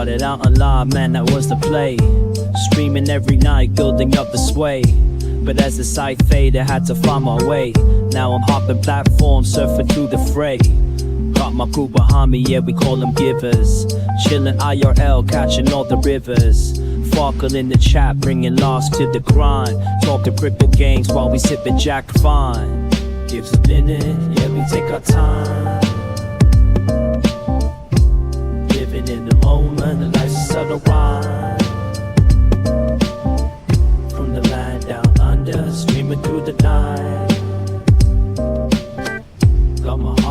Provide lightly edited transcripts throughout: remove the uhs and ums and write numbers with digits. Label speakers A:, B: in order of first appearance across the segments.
A: Started out alive, man, that was the play. Streaming every night, building up the sway. But as the sight faded, had to find my way. Now I'm hopping platforms, surfing through the fray. Got my crew behind me, yeah, we call them givers. Chillin' IRL, catching all the rivers. Farkle in the chat, bringing loss to the grind. Talking crypto games while we sippin' Jack Fine. Gives a minute, yeah, we take our time. Living in the moment, the life's a subtle rhyme. From the land down under, streaming through the night.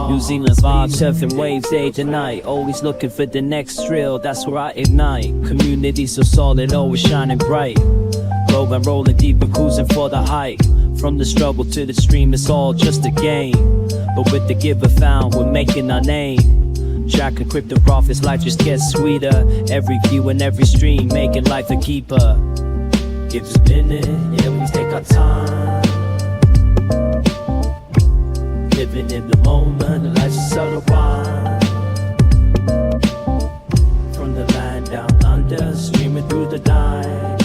A: New Zealand vibes, surfing waves day to night. Always looking for the next thrill, that's where I ignite. Community so solid, always shining bright. GoVan rolling deep and cruising for the height. From the struggle to the stream, it's all just a game. But with the giver found, we're making our name. Jack and crypto profits, life just gets sweeter. Every view and every stream, making life a keeper. Gives a minute, yeah, we take our time. Living in the moment, the life's a subtle rhyme. From the land down under, streaming through the night.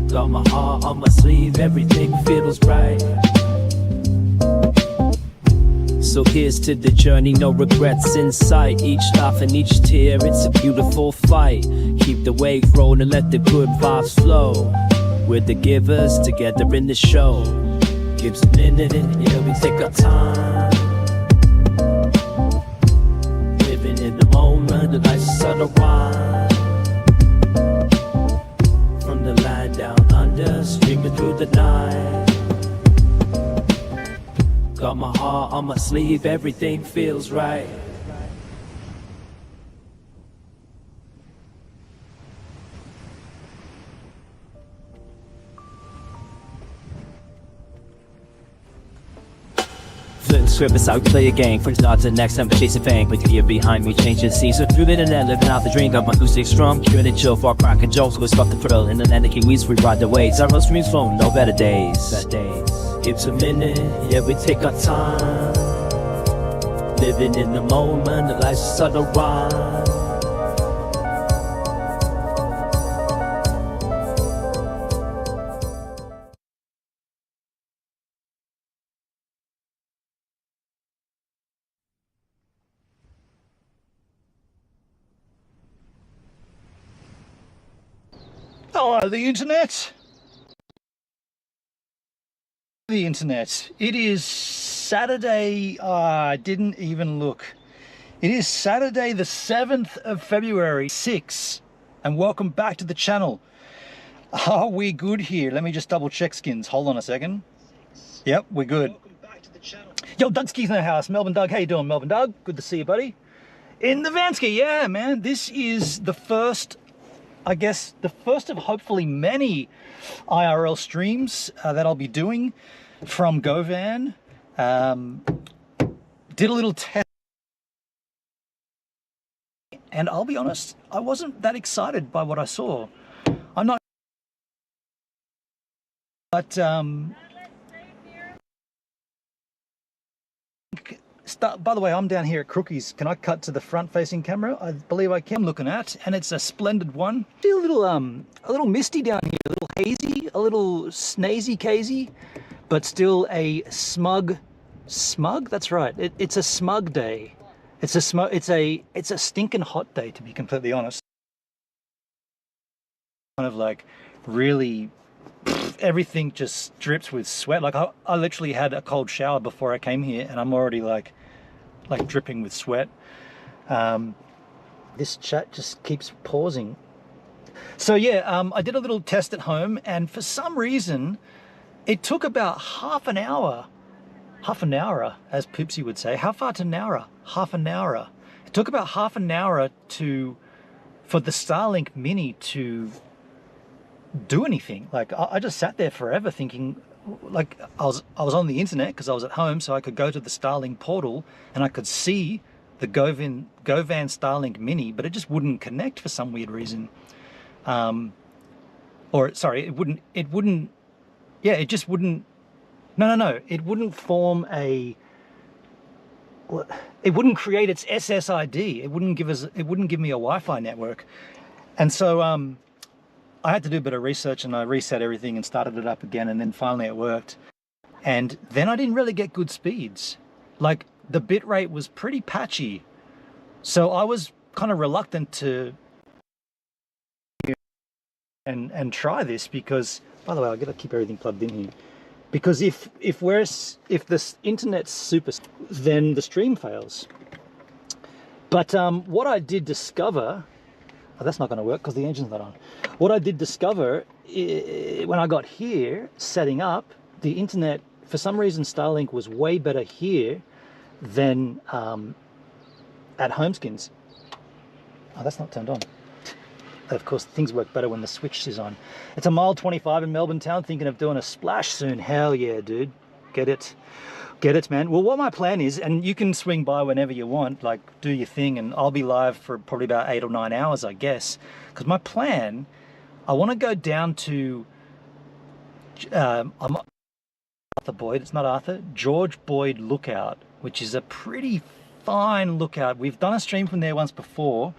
A: Got my heart on my sleeve, everything feels right. So here's to the journey, no regrets in sight. Each laugh and each tear, it's a beautiful fight. Keep the wave rolling, let the good vibes flow. We're the givers, together in the show. Gives a minute, yeah, we take our time. Living in the moment, the life's a subtle rhyme. From the land down under, streaming through the night. Got my heart on my sleeve, everything feels right. Script is how we play a game. First odds and next time chasing fame. With the year behind me, changing scenes. So through the internet, living out the dream. Got my acoustic strum, cured and chill for cracking jokes. We'll stop the thrill. In the land of Kiwis, we ride the waves. Our streams flowing, no better days. Gives a minute, yeah, we take our time. Living in the moment, the life's a subtle rhyme.
B: Hello, the internet. It is Saturday. I didn't even look. It is Saturday, the 7th of February, 6. And welcome back to the channel. Are we good here? Let me just double check, Skins. Hold on a second. Yep, we're good. Welcome back to the channel. Yo, Dougski's in the house. Melbourne Doug, how you doing, Melbourne Doug? Good to see you, buddy. In the Vansky, yeah, man. This is the first, I guess, the first of hopefully many IRL streams that I'll be doing from GoVan. Did a little test, and I'll be honest, I wasn't that excited by what I saw. I'm not, but by the way, I'm down here at Crookie's. Can I cut to the front-facing camera? I believe I can. Looking at, and it's a splendid one. A little misty down here, a little hazy, a little snazy-cazy, but still a smug. That's right. It's a smug day. It's a stinking hot day, to be completely honest. Kind of like really, everything just drips with sweat. Like I literally had a cold shower before I came here, and I'm already like dripping with sweat. This chat just keeps pausing. So yeah, I did a little test at home, and for some reason it took about half an hour, as Poopsie would say. How far to Nowra? Half an hour. It took about half an hour for the Starlink Mini to do anything. Like I just sat there forever thinking, like I was on the internet because I was at home, so I could go to the Starlink portal and I could see the GoVan Starlink Mini, but it just wouldn't connect for some weird reason. Or sorry, it wouldn't. Yeah, it just wouldn't. No. It wouldn't form a it wouldn't create its SSID. It wouldn't give me a Wi-Fi network. And so I had to do a bit of research, and I reset everything and started it up again, and then finally it worked. And then I didn't really get good speeds. Like, the bit rate was pretty patchy. So I was kind of reluctant to and try this, because, by the way, I've got to keep everything plugged in here. Because if the internet's super, then the stream fails. But what I did discover, oh, that's not going to work because the engine's not on. What I did discover when I got here, setting up the internet, for some reason Starlink was way better here than at Homeskins. Oh, that's not turned on. Of course, things work better when the switch is on. It's a mile 25 in Melbourne town, thinking of doing a splash soon. Hell yeah, dude. Get it. Get it, man. Well, what my plan is, and you can swing by whenever you want, like, do your thing, and I'll be live for probably about 8 or 9 hours, I guess. Because my plan, I want to go down to, I'm Arthur Boyd, it's not Arthur, George Boyd Lookout, which is a pretty fine lookout. We've done a stream from there once before.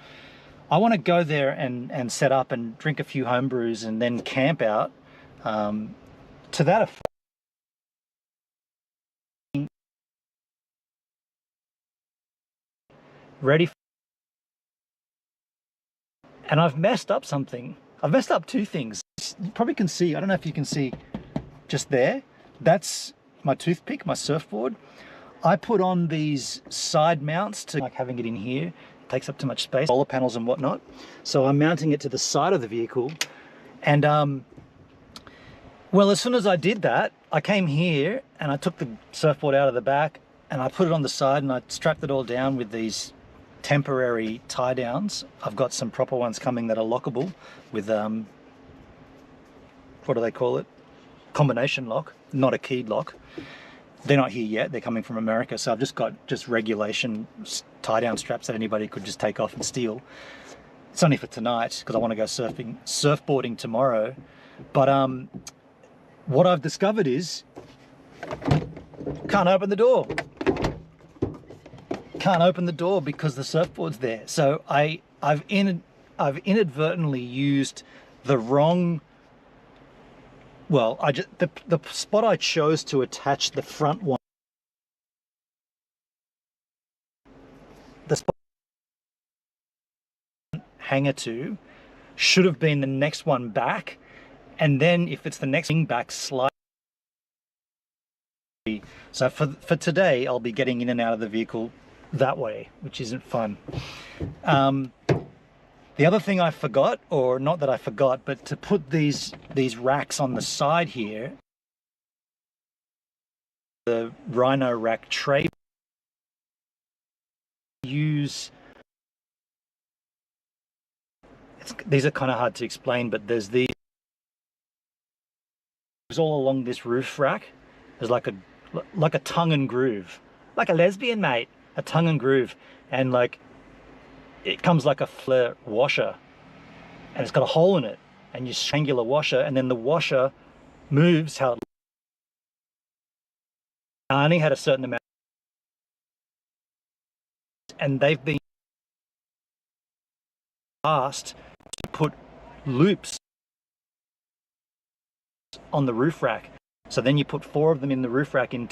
B: I want to go there and set up and drink a few home brews and then camp out. To that effect, ready for, and I've messed up something. I've messed up two things. You probably can see, I don't know if you can see just there, that's my toothpick, my surfboard. I put on these side mounts to, like, having it in here takes up too much space, solar panels and whatnot. So I'm mounting it to the side of the vehicle. And well, as soon as I did that, I came here and I took the surfboard out of the back and I put it on the side, and I strapped it all down with these temporary tie downs. I've got some proper ones coming that are lockable with what do they call it? Combination lock, not a keyed lock. They're not here yet, they're coming from America, so I've just got regulation tie-down straps that anybody could just take off and steal. It's only for tonight, because I want to go surfboarding tomorrow. But what I've discovered is, can't open the door. Can't open the door because the surfboard's there. So I've inadvertently used the wrong, well, the spot I chose to attach the front one, the spot hanger to, should have been the next one back, and then if it's the next thing back, slide. So for today, I'll be getting in and out of the vehicle that way, which isn't fun. The other thing I forgot, or not that I forgot, but to put these racks on the side here, the Rhino rack tray, these are kind of hard to explain, but there's these all along this roof rack. There's like a tongue and groove, like a lesbian, mate, a tongue and groove, and like, it comes like a flare washer, and it's got a hole in it, and you strangular washer, and then the washer moves how it, I only had a certain amount, and they've been asked to put loops on the roof rack. So then you put 4 of them in the roof rack in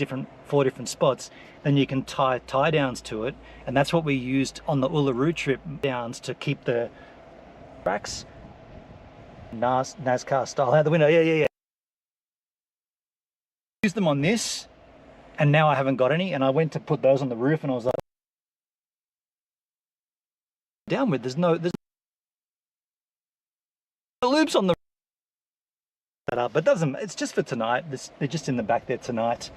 B: 4 different spots, then you can tie downs to it, and that's what we used on the Uluru trip, downs to keep the racks NASCAR style out the window. Yeah. Used them on this, and now I haven't got any, and I went to put those on the roof, and I was like, down with, there's no loops on the that up, but doesn't, it's just for tonight. They're just in the back there tonight.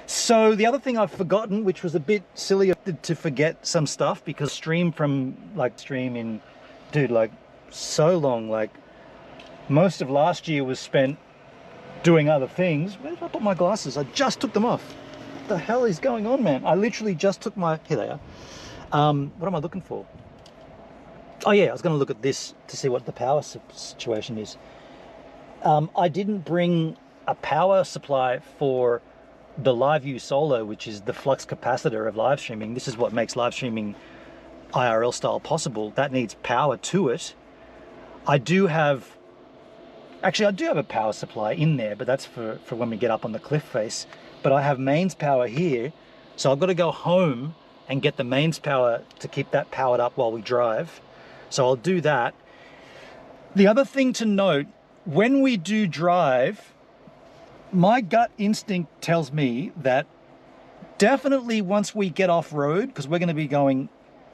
B: So the other thing I've forgotten, which was a bit silly to forget some stuff, because stream in, dude, like, so long, like most of last year was spent doing other things. Where did I put my glasses? I just took them off. What the hell is going on, man? I literally just took my, here they are. What am I looking for? Oh yeah, I was going to look at this to see what the power situation is. I didn't bring a power supply for the LiveView Solo, which is the flux capacitor of live streaming. This is what makes live streaming IRL style possible. That needs power to it. I do have a power supply in there, but that's for when we get up on the cliff face. But I have mains power here, so I've got to go home and get the mains power to keep that powered up while we drive. So I'll do that. The other thing to note, when we do drive, my gut instinct tells me that definitely once we get off road, because we're going to be going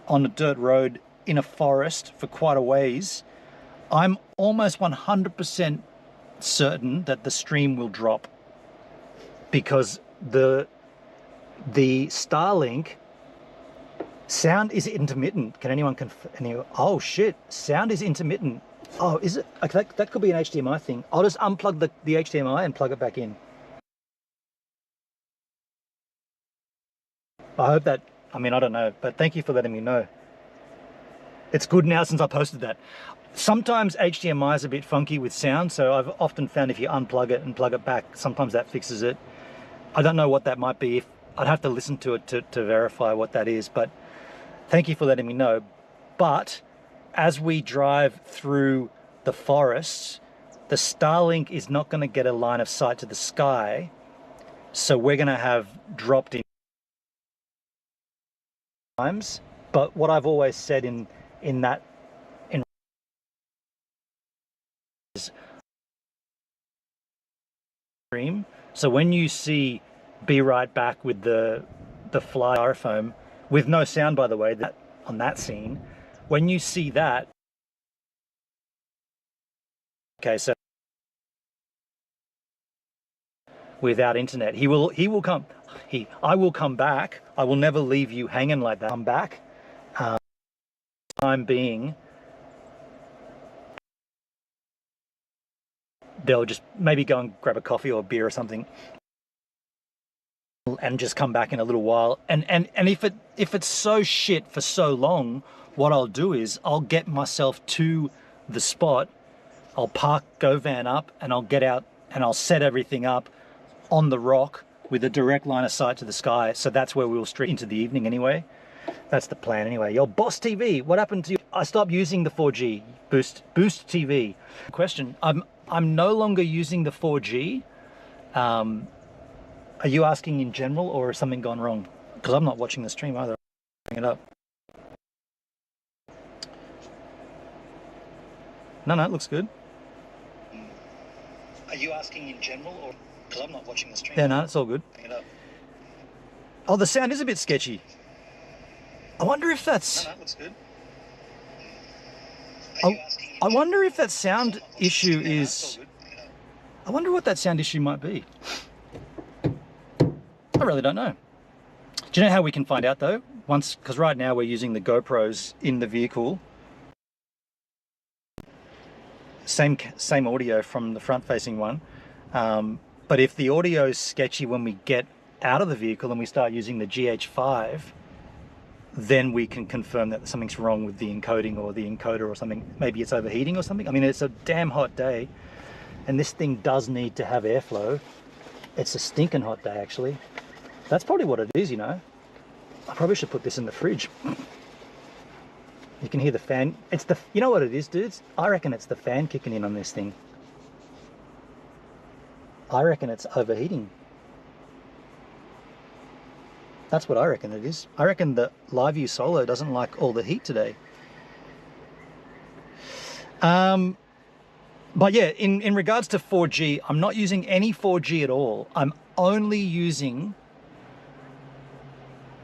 B: on a dirt road in a forest for quite a ways, I'm almost 100% certain that the stream will drop, because the Starlink sound is intermittent. Can anyone oh shit, sound is intermittent. Oh, is it? Okay, that could be an HDMI thing. I'll just unplug the HDMI and plug it back in. I hope that, I mean, I don't know, but thank you for letting me know. It's good now since I posted that. Sometimes HDMI is a bit funky with sound, so I've often found if you unplug it and plug it back, sometimes that fixes it. I don't know what that might be. I'd have to listen to it to verify what that is, but thank you for letting me know. But as we drive through the forests, the Starlink is not going to get a line of sight to the sky, so we're going to have dropped in times. But what I've always said in stream. So when you see Be Right Back with the fly styrofoam, with no sound by the way, that on that scene, when you see that, okay, so without internet, I will come back. I will never leave you hanging like that. I'm back. Time being, they'll just maybe go and grab a coffee or a beer or something and just come back in a little while. And if it's so shit for so long, what I'll do is I'll get myself to the spot, I'll park GoVan up, and I'll get out and I'll set everything up on the rock with a direct line of sight to the sky. So that's where we'll stream into the evening anyway. That's the plan anyway. Yo, Boss TV, what happened to you? I stopped using the 4G Boost TV. Question, I'm no longer using the 4G. Are you asking in general, or has something gone wrong? Because I'm not watching the stream either. Bring it up. No, it looks good. Are you asking in general, or because I'm not watching the stream? Yeah, no, it's all good. Bring it up. Oh, the sound is a bit sketchy. I wonder if that's... No, it looks good. I wonder if that sound issue is... I wonder what that sound issue might be. I really don't know. Do you know how we can find out though? Because right now we're using the GoPros in the vehicle. Same audio from the front-facing one. But if the audio is sketchy when we get out of the vehicle and we start using the GH5, then we can confirm that something's wrong with the encoding or the encoder or something. Maybe it's overheating or something. I mean, it's a damn hot day and this thing does need to have airflow. It's a stinking hot day actually. That's probably what it is, you know. I probably should put this in the fridge. You can hear the fan. You know what it is, dudes? I reckon it's the fan kicking in on this thing. I reckon it's overheating. That's what I reckon it is. I reckon the LiveView Solo doesn't like all the heat today. But yeah, in regards to 4G, I'm not using any 4G at all. I'm only using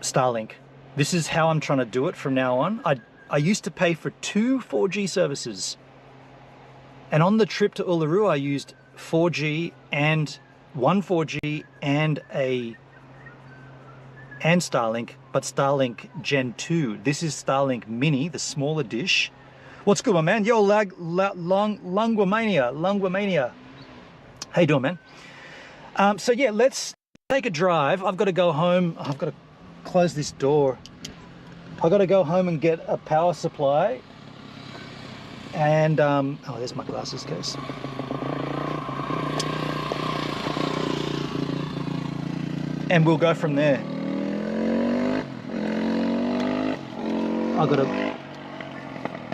B: Starlink. This is how I'm trying to do it from now on. I used to pay for 2 4G services. And on the trip to Uluru, I used 4G and 4G and Starlink, but Starlink Gen 2. This is Starlink Mini, the smaller dish. What's good, my man? Yo, Lungwamania. How you doing, man? So yeah, let's take a drive. I've got to go home. I've got to close this door. I've got to go home and get a power supply. And, oh, there's my glasses case. and we'll go from there.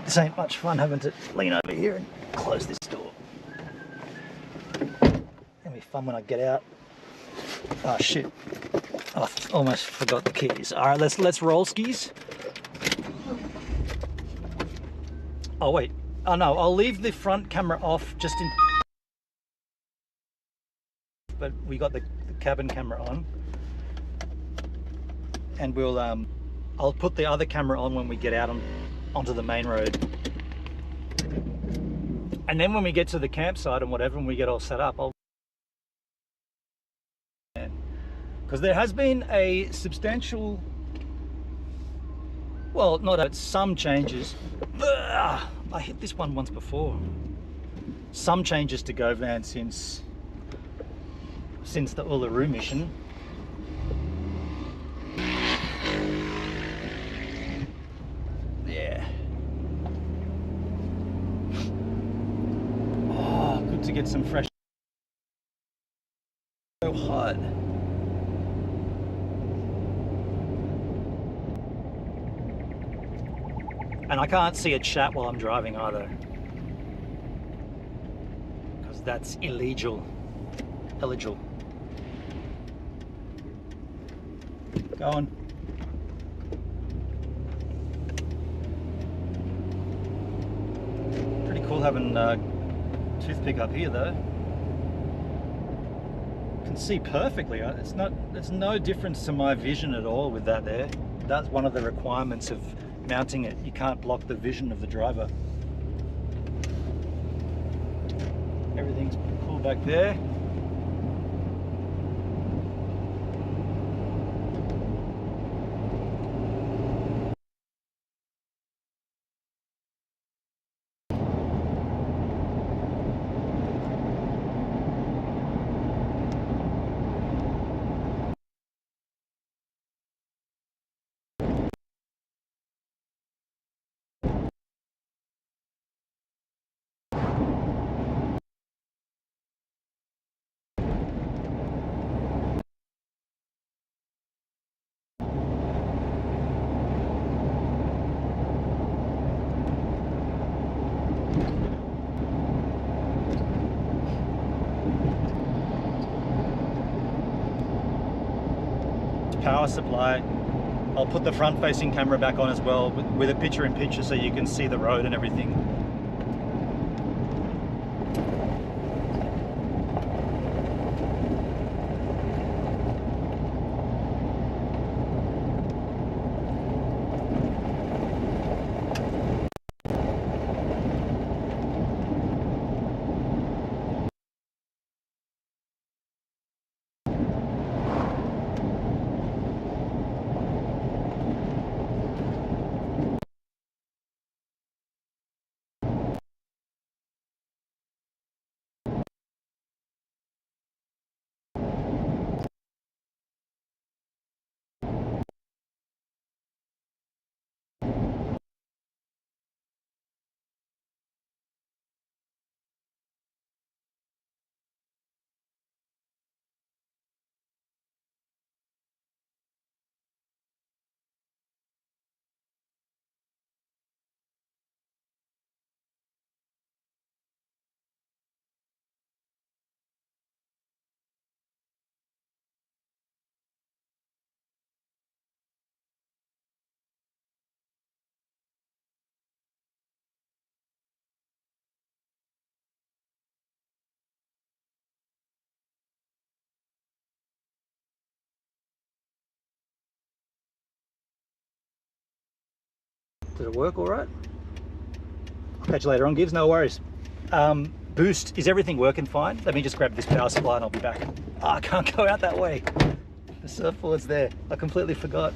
B: This ain't much fun having to lean over here and close this door. It'll be fun when I get out. Oh shit. I almost forgot the keys. All right, let's roll skis. Oh wait. Oh no, I'll leave the front camera off just in. But we got the cabin camera on, and we'll I'll put the other camera on when we get out onto the main road. And then when we get to the campsite and whatever, and we get all set up, because there has been a substantial, well, not some changes. I hit this one once before. Some changes to GoVan since the Uluru mission. Yeah. Oh, good to get some fresh. So hot. And I can't see a chat while I'm driving either, because that's illegal. Illegal. Go on. Pretty cool having a toothpick up here though. Can see perfectly. It's no difference to my vision at all with that there. That's one of the requirements of mounting it. You can't block the vision of the driver. Everything's cool back there. Power supply. I'll put the front facing camera back on as well with a picture in picture so you can see the road and everything. Did it work all right? I'll catch you later on, Gibbs, no worries. Boost, is everything working fine? Let me just grab this power supply and I'll be back. Oh, I can't go out that way. The surfboard's there. I completely forgot.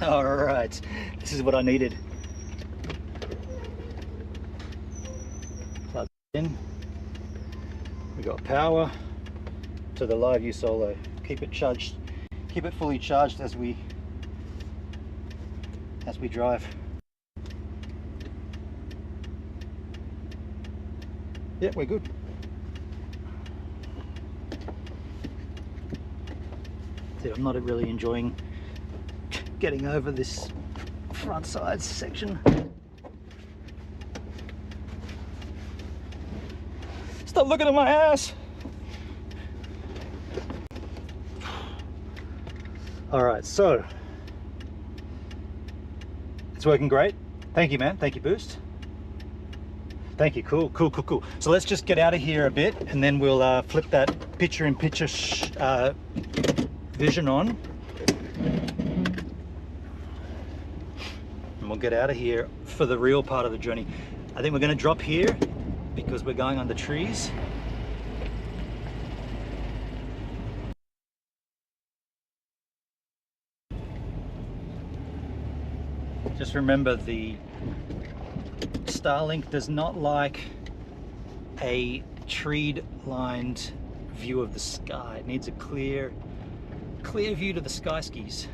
B: All right, this is what I needed. Plug it in. We got power to the Live View Solo. Keep it charged, keep it fully charged as we drive. Yeah, we're good. See, I'm not really enjoying getting over this front side section. Stop looking at my ass. All right, so it's working great. Thank you, man. Thank you, Boost. Thank you. Cool. So let's just get out of here a bit, and then we'll flip that picture-in-picture vision on, and we'll get out of here for the real part of the journey. I think we're going to drop here because we're going under trees. Just remember, the Starlink does not like a treed lined view of the sky. It needs a clear view to the sky skis.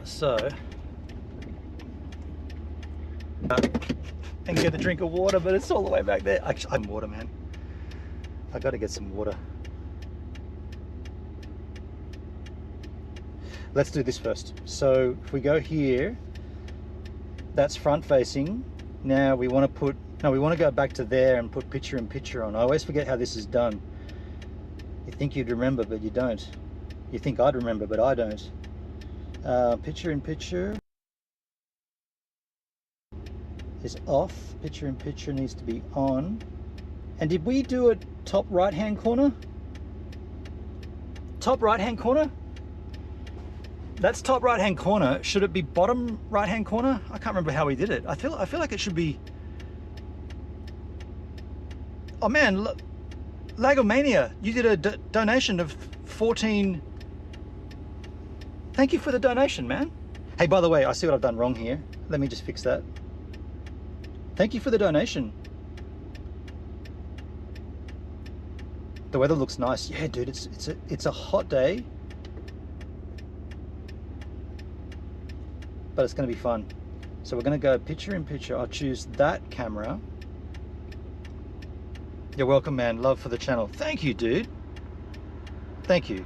B: So and get a drink of water, but it's all the way back there. Actually, I'm water, man. I got to get some water. Let's do this first. So if we go here, that's front facing. Now we want to go back to there and put picture-in-picture on. I always forget how this is done. You think you'd remember, but you don't. You think I'd remember, but I don't. Picture-in-picture is off. Picture-in-picture needs to be on. And did we do it top right-hand corner? Top right-hand corner? That's top right-hand corner. Should it be bottom right-hand corner? I can't remember how we did it. I feel like it should be. Oh man, Lagomania, you did a donation of 14. Thank you for the donation, man. Hey, by the way, I see what I've done wrong here. Let me just fix that. Thank you for the donation. The weather looks nice. Yeah, dude, it's a hot day. But it's going to be fun. So we're going to go picture-in-picture. I'll choose that camera. You're welcome, man. Love for the channel. Thank you, dude. Thank you.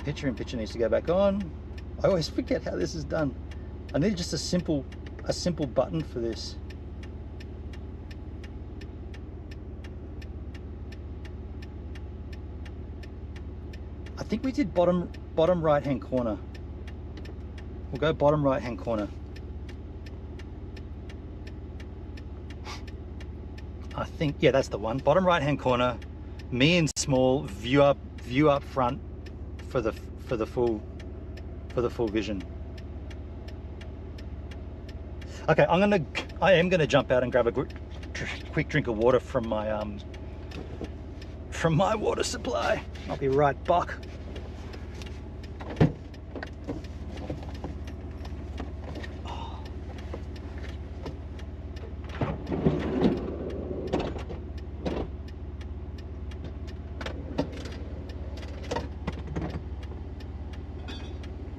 B: Picture-in-picture needs to go back on. I always forget how this is done. I need just a simple button for this. I think we did bottom right-hand corner. We'll go bottom right-hand corner. I think, yeah, that's the one. Bottom right-hand corner, me in small, view up front for the full vision. Okay, I am gonna jump out and grab a quick drink of water from my water supply. I'll be right back.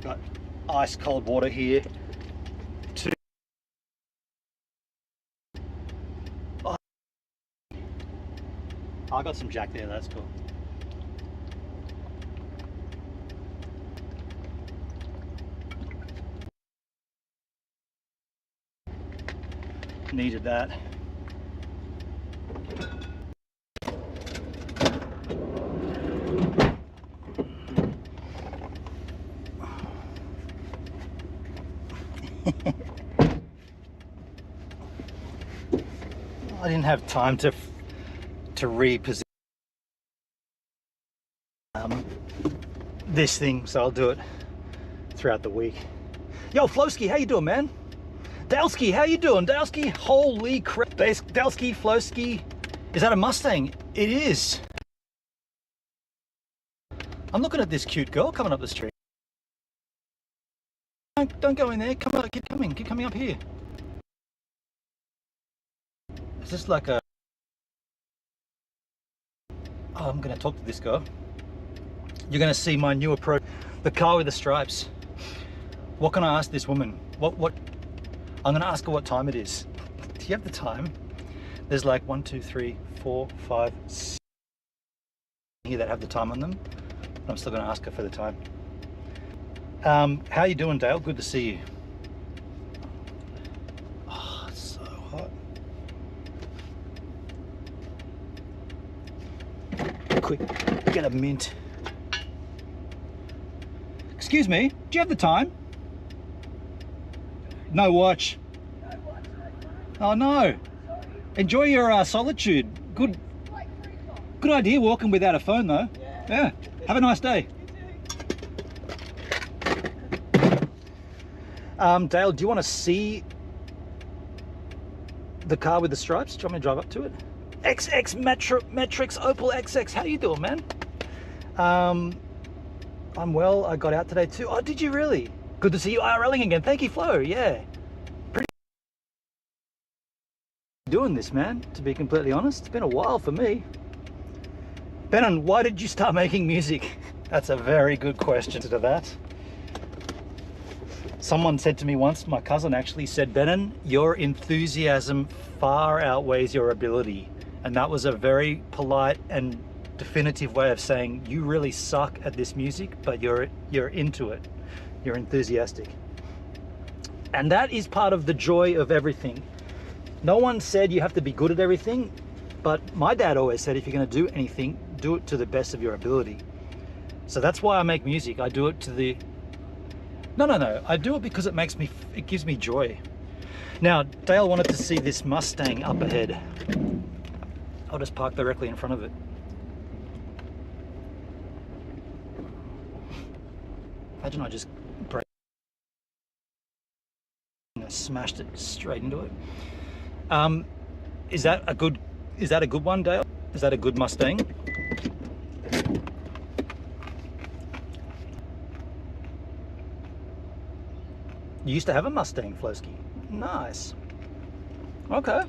B: Got ice cold water here. I got some Jack there, that's cool. Needed that. I didn't have time to reposition this thing, so I'll do it throughout the week. Yo, Flowski, how you doing, man? Dalski, how you doing, Dalski? Holy crap, Dalski, Flowski. Is that a Mustang? It is. I'm looking at this cute girl coming up the street. Don't go in there. Come on, keep coming up here. Is this like a... Oh, I'm gonna talk to this girl. You're gonna see my new approach. The car with the stripes. What can I ask this woman? What? I'm gonna ask her what time it is. Do you have the time? There's like 1, 2, 3, 4, 5, 6 here that have the time on them. I'm still gonna ask her for the time. How you doing, Dale? Good to see you. Oh, it's so hot. Quick, get a mint. Excuse me, do you have the time? No watch. Oh no. Enjoy your solitude. Good idea walking without a phone though. Yeah. Have a nice day. Dale, do you want to see the car with the stripes? Do you want me to drive up to it? XX Metrics Opel XX. How you doing, man? I'm well. I got out today too. Oh, did you really? Good to see you IRLing again. Thank you, Flo. Yeah. Pretty doing this, man, to be completely honest. It's been a while for me. Benon, why did you start making music? That's a very good question to that. Someone said to me once, my cousin actually said, Benon, your enthusiasm far outweighs your ability. And that was a very polite and definitive way of saying you really suck at this music, but you're into it. You're enthusiastic. And that is part of the joy of everything. No one said you have to be good at everything, but my dad always said if you're going to do anything, do it to the best of your ability. So that's why I make music. I do it to the... No. I do it because it gives me joy. Now, Dale wanted to see this Mustang up ahead. I'll just park directly in front of it. Imagine I just smashed it straight into it. Is that a good one, Dale? Is that a good Mustang? You used to have a Mustang, Flosky. Nice. Okay,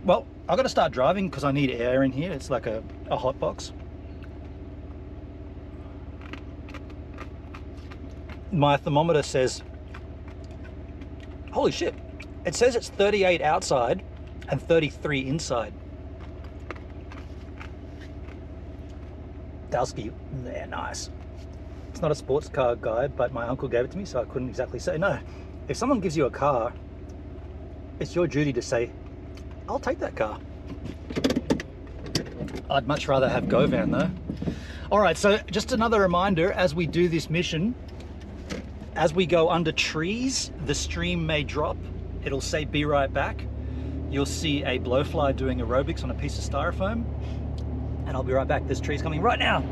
B: well, I've got to start driving because I need air in here. It's like a hot box. My thermometer says, holy shit, it says it's 38 outside and 33 inside. Dalsky, yeah, nice. It's not a sports car guide, but my uncle gave it to me, so I couldn't exactly say no. If someone gives you a car, it's your duty to say, I'll take that car. I'd much rather have GoVan though. All right, so just another reminder as we do this mission, as we go under trees, the stream may drop. It'll say be right back. You'll see a blowfly doing aerobics on a piece of styrofoam, and I'll be right back. This tree's coming right now.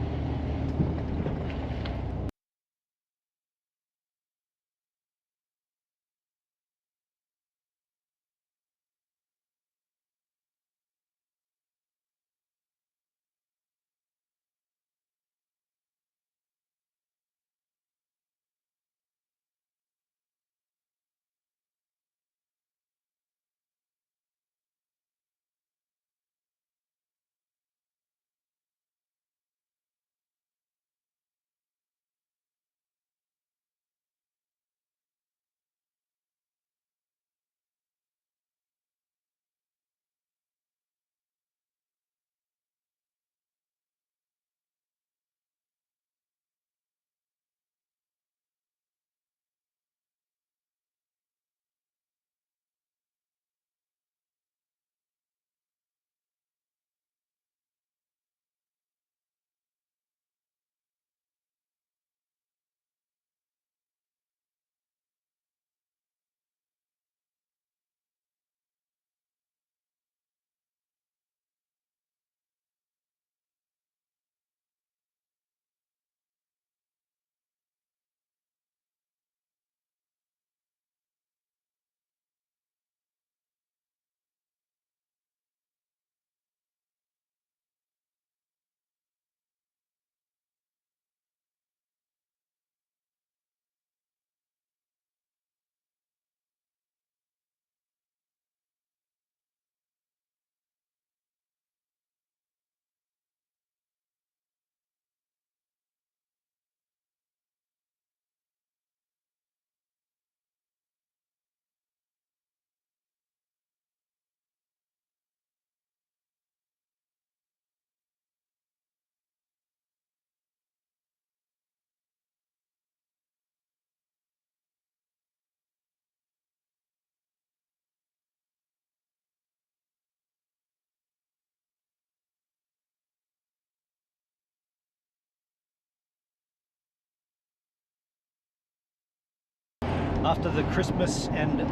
B: After the Christmas and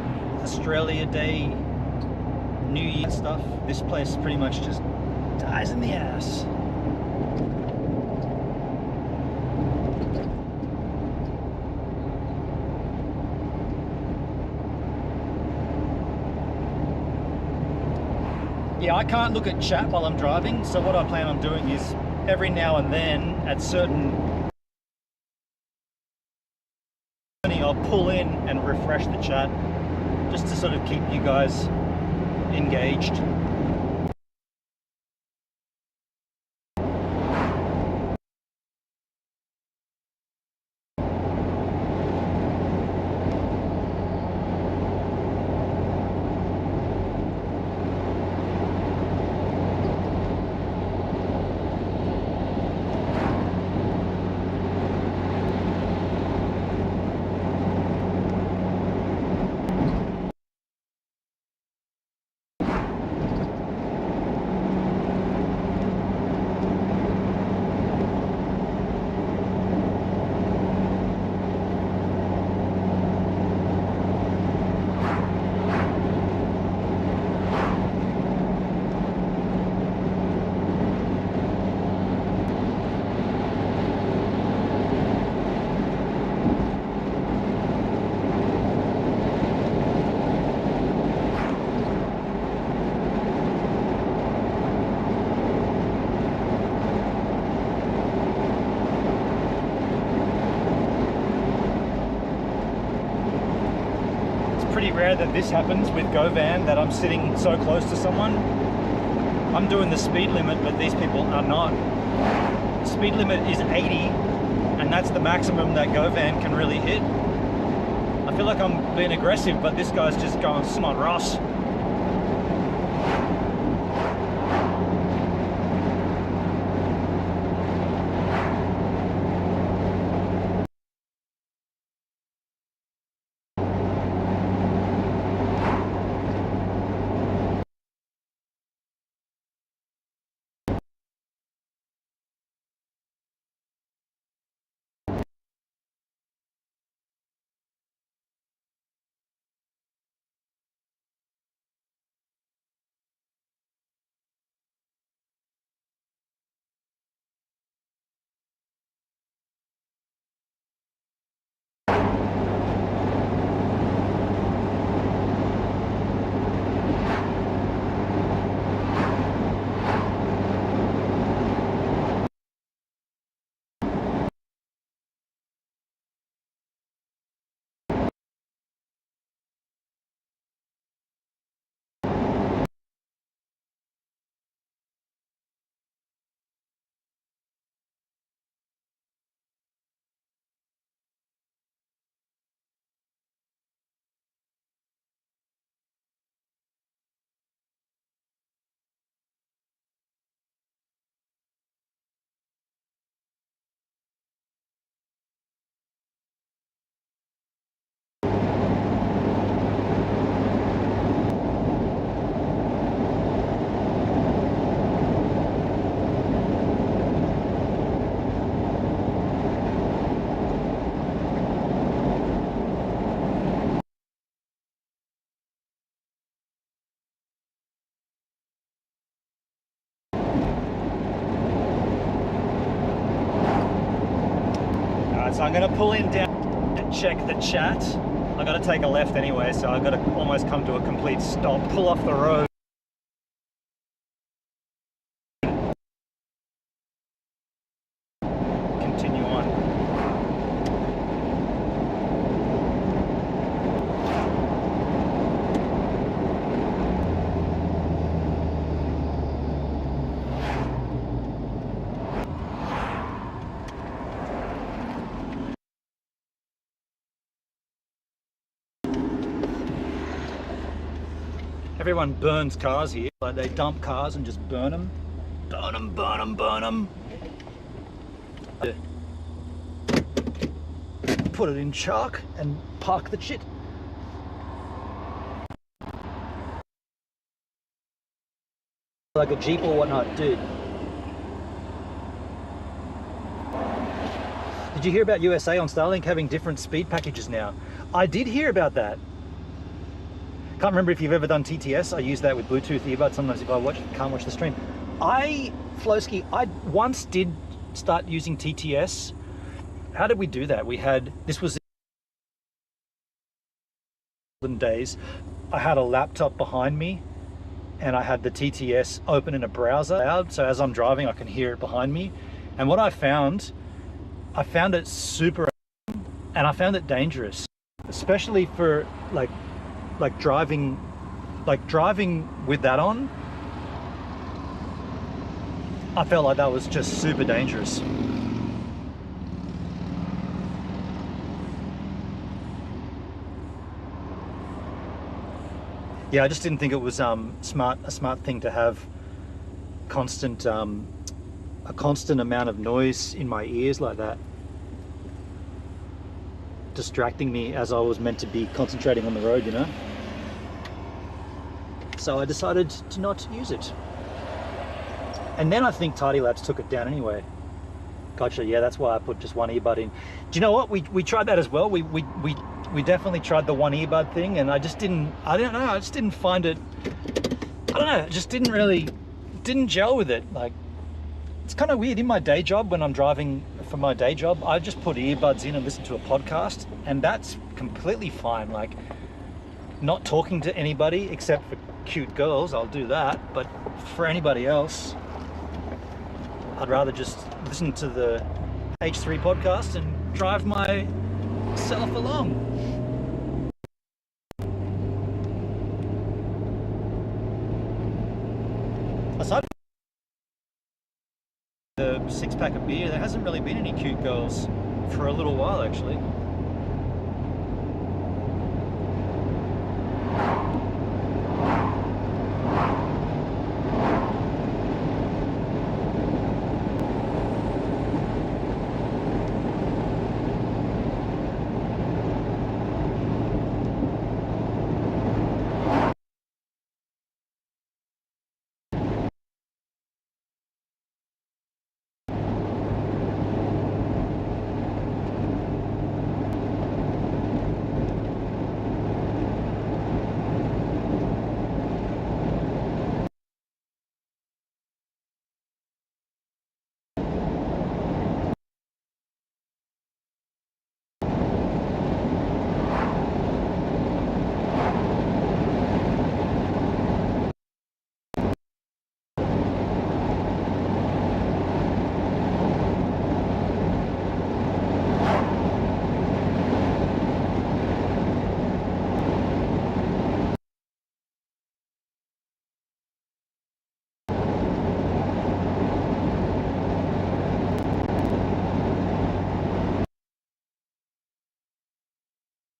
B: Australia Day, New Year stuff, this place pretty much just dies in the ass. Yeah, I can't look at chat while I'm driving, so what I plan on doing is every now and then at certain I'll pull in and refresh the chat just to sort of keep you guys engaged. Pretty rare that this happens with GoVan, that I'm sitting so close to someone. I'm doing the speed limit, but these people are not. The speed limit is 80, and that's the maximum that GoVan can really hit. I feel like I'm being aggressive, but this guy's just going, come on, Ross. So I'm going to pull in down and check the chat. I got to take a left anyway, so I've got to almost come to a complete stop, pull off the road. Continue on. Everyone burns cars here, like they dump cars and just burn them. Burn them, burn them, burn them. Put it in chalk and park the shit. Like a Jeep or whatnot, dude. Did you hear about USA on Starlink having different speed packages now? I did hear about that. Can't remember if you've ever done TTS. I use that with Bluetooth earbuds sometimes if I can't watch the stream. Flowski, I once did start using TTS. How did we do that? This was in days. I had a laptop behind me and I had the TTS open in a browser. So as I'm driving, I can hear it behind me. And what I found it super, and I found it dangerous, especially for like driving with that on. I felt like that was just super dangerous. Yeah, I just didn't think it was a smart thing to have a constant amount of noise in my ears like that, distracting me as I was meant to be concentrating on the road, you know? So I decided to not use it. And then I think Tidy Labs took it down anyway. Gotcha, yeah, that's why I put just one earbud in. Do you know what? We tried that as well. We definitely tried the one earbud thing, and I just didn't find it, I don't know, it just didn't gel with it. Like, it's kind of weird. In my day job, when I'm driving for my day job, I just put earbuds in and listen to a podcast, and that's completely fine. Like, not talking to anybody except for cute girls, I'll do that, but for anybody else, I'd rather just listen to the H3 podcast and drive myself along. Aside from the 6-pack of beer, there hasn't really been any cute girls for a little while, actually.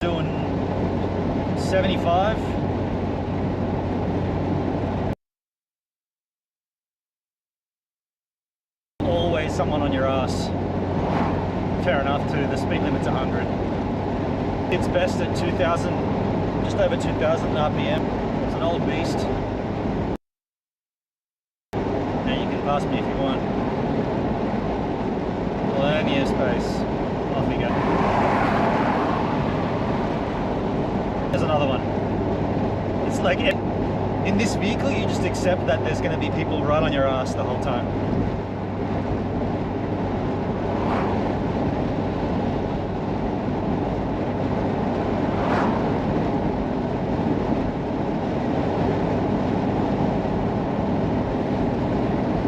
B: Doing 75. Always someone on your ass. Fair enough too, the speed limit's 100. It's best at 2,000, just over 2,000 RPM. It's an old beast. Now you can pass me if you want. Plenty of space. Off we go. There's another one. It's like, in this vehicle, you just accept that there's going to be people right on your ass the whole time.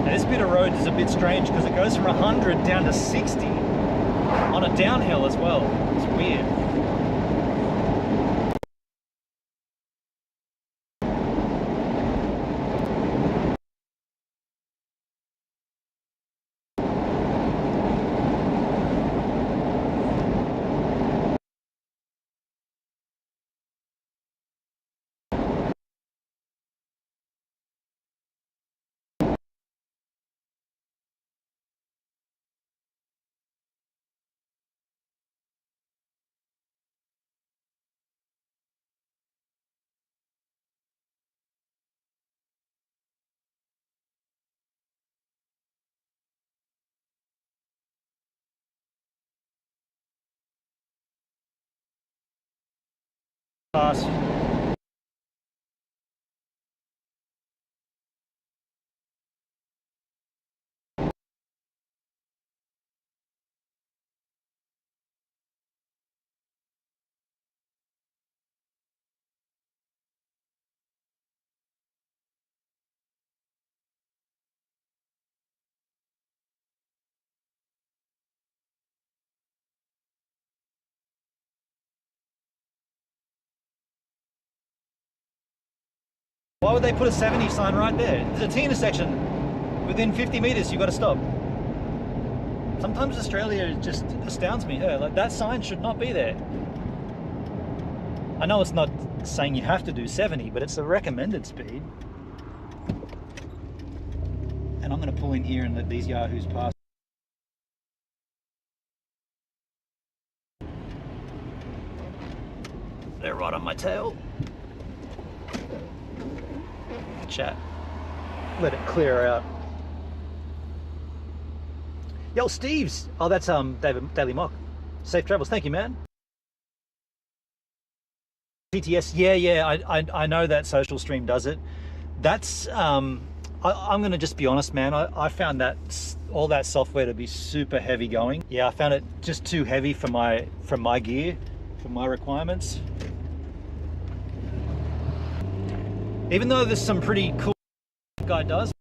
B: Now, this bit of road is a bit strange because it goes from 100 down to 60 on a downhill as well. It's weird. Pass. Why would they put a 70 sign right there? There's a T intersection. Within 50 meters, you got to stop. Sometimes Australia just astounds me. Like that sign should not be there. I know it's not saying you have to do 70, but it's a recommended speed. And I'm going to pull in here and let these yahoos pass. They're right on my tail. Chat. Let it clear out. Yo, Steve's. Oh, that's Daily Mock. Safe travels. Thank you, man. TTS. Yeah. I know that Social Stream does it. That's I'm going to just be honest, man. I found that all that software to be super heavy going. Yeah, I found it just too heavy for my gear, for my requirements. Even though there's some pretty cool guy does.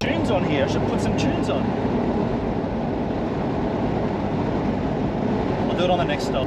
B: Tunes on here. I should put some tunes on. I'll do it on the next stop.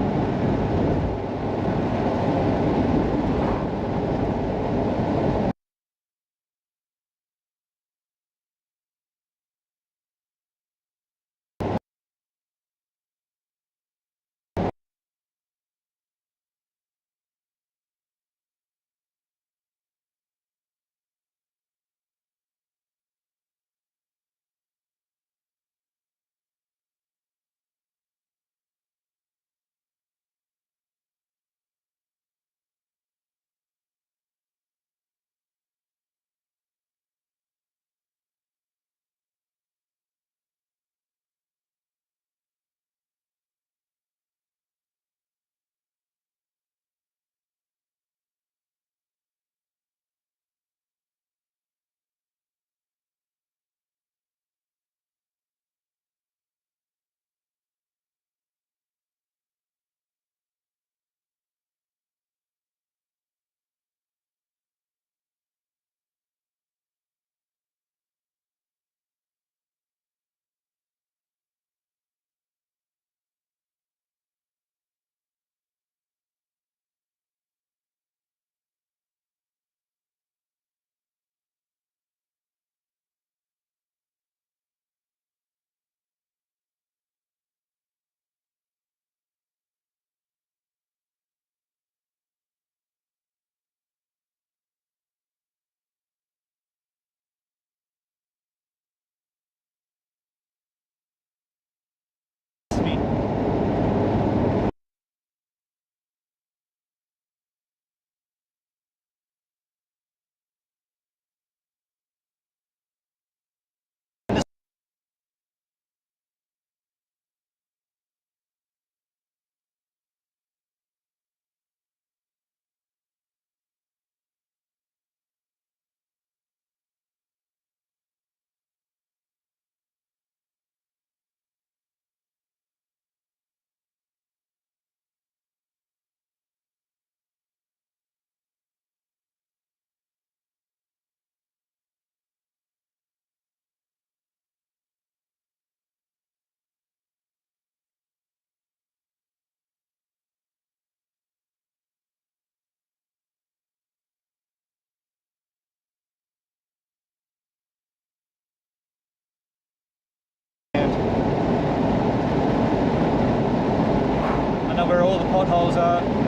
B: potholes are.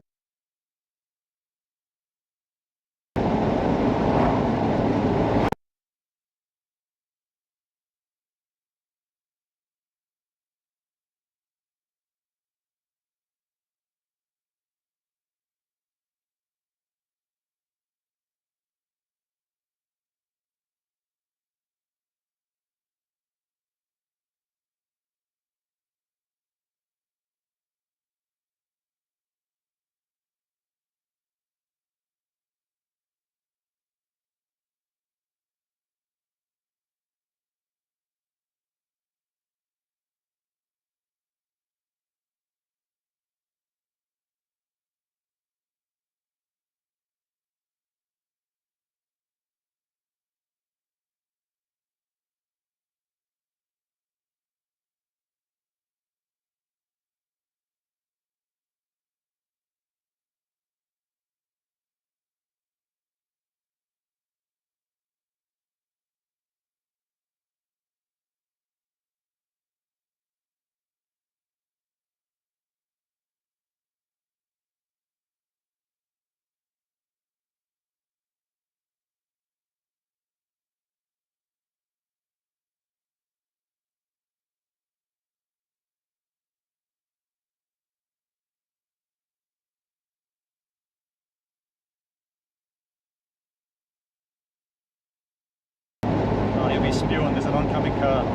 B: Oh, he'll be spewing. There's an oncoming car.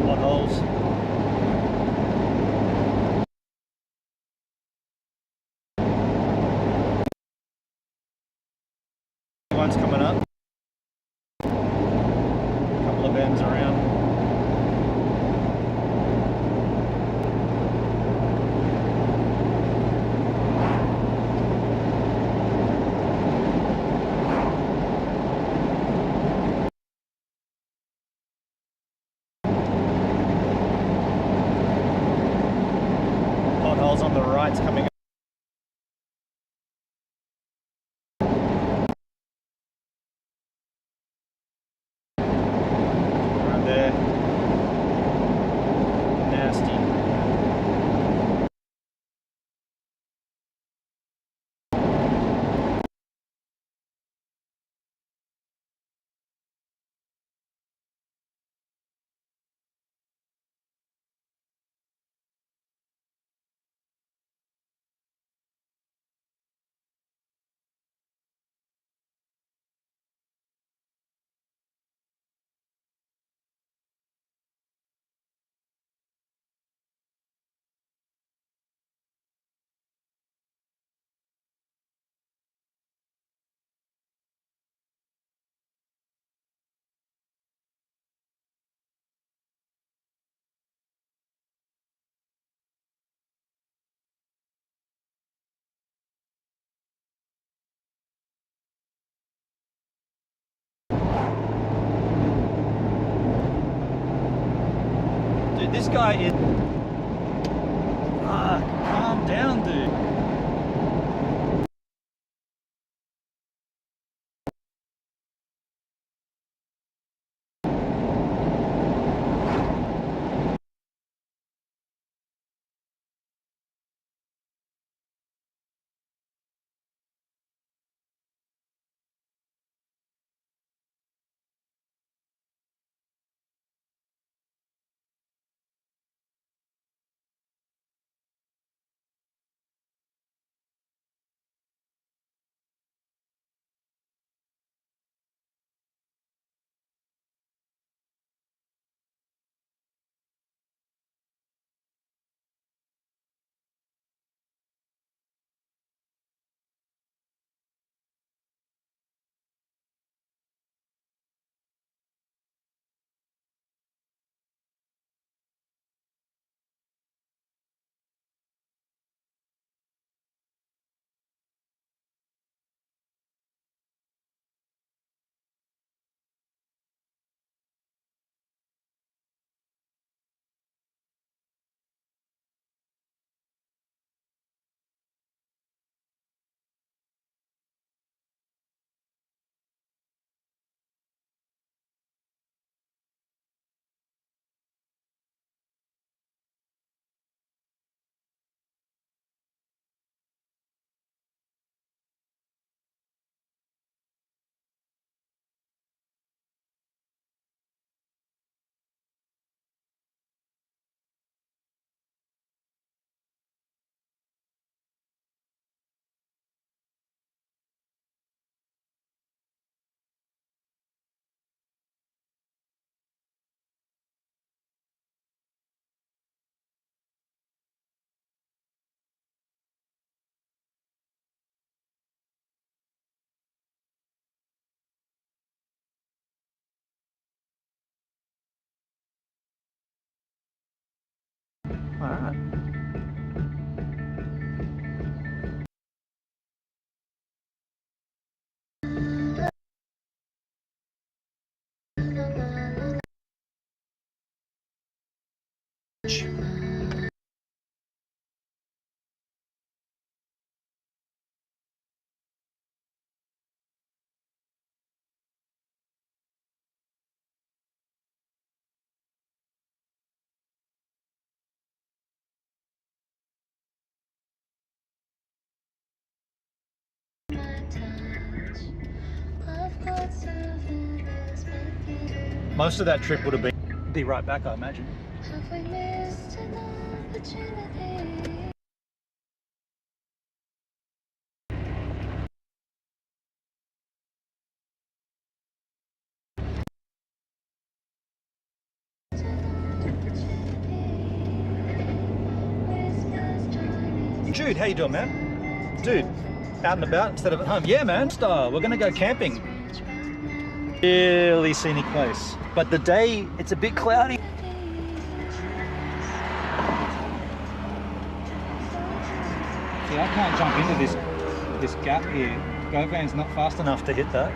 B: Potholes. One's coming up. Couple of bends around. Potholes on the right's coming up. Right there. Nasty. Dude, this guy is... calm down, dude. All right. Most of that trip would have be right back, I imagine.
C: Have we missed an opportunity?
B: Jude, how you doing, man? Dude, out and about instead of at home. Yeah, man. We're gonna go camping. Really scenic place. But the day, it's a bit cloudy. See, I can't jump into this gap here. GoVan's not fast enough to hit that.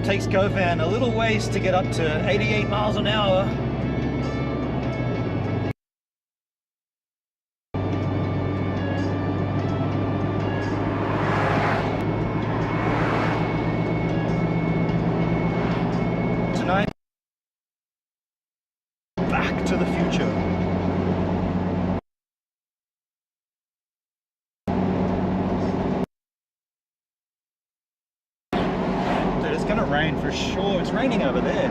B: Takes GoVan a little ways to get up to 88 miles an hour. Tonight, Back to the Future. It's gonna rain for sure. It's raining over there.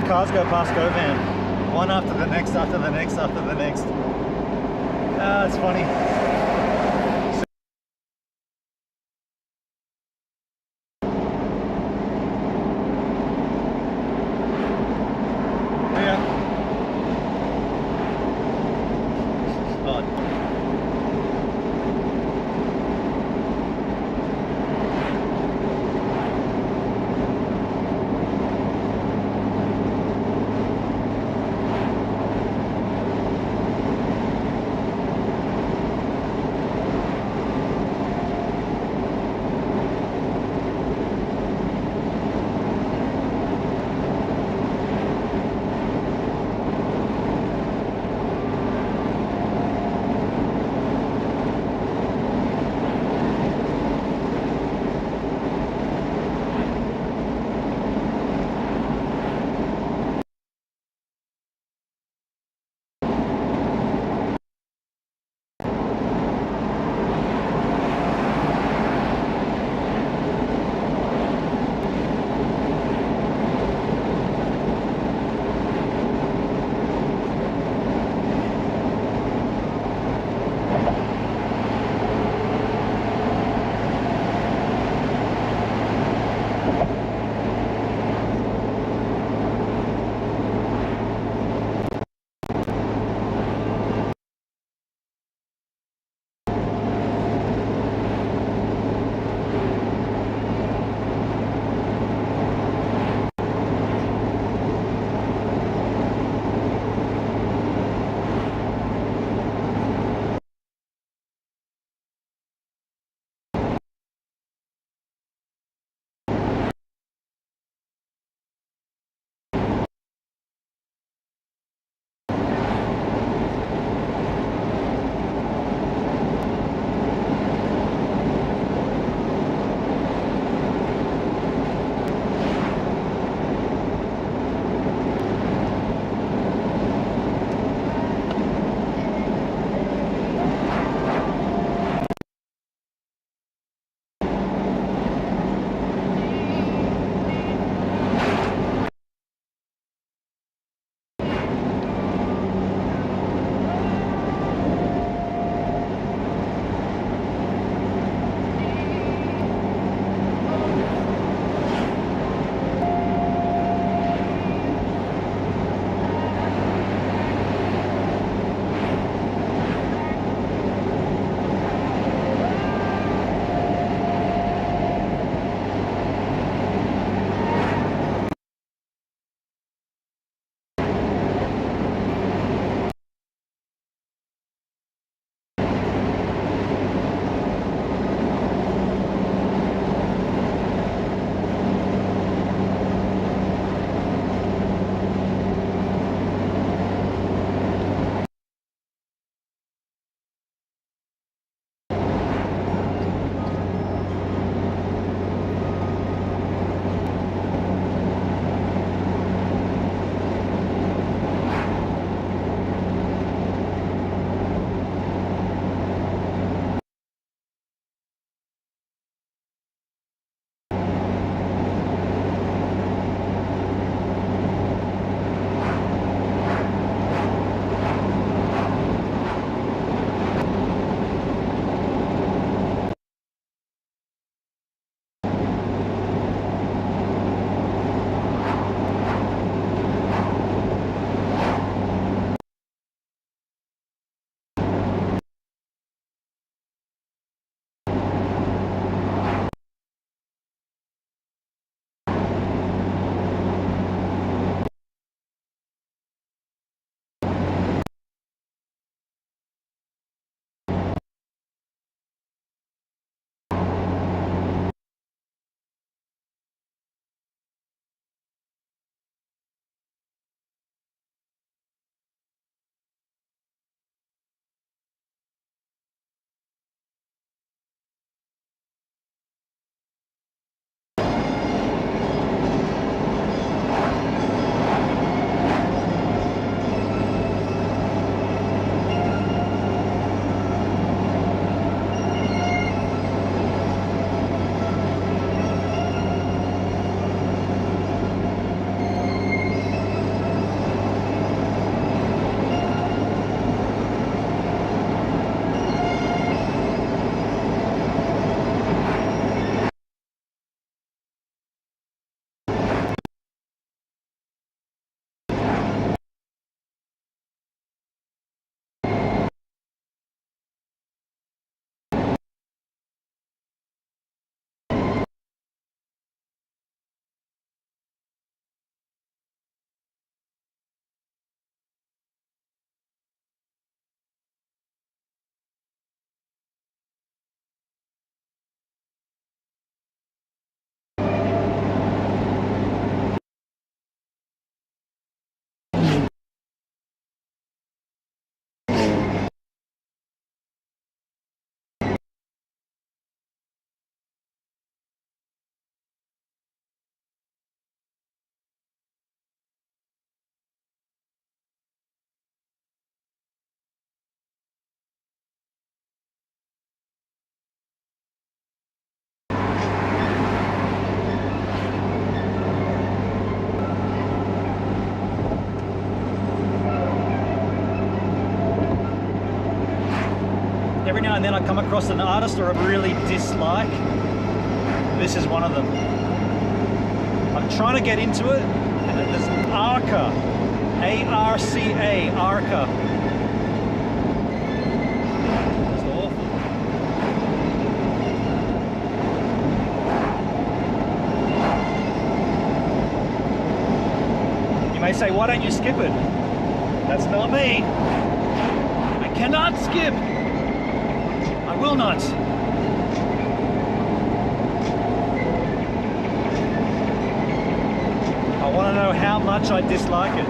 B: Cars go past GoVan, one after the next, after the next, after the next. Ah, it's funny. Yeah. Oh. every now and then I come across an artist or I really dislike. This is one of them. I'm trying to get into it, and there's Arca, A-R-C-A, Arca. It's awful. You may say, why don't you skip it? That's not me. I cannot skip. I will not. I want to know how much I dislike it.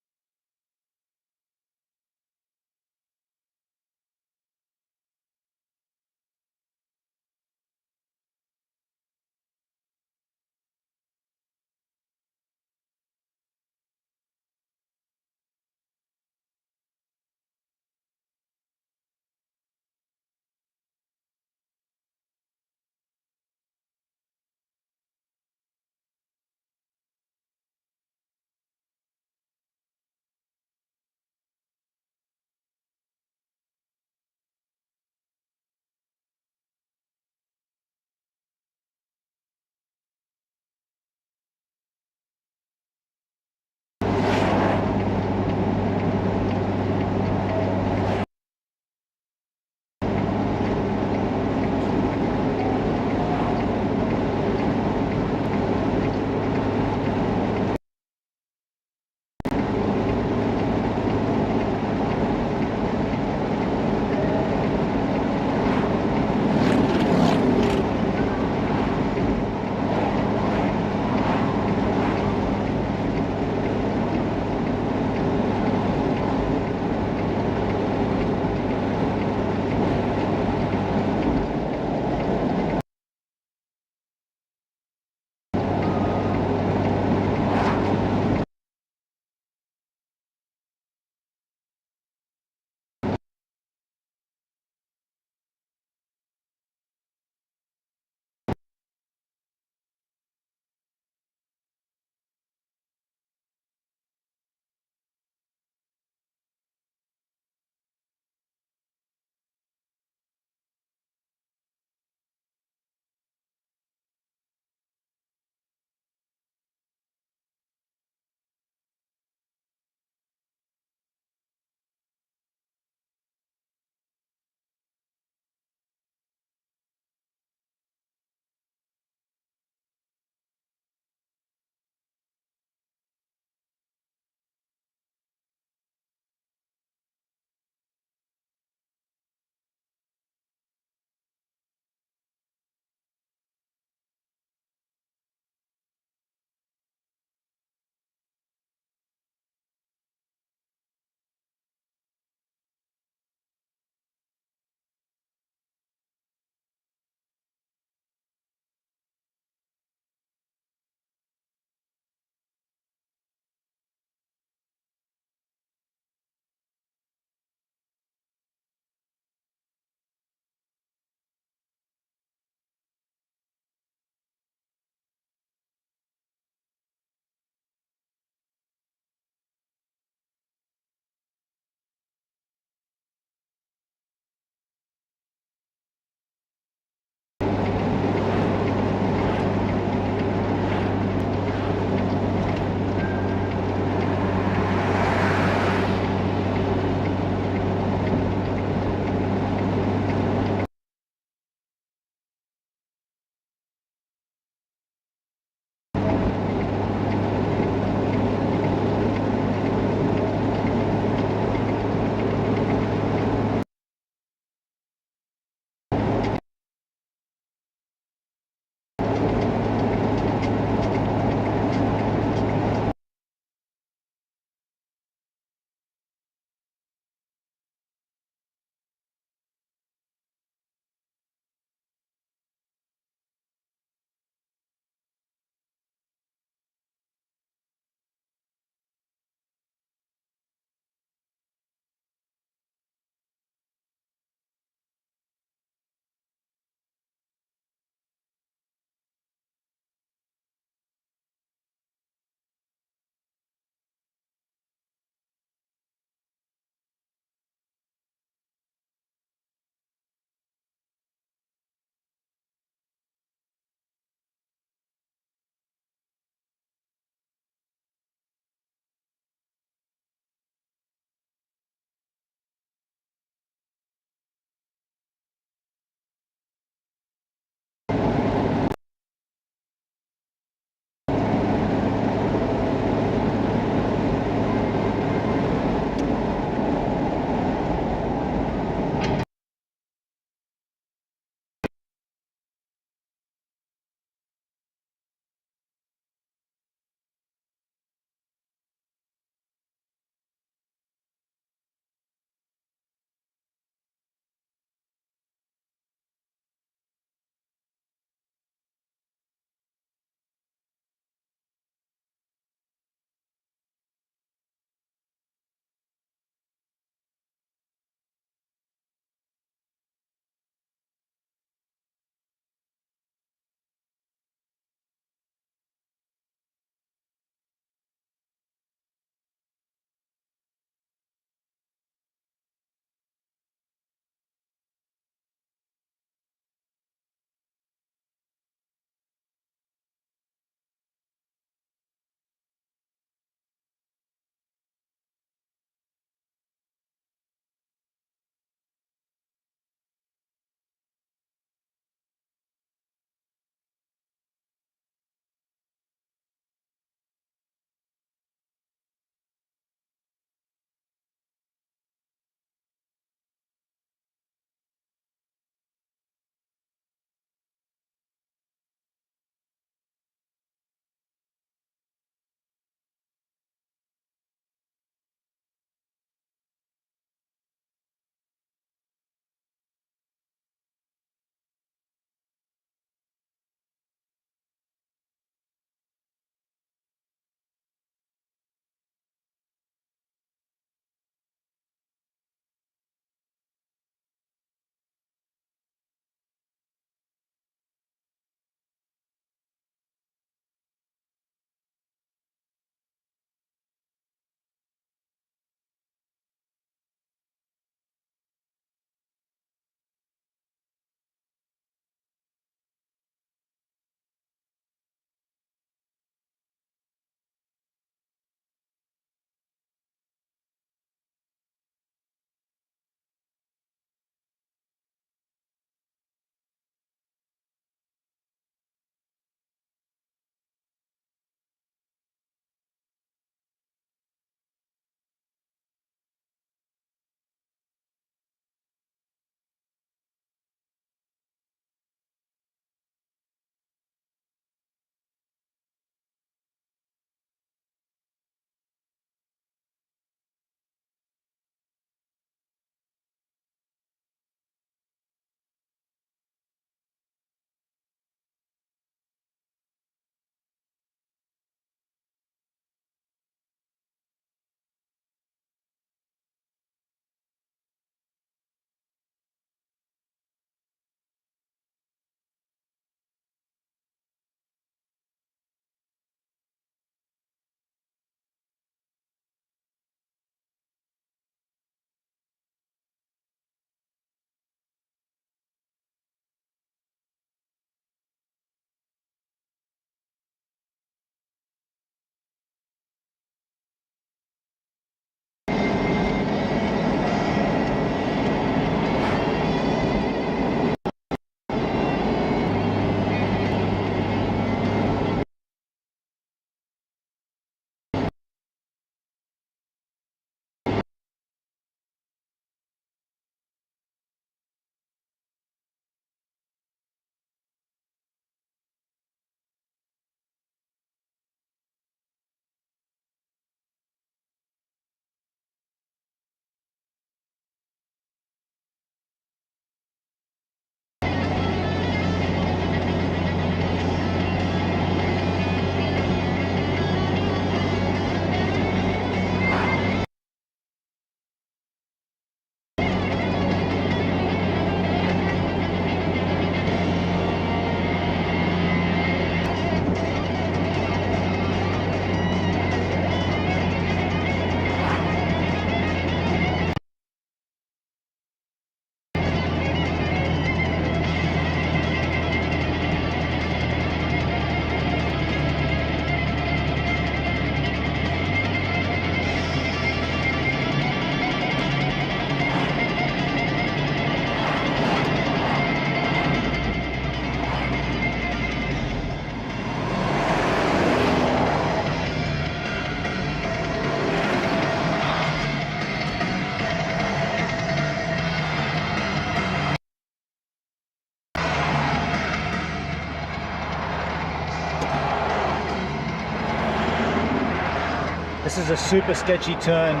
B: This is a super sketchy turn.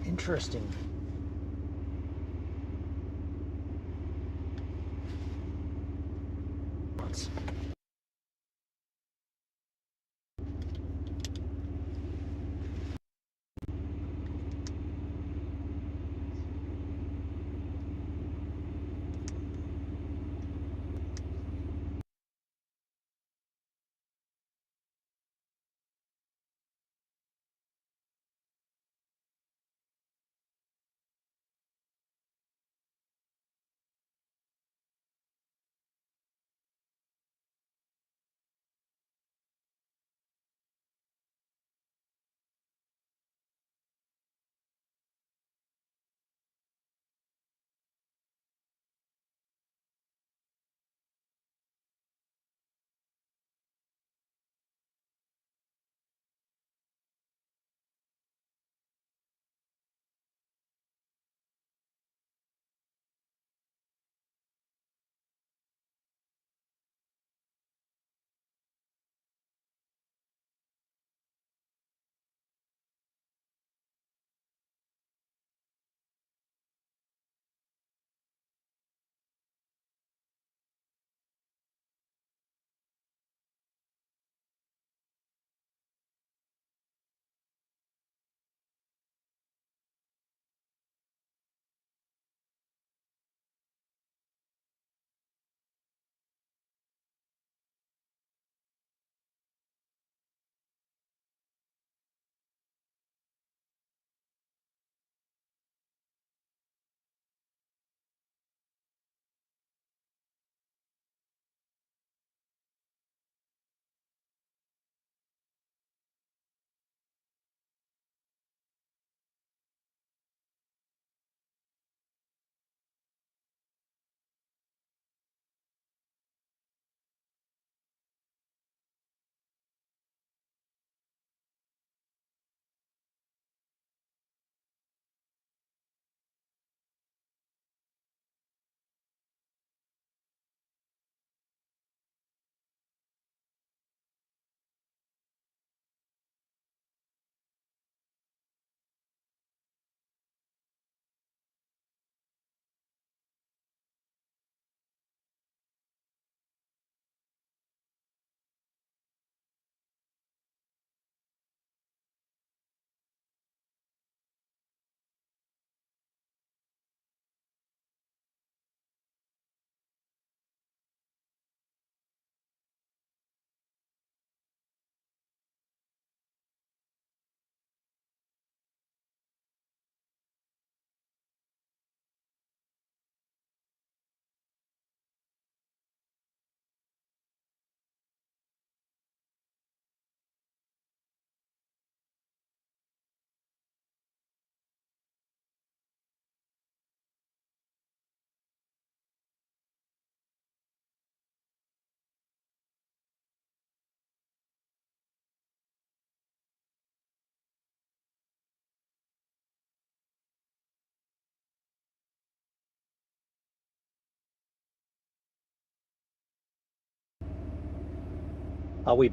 B: Interesting. Are we?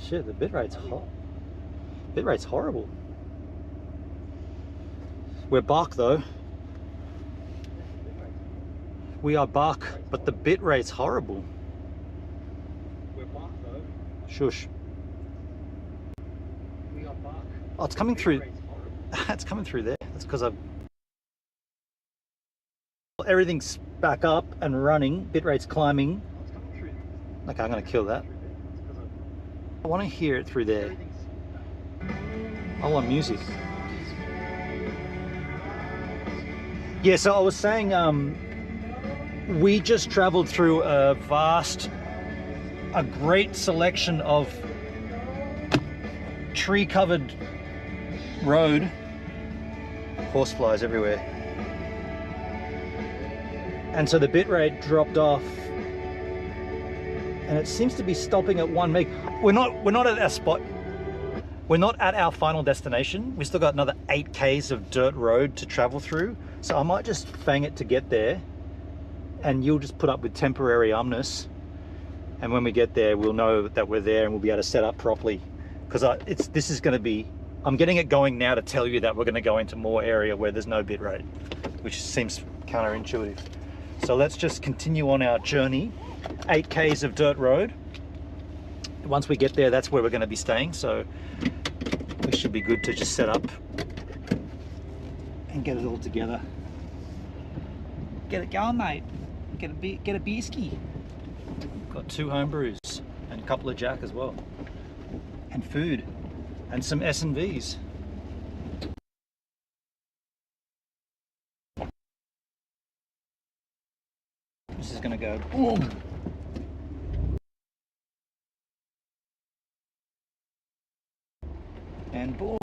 B: Shit, the bitrate's hot. Bitrate's horrible. We're bark though. We are bark, but the bitrate's horrible. We're bark though. Shush. We are bark. Oh, it's coming through. It's coming through there. That's because I've. Everything's back up and running. Bitrate's climbing. Okay, I'm gonna kill that. I want to hear it through there. I want music. Yeah, so I was saying, we just traveled through a great selection of tree-covered road. Horseflies everywhere. And so the bitrate dropped off, and it seems to be stopping at 1 meg. We're not at our spot. We're not at our final destination. We still got another 8 Ks of dirt road to travel through. So I might just fang it to get there, and you'll just put up with temporary umness. And when we get there, we'll know that we're there and we'll be able to set up properly. Because this is going to be, I'm getting it going now to tell you that we're going to go into more area where there's no bitrate, which seems counterintuitive. So let's just continue on our journey. 8 Ks of dirt road. Once we get there, that's where we're going to be staying. So we should be good to just set up and get it all together. Get it going, mate. Get a beer ski. Got 2 homebrews and a couple of Jack as well. And food. And some S&Vs. This is gonna go boom. And boom.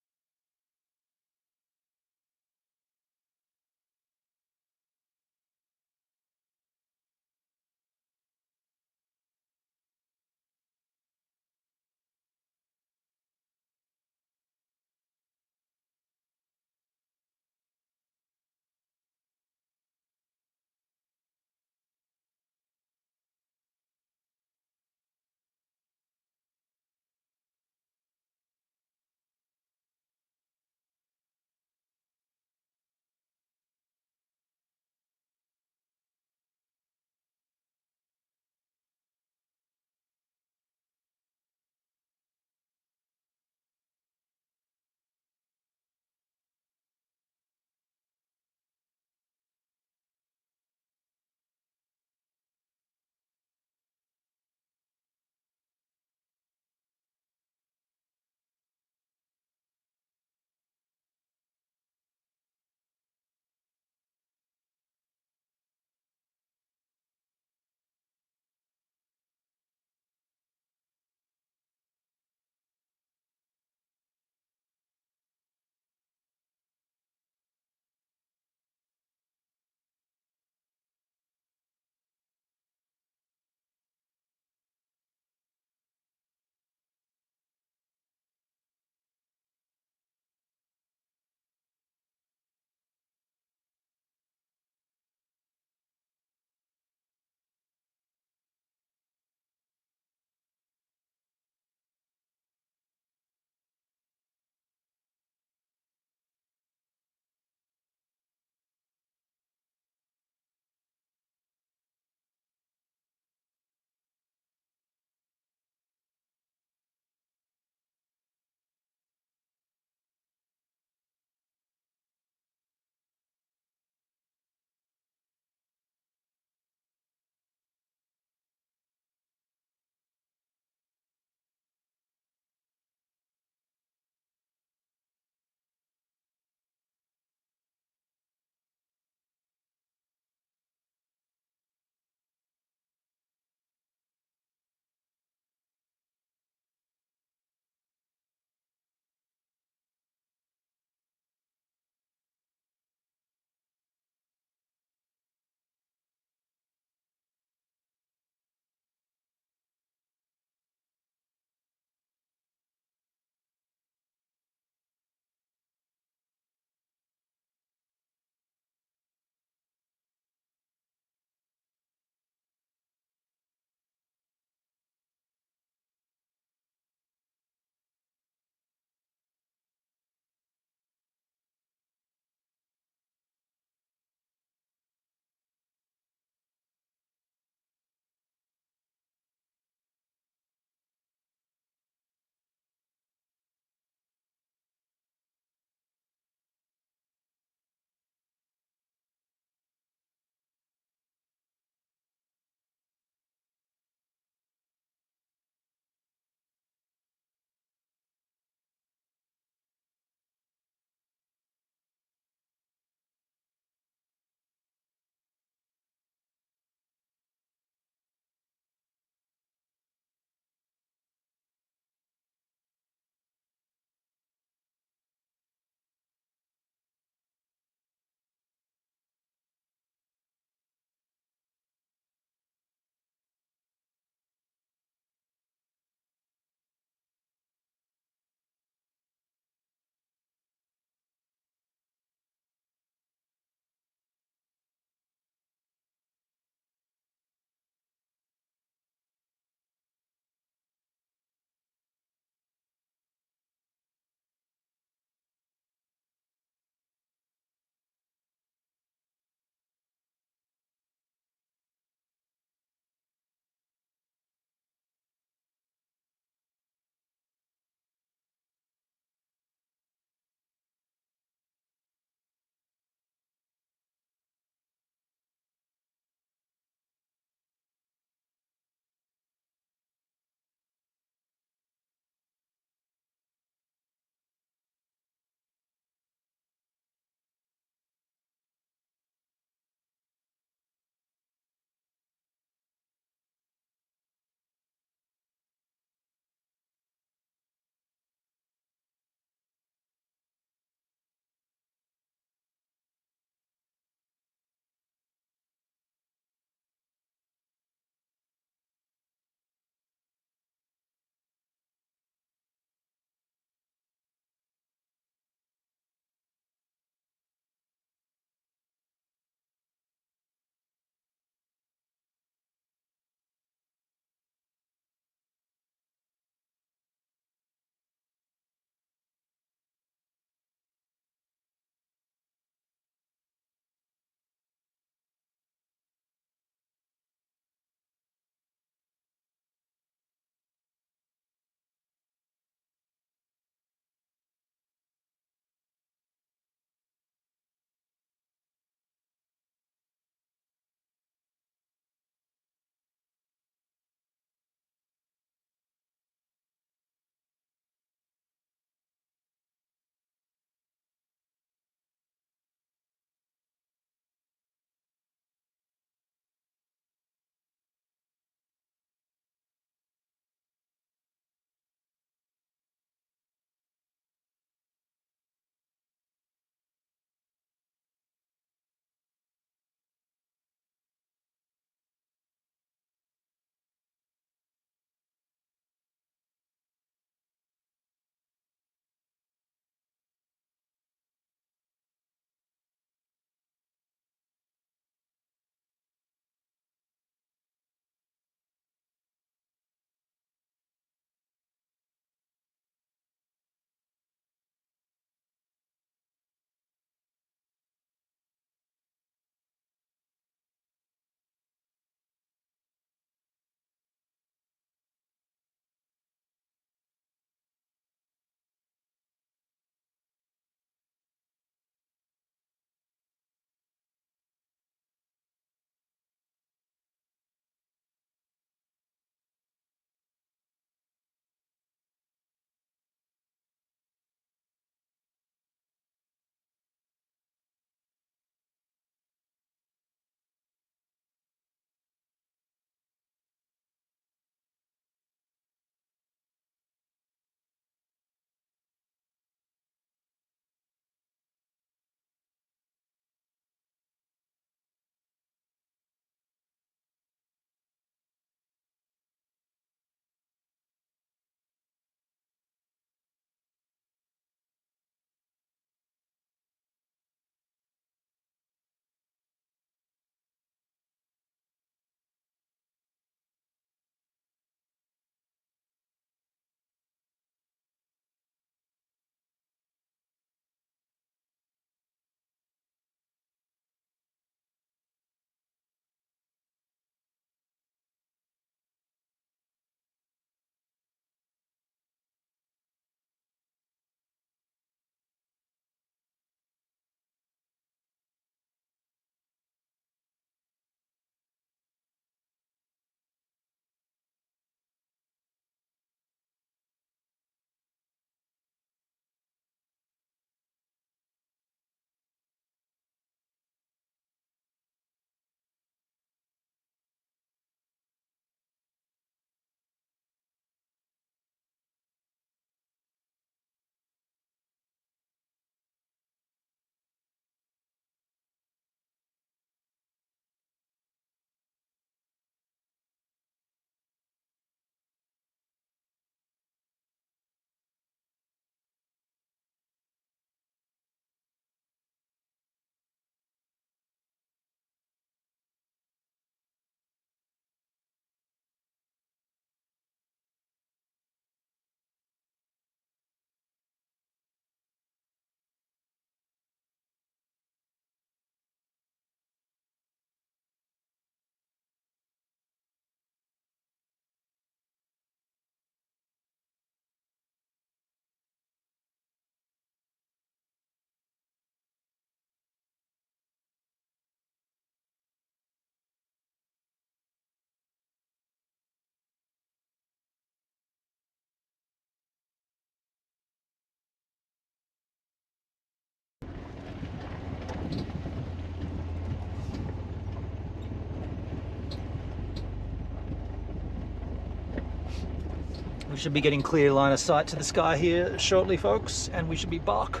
B: We should be getting clear line of sight to the sky here shortly, folks, and we should be back.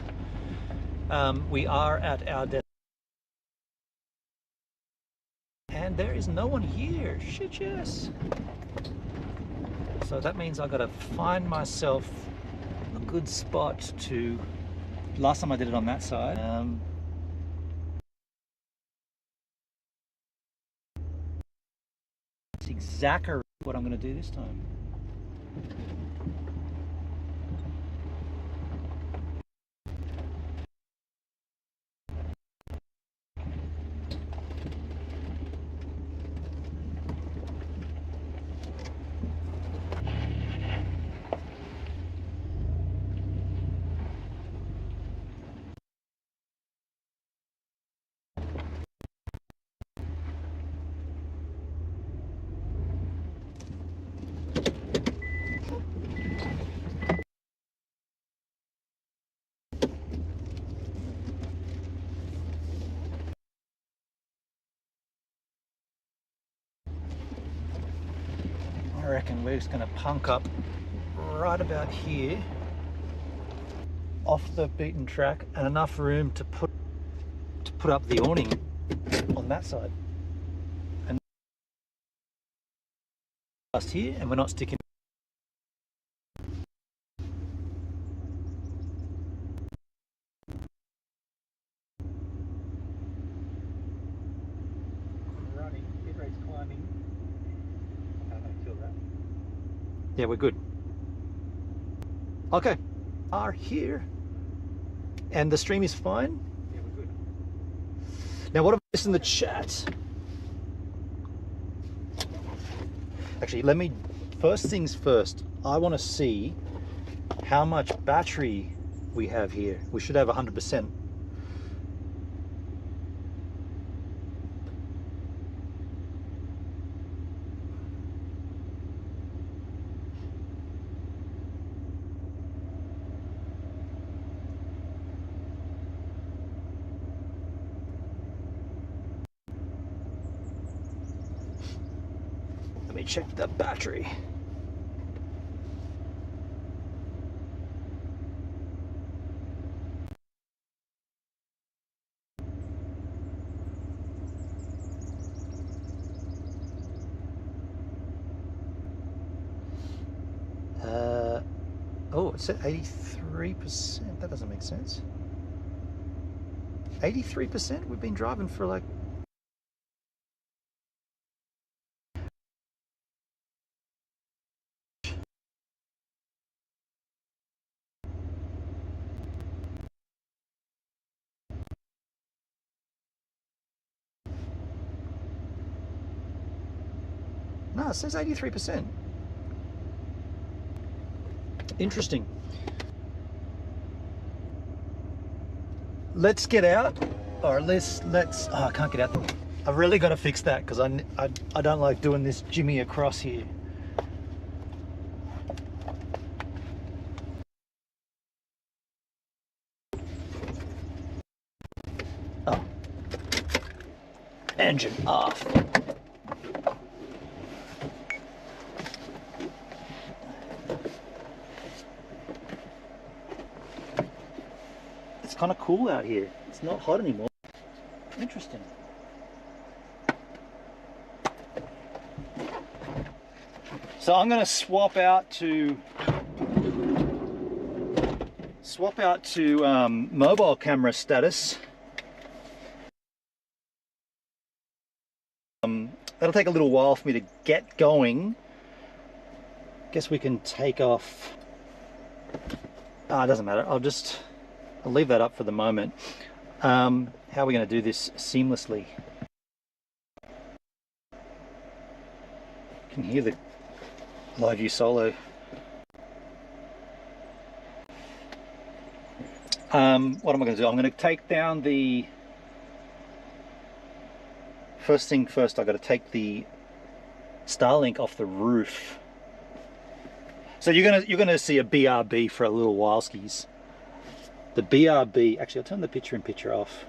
B: We are at our destination. And there is no one here. Shit, yes. So that means I gotta find myself a good spot to. Last time I did it on that side. It's exactly what I'm gonna do this time. I reckon we're just going to punk up right about here, off the beaten track, and enough room to put up the awning on that side. And just here, and we're not sticking. Running, hit rate's climbing. I'm going to kill that. Yeah, we're good. Okay, are here, and the stream is fine. Yeah, we're good. Now, what have I missed in the chat? Actually, let me. First things first. I want to see how much battery we have here. We should have 100%. Let me check the battery. Oh, it said 83%. That doesn't make sense. 83%? We've been driving for like. No, it says 83%. Interesting. Let's get out, or let's. Oh, I can't get out. I've really got to fix that because I don't like doing this jimmy across here. Oh, engine off. It's kind of cool out here. It's not hot anymore. Interesting. So I'm going to swap out to mobile camera status. That'll take a little while for me to get going. Guess we can take off. It doesn't matter. I'll leave that up for the moment. How are we going to do this seamlessly? You can hear the live view solo. What am I going to do? I'm going to take down the. First thing first, I got to take the Starlink off the roof. So you're gonna see a BRB for a little while, skis. The BRB. Actually, I'll turn the picture-in-picture off.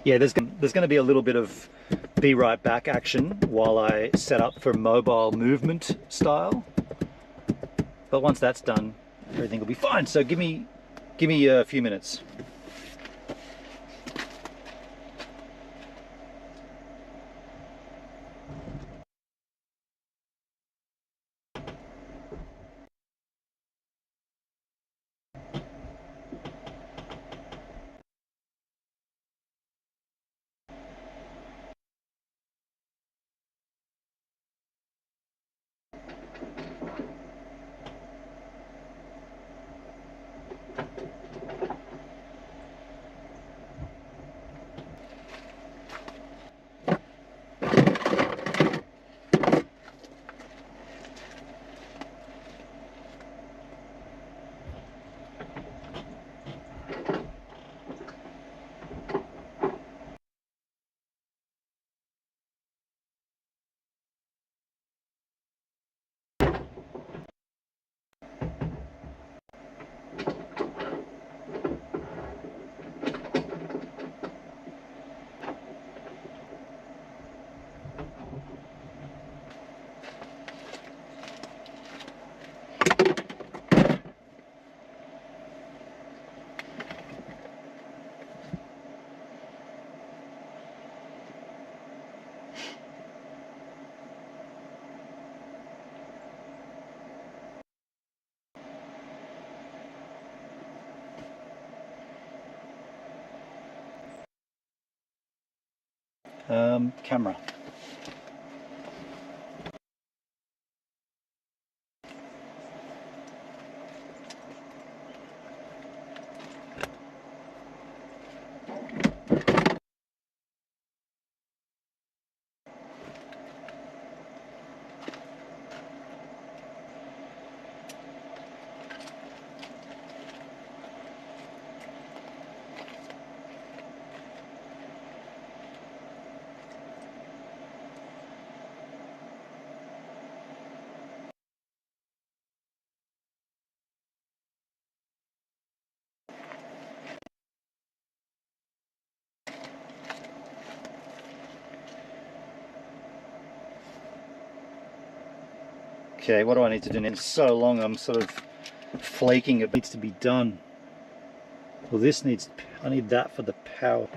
B: Yeah, there's going to be a little bit of be right back action while I set up for mobile movement style. But once that's done, everything will be fine. So give me a few minutes. Camera. Okay, what do I need to do now? It's so long, I'm sort of flaking. It needs to be done. Well, this needs, I need that for the power.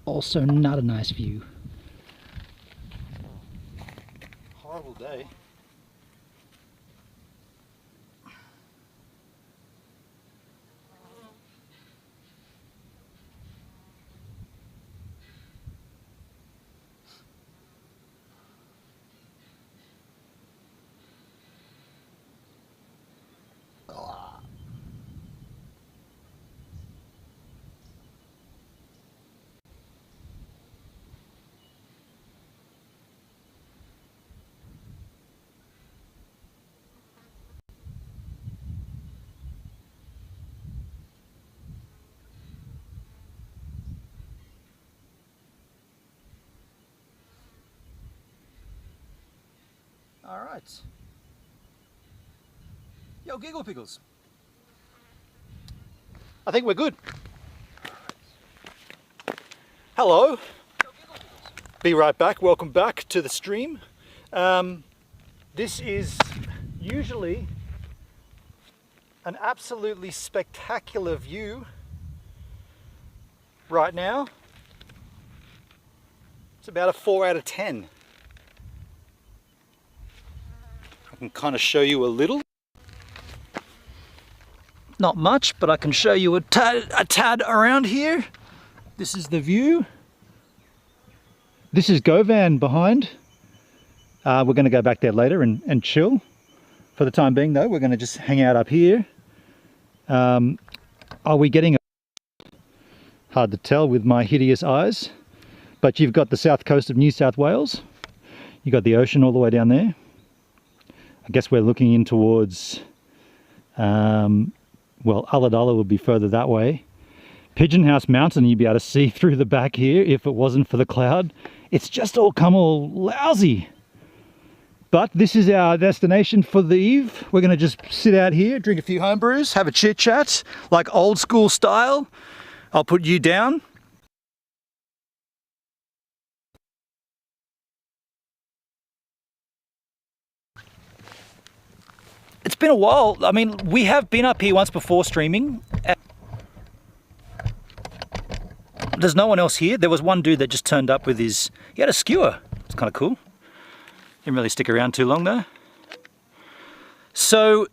B: Also not a nice view. Horrible day. All right. Yo, Giggle Pickles. I think we're good. Hello. Be right back. Welcome back to the stream. This is usually an absolutely spectacular view. Right now, it's about a 4 out of 10. I can kind of show you a little. Not much, but I can show you a tad around here. This is the view. This is GoVan behind. We're going to go back there later and chill. For the time being though, we're going to just hang out up here. Are we getting hard to tell with my hideous eyes, but you've got the south coast of New South Wales. You've got the ocean all the way down there. I guess we're looking in towards, well, Ulladulla would be further that way. Pigeon House Mountain, you'd be able to see through the back here if it wasn't for the cloud. It's just all come all lousy. But this is our destination for the eve. We're gonna just sit out here, drink a few home brews, have a chit chat, like old school style. I'll put you down. It's been a while. I mean, we have been up here once before streaming. There's no one else here. There was one dude that just turned up with he had a skewer. It's kind of cool. Didn't really stick around too long though. So,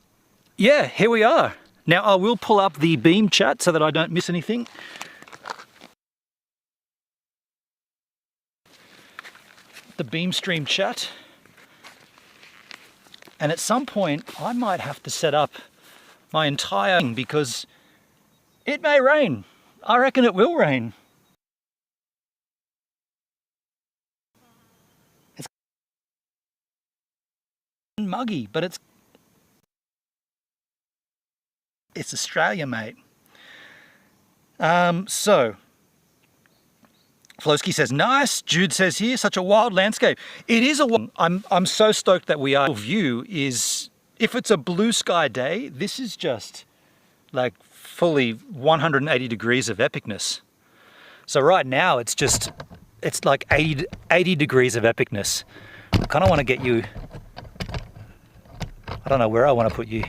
B: yeah, here we are. Now I will pull up the beam chat so that I don't miss anything. The beam stream chat. And at some point I might have to set up my entire thing because it may rain. I reckon it will rain. It's muggy, but it's Australia, mate. So Flosky says nice. Jude says here, such a wild landscape. It is I'm so stoked that we are. View is, if it's a blue sky day, this is just like fully 180 degrees of epicness. So right now it's like 80 degrees of epicness. I kind of want to get you, I don't know where I want to put you.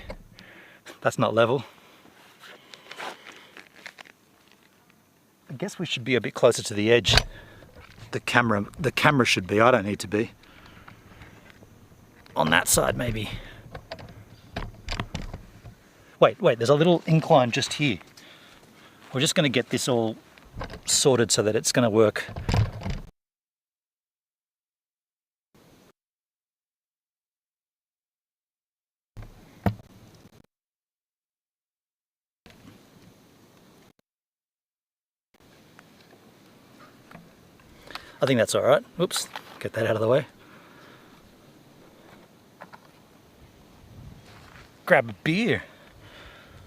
B: That's not level. I guess we should be a bit closer to the edge. The camera should be, I don't need to be. On that side maybe. Wait, there's a little incline just here. We're just going to get this all sorted so that it's going to work. I think that's all right. Oops, get that out of the way. Grab a beer.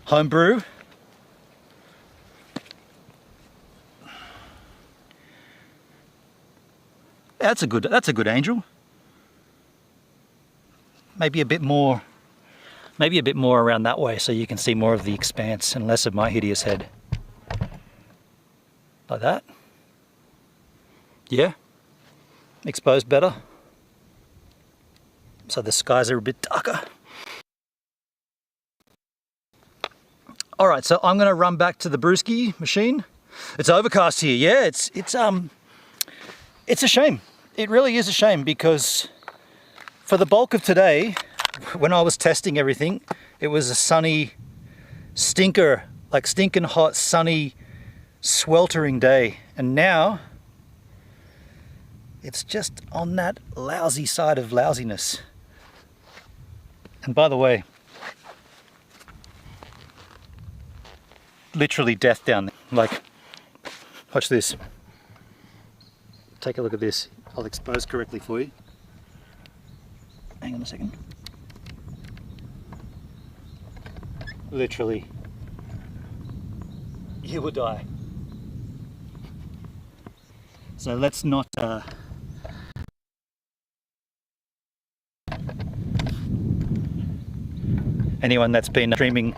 B: Homebrew. That's a good angel. Maybe a bit more around that way so you can see more of the expanse and less of my hideous head. Like that. Yeah. Exposed better. So the skies are a bit darker. All right, so I'm going to run back to the brewski machine. It's overcast here. Yeah, it's a shame. It really is a shame, because for the bulk of today, when I was testing everything, it was a sunny stinker, like stinking hot, sunny, sweltering day. And now it's just on that lousy side of lousiness. And by the way, literally death down there. Like, watch this. Take a look at this. I'll expose correctly for you. Hang on a second. Literally, you will die. So let's not anyone that's been streaming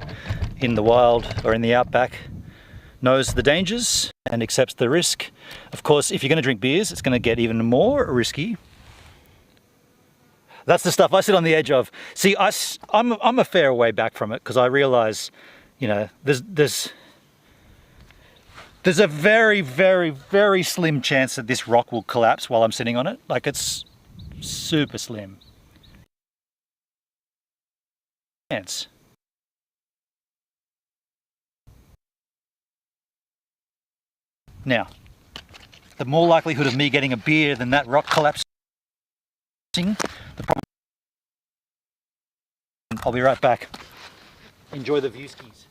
B: in the wild or in the outback knows the dangers and accepts the risk. Of course, if you're going to drink beers, it's going to get even more risky. That's the stuff I sit on the edge of. See, I'm a fair way back from it, because I realise, you know, there's a very, very, very slim chance that this rock will collapse while I'm sitting on it. Like, it's super slim chance. Now, the more likelihood of me getting a beer than that rock collapsing, the problem. I'll be right back. Enjoy the viewskis.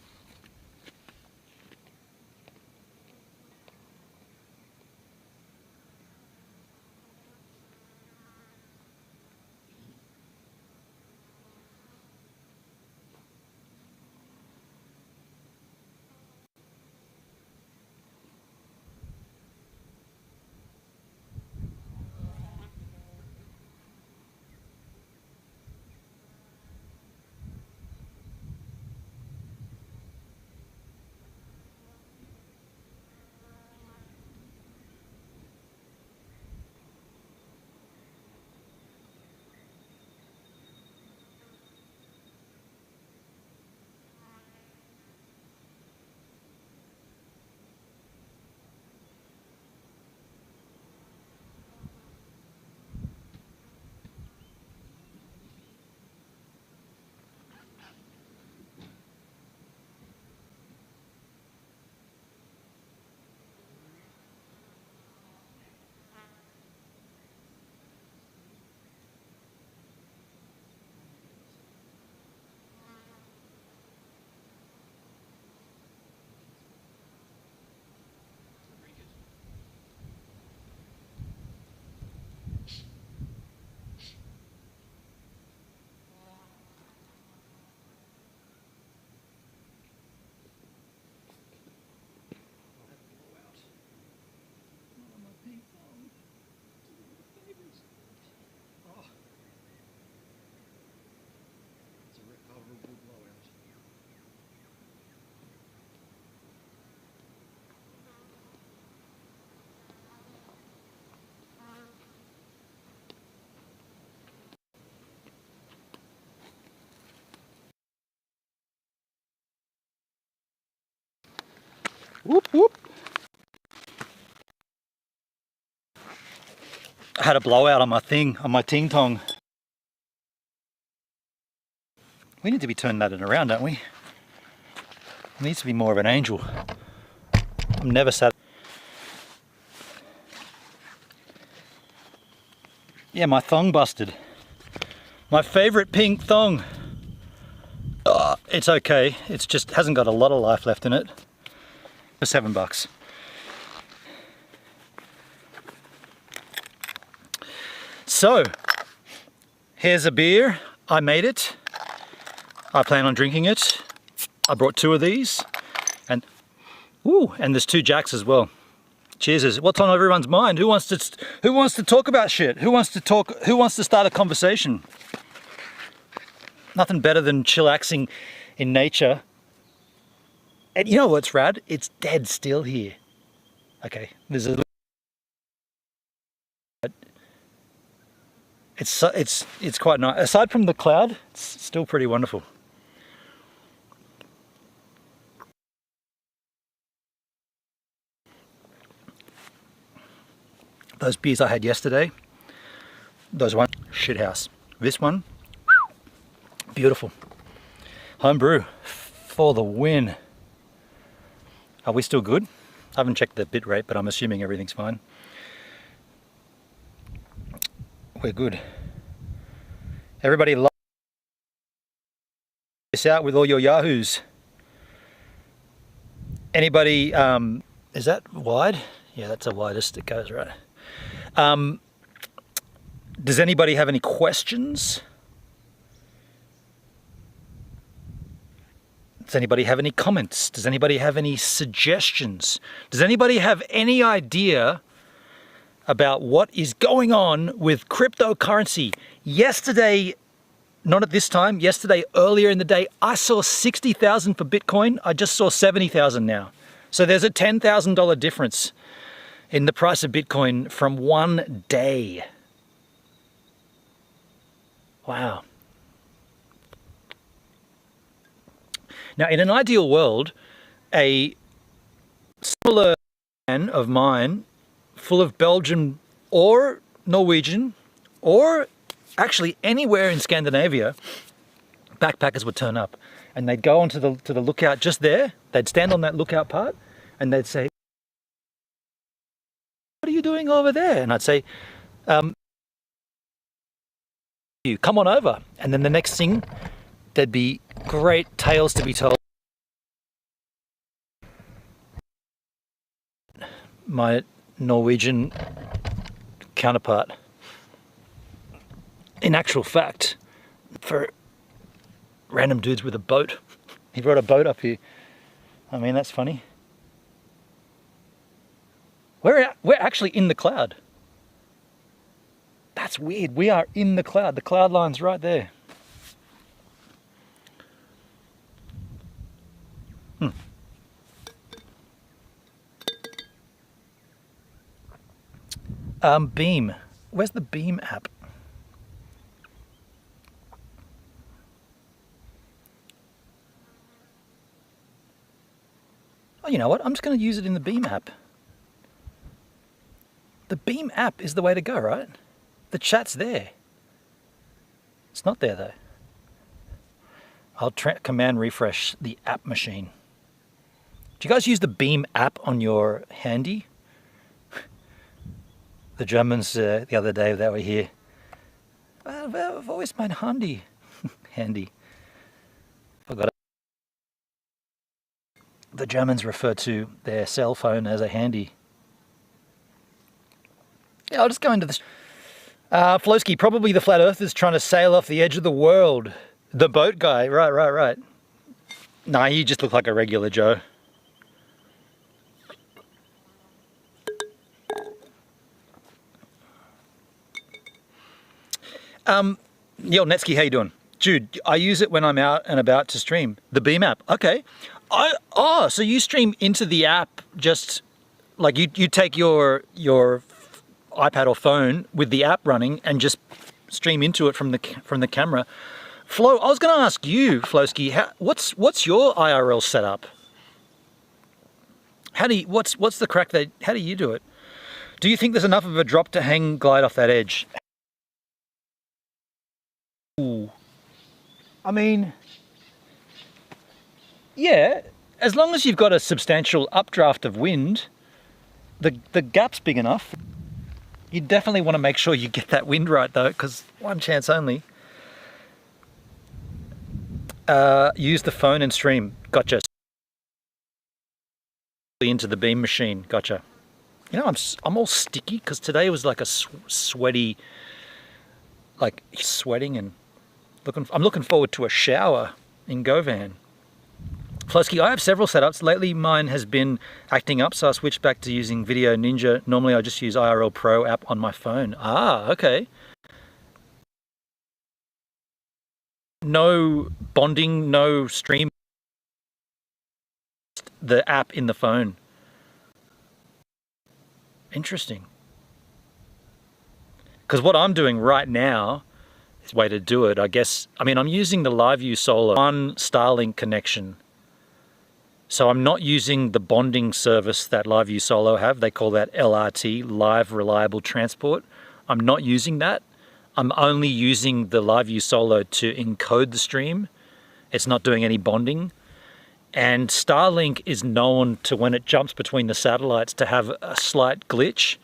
B: Whoop, whoop. I had a blowout on my thing, on my ting tong. We need to be turning that around, don't we? It needs to be more of an angel. I'm never satisfied. Yeah, my thong busted. My favourite pink thong. It's okay. It's just hasn't got a lot of life left in it. For $7. So, here's a beer. I made it. I plan on drinking it. I brought 2 of these, and there's 2 Jacks as well. Cheers! What's on everyone's mind? Who wants to talk about shit? Who wants to start a conversation? Nothing better than chillaxing in nature. And you know what's rad? It's dead still here. Okay, there's a. It's quite nice. Aside from the cloud, it's still pretty wonderful. Those beers I had yesterday, those one, shithouse. This one, beautiful. Homebrew for the win. Are we still good? I haven't checked the bit rate, but I'm assuming everything's fine. We're good. Everybody like this out with all your yahoos. Anybody, is that wide? Yeah, that's the widest it goes, right? Does anybody have any questions? Does anybody have any comments? Does anybody have any suggestions? Does anybody have any idea about what is going on with cryptocurrency? Yesterday, not at this time, yesterday earlier in the day, I saw 60,000 for Bitcoin. I just saw 70,000 now. So there's a $10,000 difference in the price of Bitcoin from one day. Wow. Now, in an ideal world, a similar man of mine, full of Belgian or Norwegian, or actually anywhere in Scandinavia, backpackers would turn up and they'd go onto the lookout just there. They'd stand on that lookout part and they'd say, "What are you doing over there?" And I'd say, "You come on over." And then the next thing, there'd be great tales to be told. My Norwegian counterpart, in actual fact, for random dudes with a boat, he brought a boat up here. I mean, that's funny. We're actually in the cloud. That's weird. We are in the cloud. The cloud line's right there. Beam. Where's the Beam app? Oh, you know what? I'm just going to use it in the Beam app. The Beam app is the way to go, right? The chat's there. It's not there though. I'll command refresh the app machine. Do you guys use the Beam app on your handy? The Germans the other day that were here, I've always meant handy. Handy. Forgot it. The Germans refer to their cell phone as a handy. Yeah, I'll just go into this. Flosky, probably the flat earthers trying to sail off the edge of the world. The boat guy, right. Nah, you just look like a regular Joe. Yo, Netsky, how you doing? Jude, I use it when I'm out and about to stream. The Beam app, okay. So you stream into the app, just like you take your iPad or phone with the app running and just stream into it from the camera. Flo, I was going to ask you, Flosky, what's your IRL setup? What's the crack that? How do you do it? Do you think there's enough of a drop to hang glide off that edge? Ooh. I mean, yeah, as long as you've got a substantial updraft of wind, the gap's big enough. You definitely want to make sure you get that wind right though, because one chance only. Use the phone and stream. Gotcha. Into the Beam machine. Gotcha. You know, I'm all sticky because today was like a sweaty, like sweating and I'm looking forward to a shower in GoVan. Flosky, I have several setups. Lately mine has been acting up, so I switched back to using Video Ninja. Normally I just use IRL Pro app on my phone. Ah, okay. No bonding, no stream. The app in the phone. Interesting. Because what I'm doing right now is way to do it, I guess. I mean, I'm using the LiveView Solar, one Starlink connection. So I'm not using the bonding service that LiveView Solo have. They call that LRT, Live Reliable Transport. I'm not using that. I'm only using the LiveView Solo to encode the stream. It's not doing any bonding. And Starlink is known to, when it jumps between the satellites, to have a slight glitch.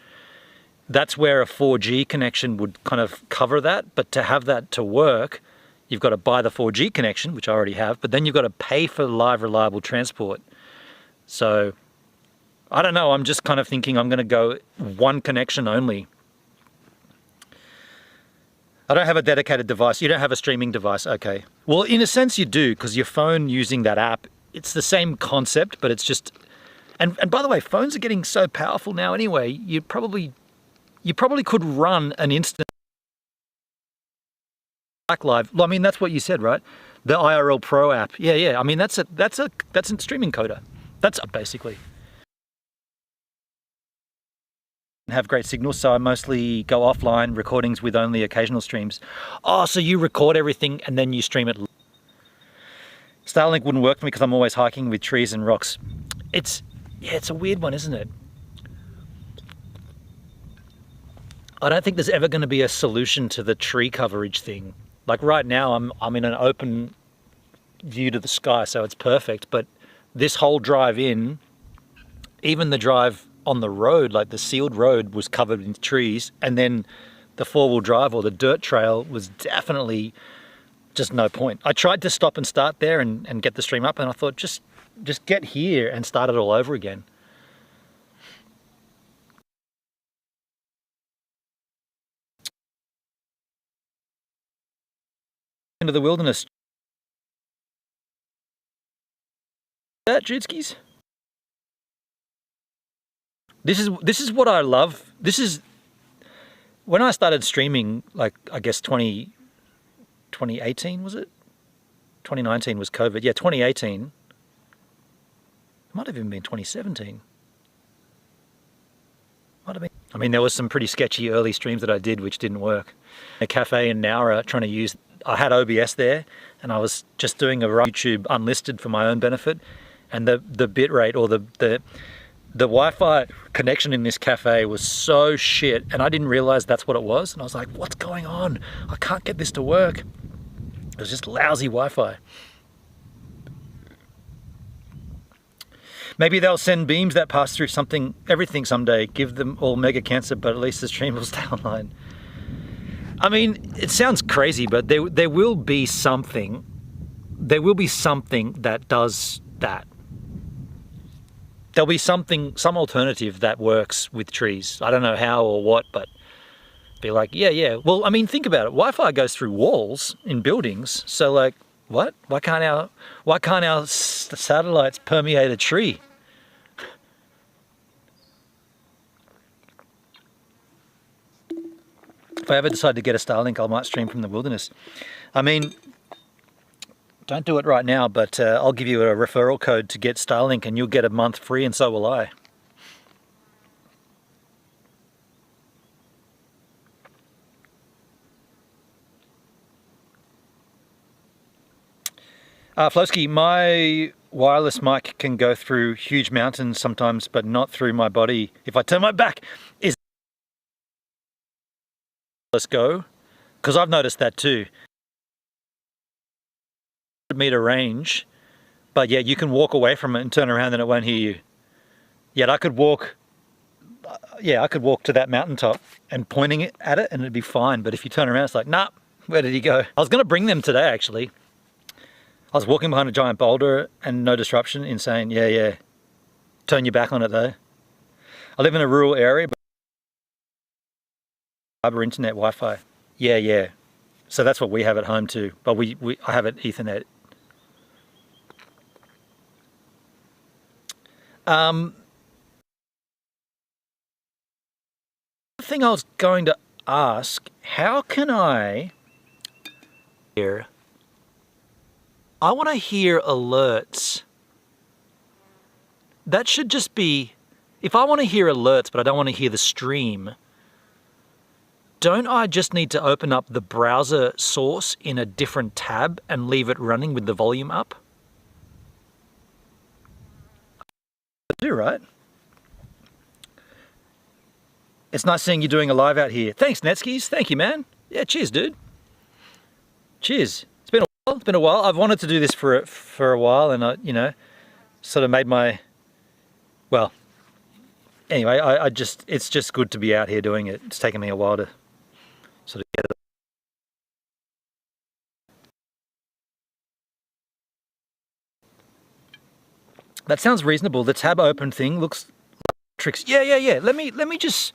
B: That's where a 4G connection would kind of cover that. But to have that to work, you've got to buy the 4G connection, which I already have, but then you've got to pay for live reliable transport. So I don't know, I'm just kind of thinking I'm going to go one connection only. I don't have a dedicated device. You don't have a streaming device. Okay. Well, in a sense you do, because your phone using that app, it's the same concept, but it's just, and by the way, phones are getting so powerful now anyway, you probably could run an instant live. I mean, that's what you said, right? The IRL Pro app. Yeah. I mean, that's a streaming coder. That's basically. Have great signals, so I mostly go offline, recordings with only occasional streams. Oh, so you record everything and then you stream it. Starlink wouldn't work for me because I'm always hiking with trees and rocks. It's a weird one, isn't it? I don't think there's ever going to be a solution to the tree coverage thing. Like right now, I'm in an open view to the sky, so it's perfect. But this whole drive in, even the drive on the road, like the sealed road, was covered in trees, and then the four-wheel drive or the dirt trail was definitely just no point. I tried to stop and start there and get the stream up, and I thought just get here and start it all over again. Into the wilderness. That Judskis? This is what I love. This is when I started streaming, like I guess 2018 was it? 2019 was COVID. Yeah, 2018. It might have even been 2017. Might have been. I mean, there was some pretty sketchy early streams that I did which didn't work. A cafe in Nowra trying to use, I had OBS there and I was just doing a YouTube unlisted for my own benefit, and the bit rate or the Wi-Fi connection in this cafe was so shit, and I didn't realize that's what it was, and I was like, what's going on? I can't get this to work. It was just lousy Wi-Fi. Maybe they'll send beams that pass through everything someday, give them all mega cancer, but at least the stream will stay online. I mean, it sounds crazy, but there will be something that does that. There'll be some alternative that works with trees. I don't know how or what, but be like, yeah. Well, I mean, think about it. Wi-Fi goes through walls in buildings. So like, what? Why can't our satellites permeate a tree? If I ever decide to get a Starlink, I might stream from the wilderness. I mean, don't do it right now, but I'll give you a referral code to get Starlink and you'll get a month free, and so will I. Flowski, my wireless mic can go through huge mountains sometimes, but not through my body. If I turn my back, let's go, because I've noticed that too. Meter range, but yeah, you can walk away from it and turn around and it won't hear you. Yet I could walk to that mountaintop and pointing it at it and it'd be fine, but if you turn around it's like, nah, where did he go? I was going to bring them today actually. I was walking behind a giant boulder and no disruption, insane. Yeah. Turn your back on it though. I live in a rural area, but fiber internet Wi-Fi. Yeah. So that's what we have at home too, but I have it Ethernet. The thing I was going to ask, how can I hear? I want to hear alerts. That should just be, if I want to hear alerts but I don't want to hear the stream, don't I just need to open up the browser source in a different tab and leave it running with the volume up? too, right? It's nice seeing you doing a live out here. Thanks, Netskis. Thank you, man. Yeah, cheers, dude. Cheers. It's been a while. It's been a while. I've wanted to do this for a while, and I, you know, sort of made my, well, anyway, it's just good to be out here doing it. It's taken me a while to sort of get it. That sounds reasonable. The tab open thing looks like tricks. Yeah. Let me just.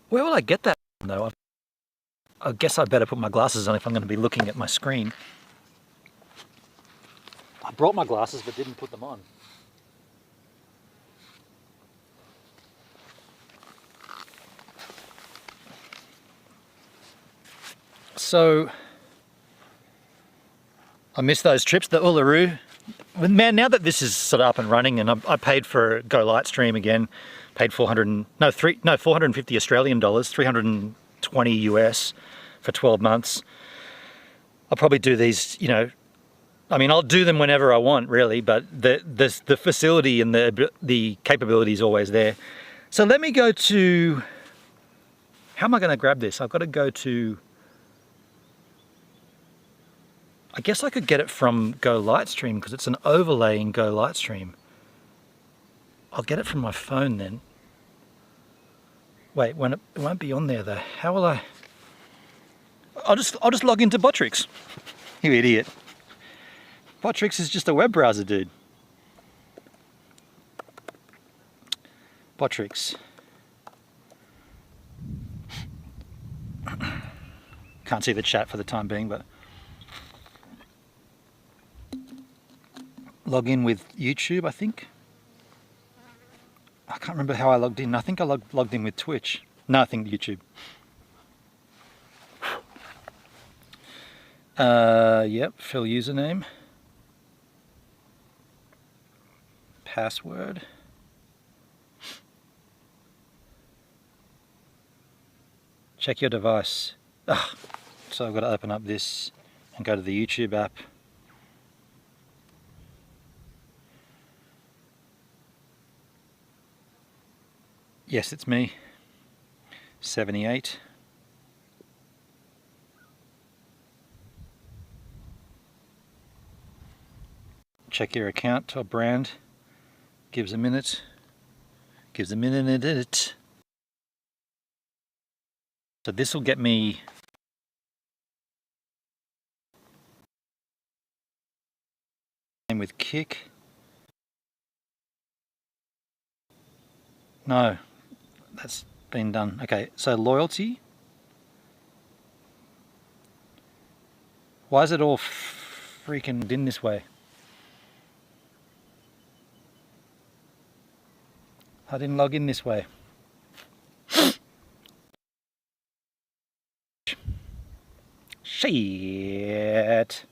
B: Where will I get that from, though? I guess I better put my glasses on if I'm going to be looking at my screen. I brought my glasses but didn't put them on. So I miss those trips, the Uluru. Man, now that this is sort of up and running, and I paid for Go Lightstream again, paid 450 Australian dollars, 320 US for 12 months. I'll probably do these, you know, I mean, I'll do them whenever I want, really, but the facility and the capability is always there. So let me go to, how am I going to grab this? I've got to go to, I guess I could get it from Go Lightstream because it's an overlay in Go Lightstream. I'll get it from my phone then. Wait, when it won't be on there though. How will I? I'll just log into Botrix. You idiot. Botrix is just a web browser, dude. Botrix. Can't see the chat for the time being, but log in with YouTube, I think. I can't remember how I logged in. I think I logged in with Twitch. No, I think YouTube. Yep, fill username. Password. Check your device. So I've got to open up this and go to the YouTube app. Yes, it's me. 78. Check your account or brand. Gives a minute. Gives a minute. So this will get me with Kick. No, that's been done. Okay, so loyalty. Why is it all freaking in this way? I didn't log in this way. Shit.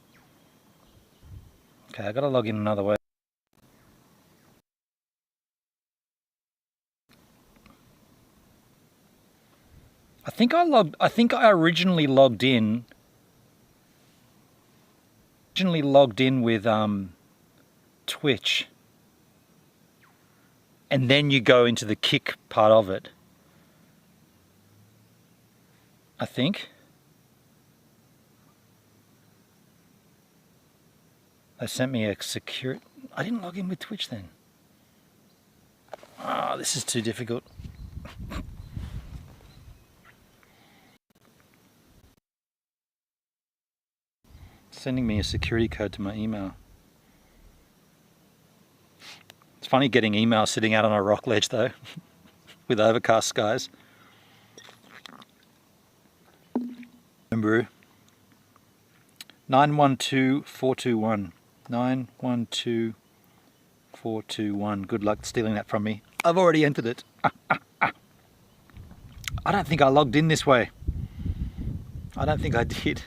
B: Okay, I gotta log in another way. I think I originally logged in with Twitch. And then you go into the Kick part of it. I think. They sent me a secure. I didn't log in with Twitch then. Ah, this is too difficult. Sending me a security code to my email. It's funny getting email sitting out on a rock ledge though, with overcast skies. Number 912421. 912421. Good luck stealing that from me. I've already entered it. I don't think I logged in this way. I don't think I did.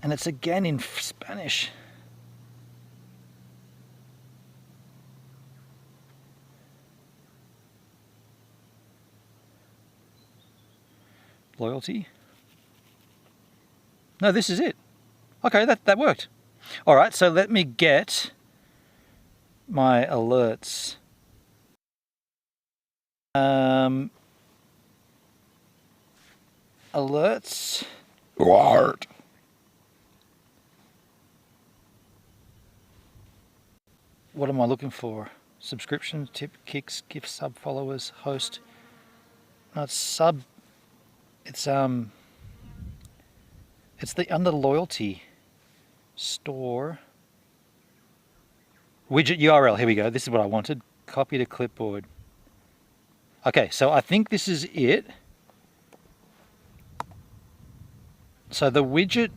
B: And it's again in Spanish. Loyalty. No, this is it. Okay, that worked. All right, so let me get my alerts. Alerts. What? What am I looking for? Subscription, tip, kicks, gift, sub, followers, host. No, it's sub. It's the under loyalty store. Widget URL. Here we go. This is what I wanted. Copy to clipboard. Okay, so I think this is it. So the widget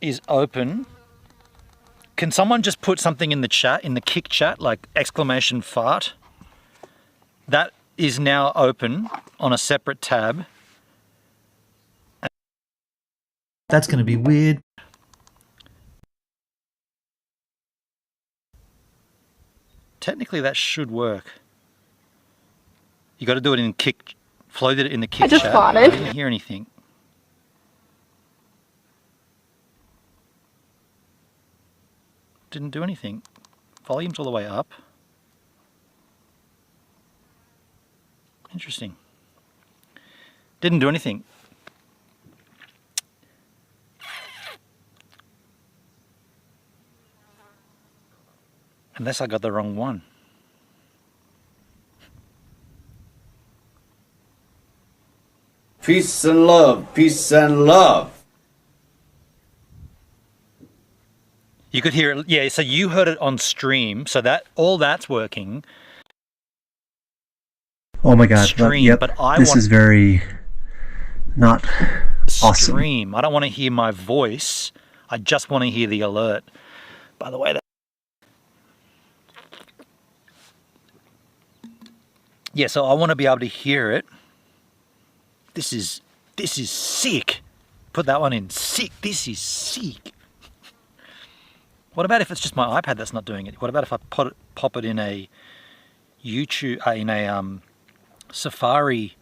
B: is open. Can someone just put something in the chat, in the kick chat, like exclamation fart? That is now open on a separate tab.
D: That's going to be weird.
B: Technically that should work. You got to do it in kick, floated it in the kick
E: I just
B: chat.
E: farted.
B: I didn't hear anything. Didn't do anything. Volume's all the way up. Interesting. Didn't do anything. Unless I got the wrong one.
F: Peace and love, peace and love.
B: You could hear it, yeah, so you heard it on stream, so that all that's working.
D: Oh my god.
B: Stream,
D: yep.
B: but I
D: this
B: want
D: is very not awesome.
B: stream. I don't want to hear my voice. I just want to hear the alert. By the way, that yeah, so I want to be able to hear it. This is sick. Put that one in. Sick. This is sick. What about if it's just my iPad that's not doing it? What about if I pop it in a YouTube, in a Safari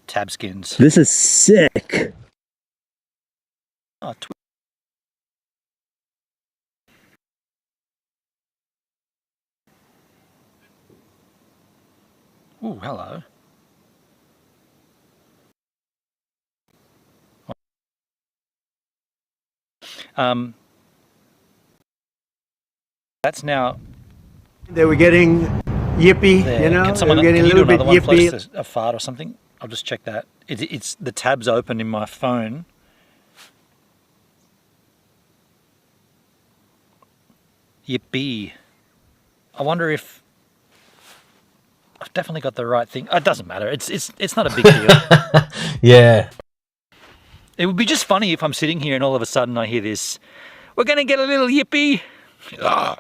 B: tab skins?
D: This is sick.
B: Oh, ooh, hello. That's now
G: They were getting yippy,
B: there.
G: you know,
B: Can
G: they
B: someone
G: were
B: can
G: getting a
B: you do
G: little bit
B: another one,
G: yippy.
B: please? A fart or something? I'll just check that. It's the tab's open in my phone. Yippee. I wonder if I've definitely got the right thing. It doesn't matter. It's not a big deal.
H: Yeah.
B: It would be just funny if I'm sitting here and all of a sudden I hear this. We're gonna get a little yippee. Ah.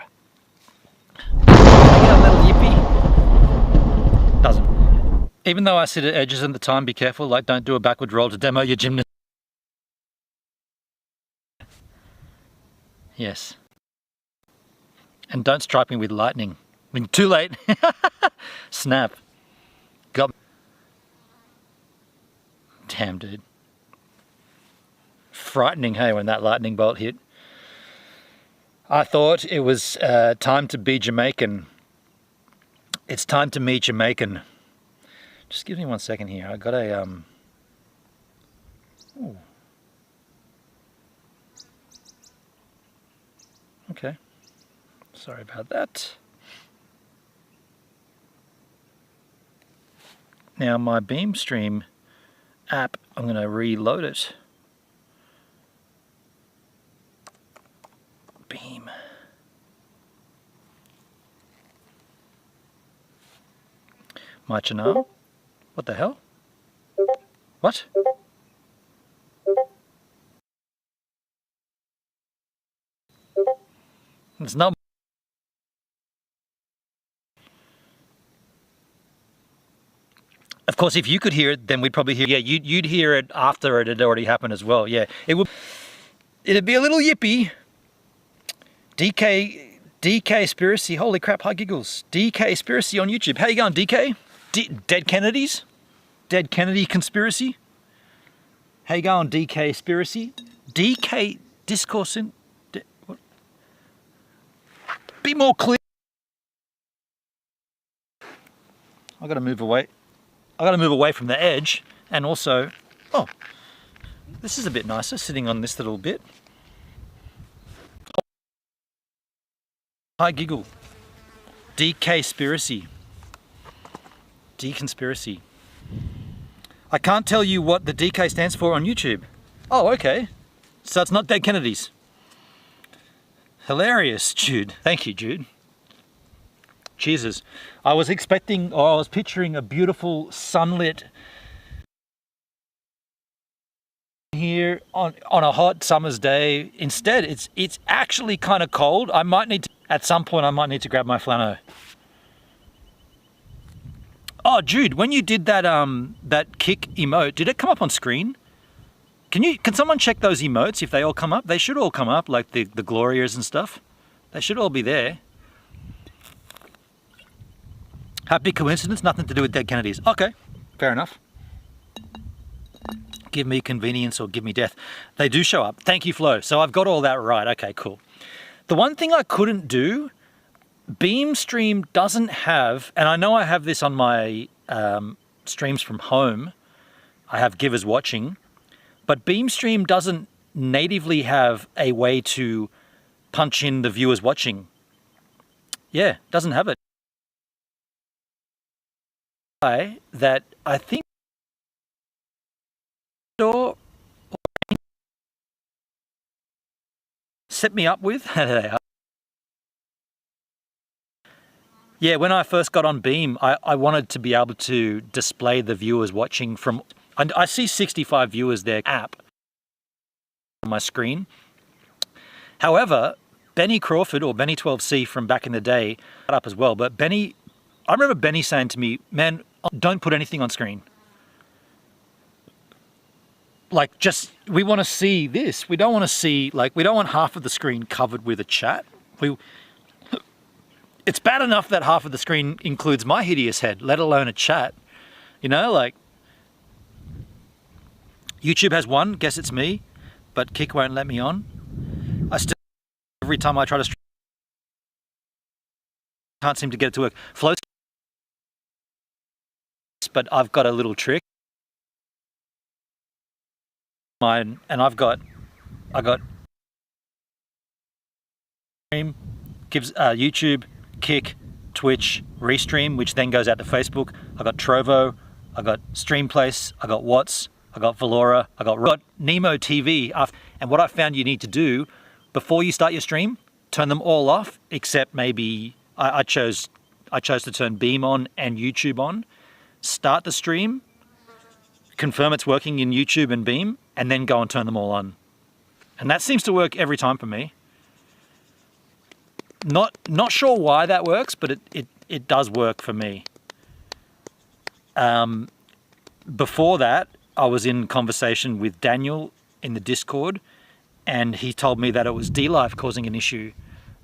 B: Get a little yippee. Doesn't. Even though I sit at edges at the time, be careful. Like, don't do a backward roll to demo your gymnast. Yes. And don't strike me with lightning. I mean, too late. Snap. Got. Damn, dude. Frightening, hey, when that lightning bolt hit. I thought it was time to be Jamaican. It's time to meet Jamaican. Just give me 1 second here. I got a ooh. Okay. Sorry about that. Now my BeamStream app, I'm going to reload it. Beam. My channel. What the hell? What? It's not. Of course, if you could hear it, then we'd probably hear. Yeah, you'd hear it after it had already happened as well. Yeah, it'd be a little yippy. DK Spiracy, holy crap, hi giggles. DK Spiracy on YouTube. How you going, DK? Dead Kennedys? Dead Kennedy conspiracy? How you going, DK Spiracy? DK Discourse in. be more clear. I got to move away. I got to move away from the edge, and also, oh, this is a bit nicer sitting on this little bit. Hi, giggle. DK-spiracy. Deconspiracy. I can't tell you what the DK stands for on YouTube. Oh, okay. So it's not Dead Kennedys. Hilarious, Jude. Thank you, Jude. Jesus. I was expecting, or I was picturing a beautiful sunlit here on a hot summer's day. Instead, it's actually kind of cold. I might need to, at some point, I might need to grab my flannel. Oh, Jude, when you did that that kick emote, did it come up on screen? Can someone check those emotes if they all come up? They should all come up, like the Glorias and stuff. They should all be there. Happy coincidence, nothing to do with Dead Kennedys. Okay, fair enough. Give me convenience or give me death. They do show up. Thank you, Flo. So I've got all that right. Okay, cool. The one thing I couldn't do, Beamstream doesn't have, and I know I have this on my streams from home. I have givers watching, but Beamstream doesn't natively have a way to punch in the viewers watching. Yeah, doesn't have it. That I think set me up with. Yeah, when I first got on Beam, I wanted to be able to display the viewers watching from, and I see 65 viewers there app on my screen. However, Benny Crawford or Benny12C from back in the day got up as well, but Benny, I remember Benny saying to me, man, don't put anything on screen. Like, just, we want to see this. We don't want to see, like, we don't want half of the screen covered with a chat. It's bad enough that half of the screen includes my hideous head, let alone a chat. You know, like, YouTube has one, guess it's me, but Kick won't let me on. I still, every time I try to stream, can't seem to get it to work. Flow, but I've got a little trick. Mine, and I got stream, gives YouTube, Kick, Twitch, Restream, which then goes out to Facebook. I got Trovo, I got Streamplace, I got Watts, I got Valora, I got Nemo TV. And what I found you need to do before you start your stream, turn them all off, except maybe I chose to turn Beam on and YouTube on. Start the stream, confirm it's working in YouTube and Beam, and then go and turn them all on. And that seems to work every time for me. Not sure why that works, but it does work for me. Before that, I was in conversation with Daniel in the Discord, and he told me that it was DLive causing an issue.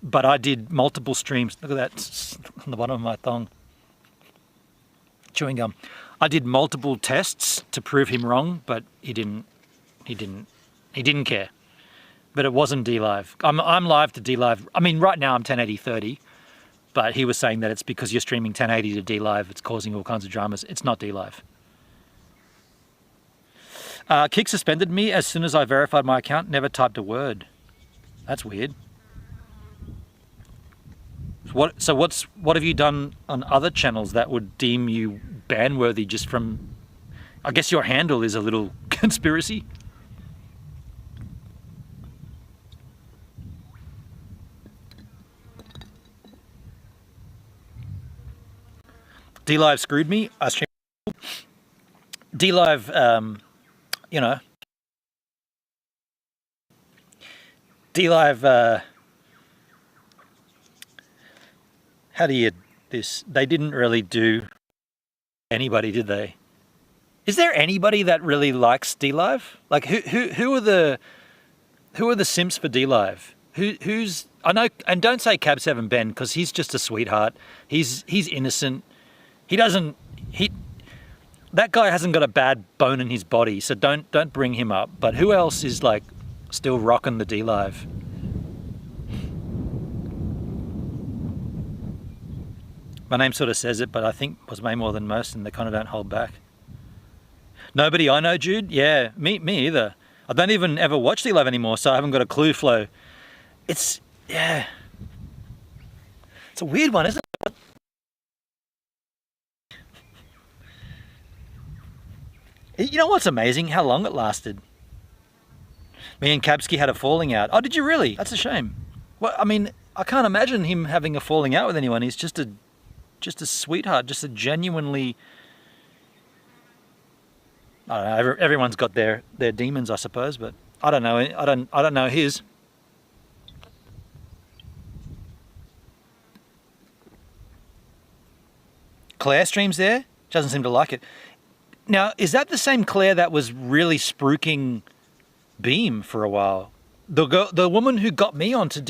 B: But I did multiple streams. Look at that on the bottom of my thong. Chewing gum. I did multiple tests to prove him wrong, but he didn't care. But it wasn't DLive. I'm live to DLive. I mean, right now I'm 1080/30, but he was saying that it's because you're streaming 1080 to DLive, it's causing all kinds of dramas. It's not DLive. Kick suspended me as soon as I verified my account, never typed a word. That's weird. What have you done on other channels that would deem you ban-worthy just from... I guess your handle is a little conspiracy. DLive screwed me. I streamed DLive, you know, DLive, how do you this? They didn't really do anybody, did they? Is there anybody that really likes DLive? Like who are the simps for DLive? Who's I know, and don't say Cab7 Ben because he's just a sweetheart. He's innocent. That guy hasn't got a bad bone in his body, so don't bring him up. But who else is like still rocking the DLive? My name sort of says it, but I think was way more than most, and they kind of don't hold back. Nobody I know, Jude? Yeah, me either. I don't even ever watch the live anymore, so I haven't got a clue, Flo. It's a weird one, isn't it? You know what's amazing? How long it lasted. Me and Kapsky had a falling out. Oh, did you really? That's a shame. Well, I mean, I can't imagine him having a falling out with anyone. He's just a sweetheart, just a genuinely. I don't know. Everyone's got their demons, I suppose, but I don't know. I don't know his. Claire streams there. Doesn't seem to like it. Now, is that the same Claire that was really spruiking Beam for a while? The woman who got me onto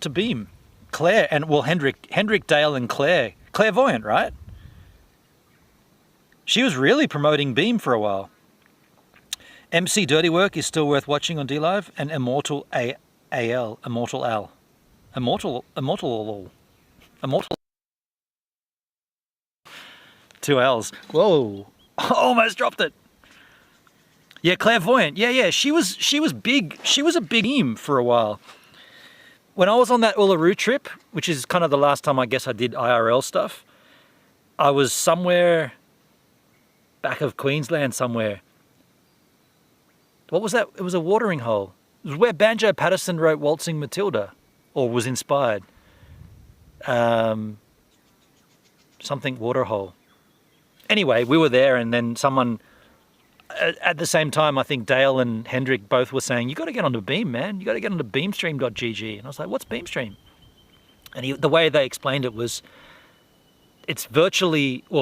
B: Beam, Claire, and well, Hendrik, Dale, and Claire, clairvoyant, right? She was really promoting Beam for a while. MC Dirty Work is still worth watching on DLive, and Immortal Al. Two L's. Whoa. Almost dropped it. Yeah, clairvoyant. Yeah. She was big. She was a big Beam for a while. When I was on that Uluru trip, which is kind of the last time I guess I did IRL stuff, I was somewhere back of Queensland somewhere. What was that? It was a watering hole. It was where Banjo Patterson wrote Waltzing Matilda, or was inspired. Something waterhole. Anyway, we were there, and then someone, at the same time, I think Dale and Hendrik both were saying, you got to get onto Beam, man. You got to get onto beamstream.gg. And I was like, what's Beamstream? And the way they explained it was, it's basically an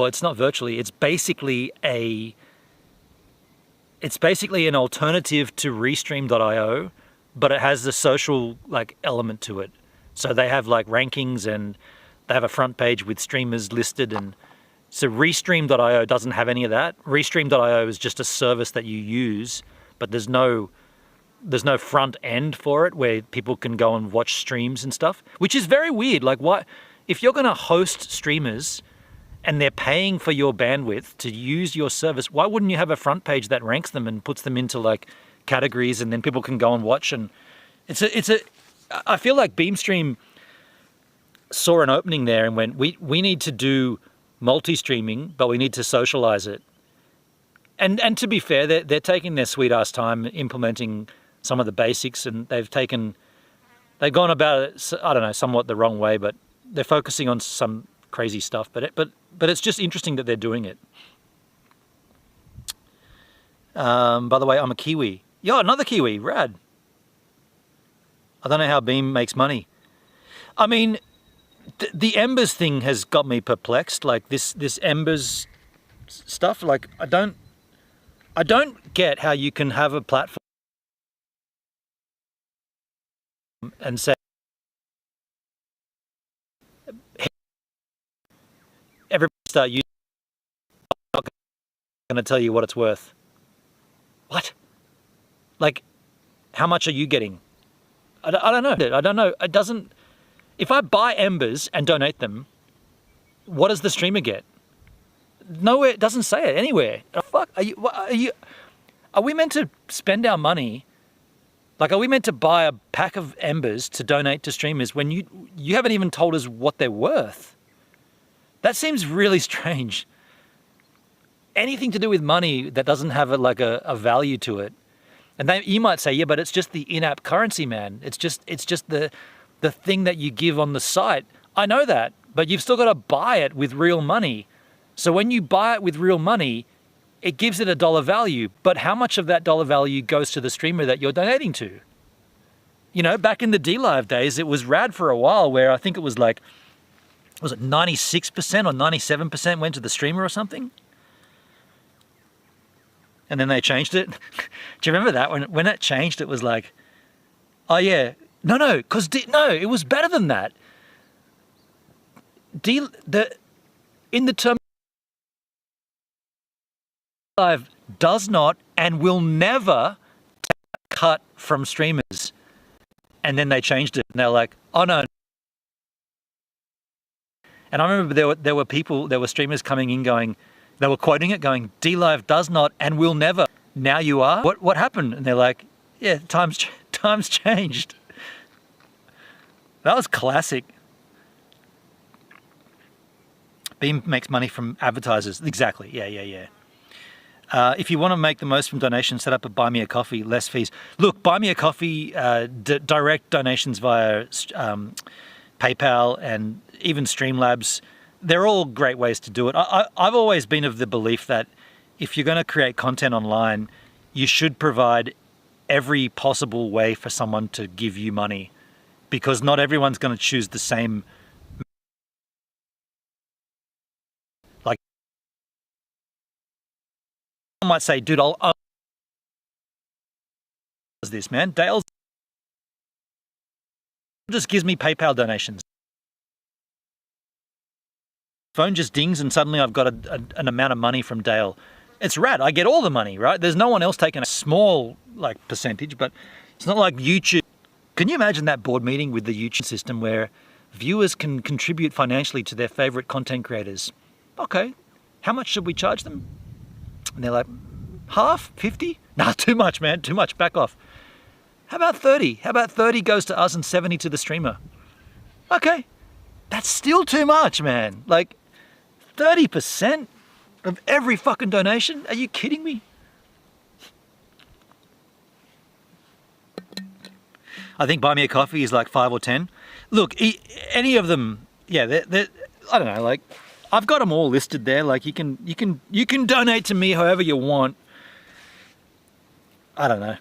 B: alternative to Restream.io, but it has the social element to it. So they have rankings, and they have a front page with streamers listed, and so Restream.io doesn't have any of that. Restream.io is just a service that you use, but there's no front end for it where people can go and watch streams and stuff, which is very weird. What if you're going to host streamers and they're paying for your bandwidth to use your service? Why wouldn't you have a front page that ranks them and puts them into categories, and then people can go and watch? And I feel like Beamstream saw an opening there and went, we need to do multi-streaming, but we need to socialize it. And to be fair, they're taking their sweet ass time implementing some of the basics, and they've gone about it, I don't know, somewhat the wrong way, but they're focusing on some crazy stuff. But it's just interesting that they're doing it. By the way, I'm a Kiwi. Yo, another Kiwi, rad. I don't know how Beam makes money. I mean, the Embers thing has got me perplexed. This Embers stuff. I don't get how you can have a platform and say everybody start using. I'm not going to tell you what it's worth. What? How much are you getting? I don't know. I don't know. It doesn't. If I buy Embers and donate them, what does the streamer get? Nowhere. It doesn't say it anywhere. Fuck. Are we meant to spend our money? Are we meant to buy a pack of Embers to donate to streamers when you haven't even told us what they're worth? That seems really strange. Anything to do with money that doesn't have a value to it. And you might say, yeah, but it's just the in-app currency, man. It's just the thing that you give on the site. I know that, but you've still got to buy it with real money. So when you buy it with real money, it gives it a dollar value. But how much of that dollar value goes to the streamer that you're donating to? Back in the DLive days, it was rad for a while where I think it was was it 96% or 97% went to the streamer or something? And then they changed it. Do you remember that? When that changed, it was oh yeah. No, because it was better than that. In the term, Live does not and will never take a cut from streamers. And then they changed it, and they're oh no. And I remember there were streamers coming in going, they were quoting it going, D-Live does not and will never. Now you are? What happened? And they're like, yeah, times changed. That was classic. Beam makes money from advertisers. Exactly. Yeah. If you want to make the most from donations, set up a Buy Me a Coffee, less fees. Look, Buy Me a Coffee, direct donations via PayPal and even Streamlabs, they're all great ways to do it. I've always been of the belief that if you're going to create content online, you should provide every possible way for someone to give you money, because not everyone's going to choose the same. Like, I might say, dude, I'll this, man. Dale just gives me PayPal donations. Phone just dings and suddenly I've got an amount of money from Dale. It's rad. I get all the money, right? There's no one else taking a small percentage, but it's not like YouTube. Can you imagine that board meeting with the YouTube system where viewers can contribute financially to their favorite content creators? Okay, how much should we charge them? And they're like, half? 50? Nah, too much, man, too much, back off. How about 30? How about 30 goes to us and 70 to the streamer? Okay, that's still too much, man. Like, 30% of every fucking donation? Are you kidding me? I think Buy Me a Coffee is like 5 or 10. Look, any of them, yeah, they're, I don't know, like, I've got them all listed there. Like, you can donate to me however you want. I don't know.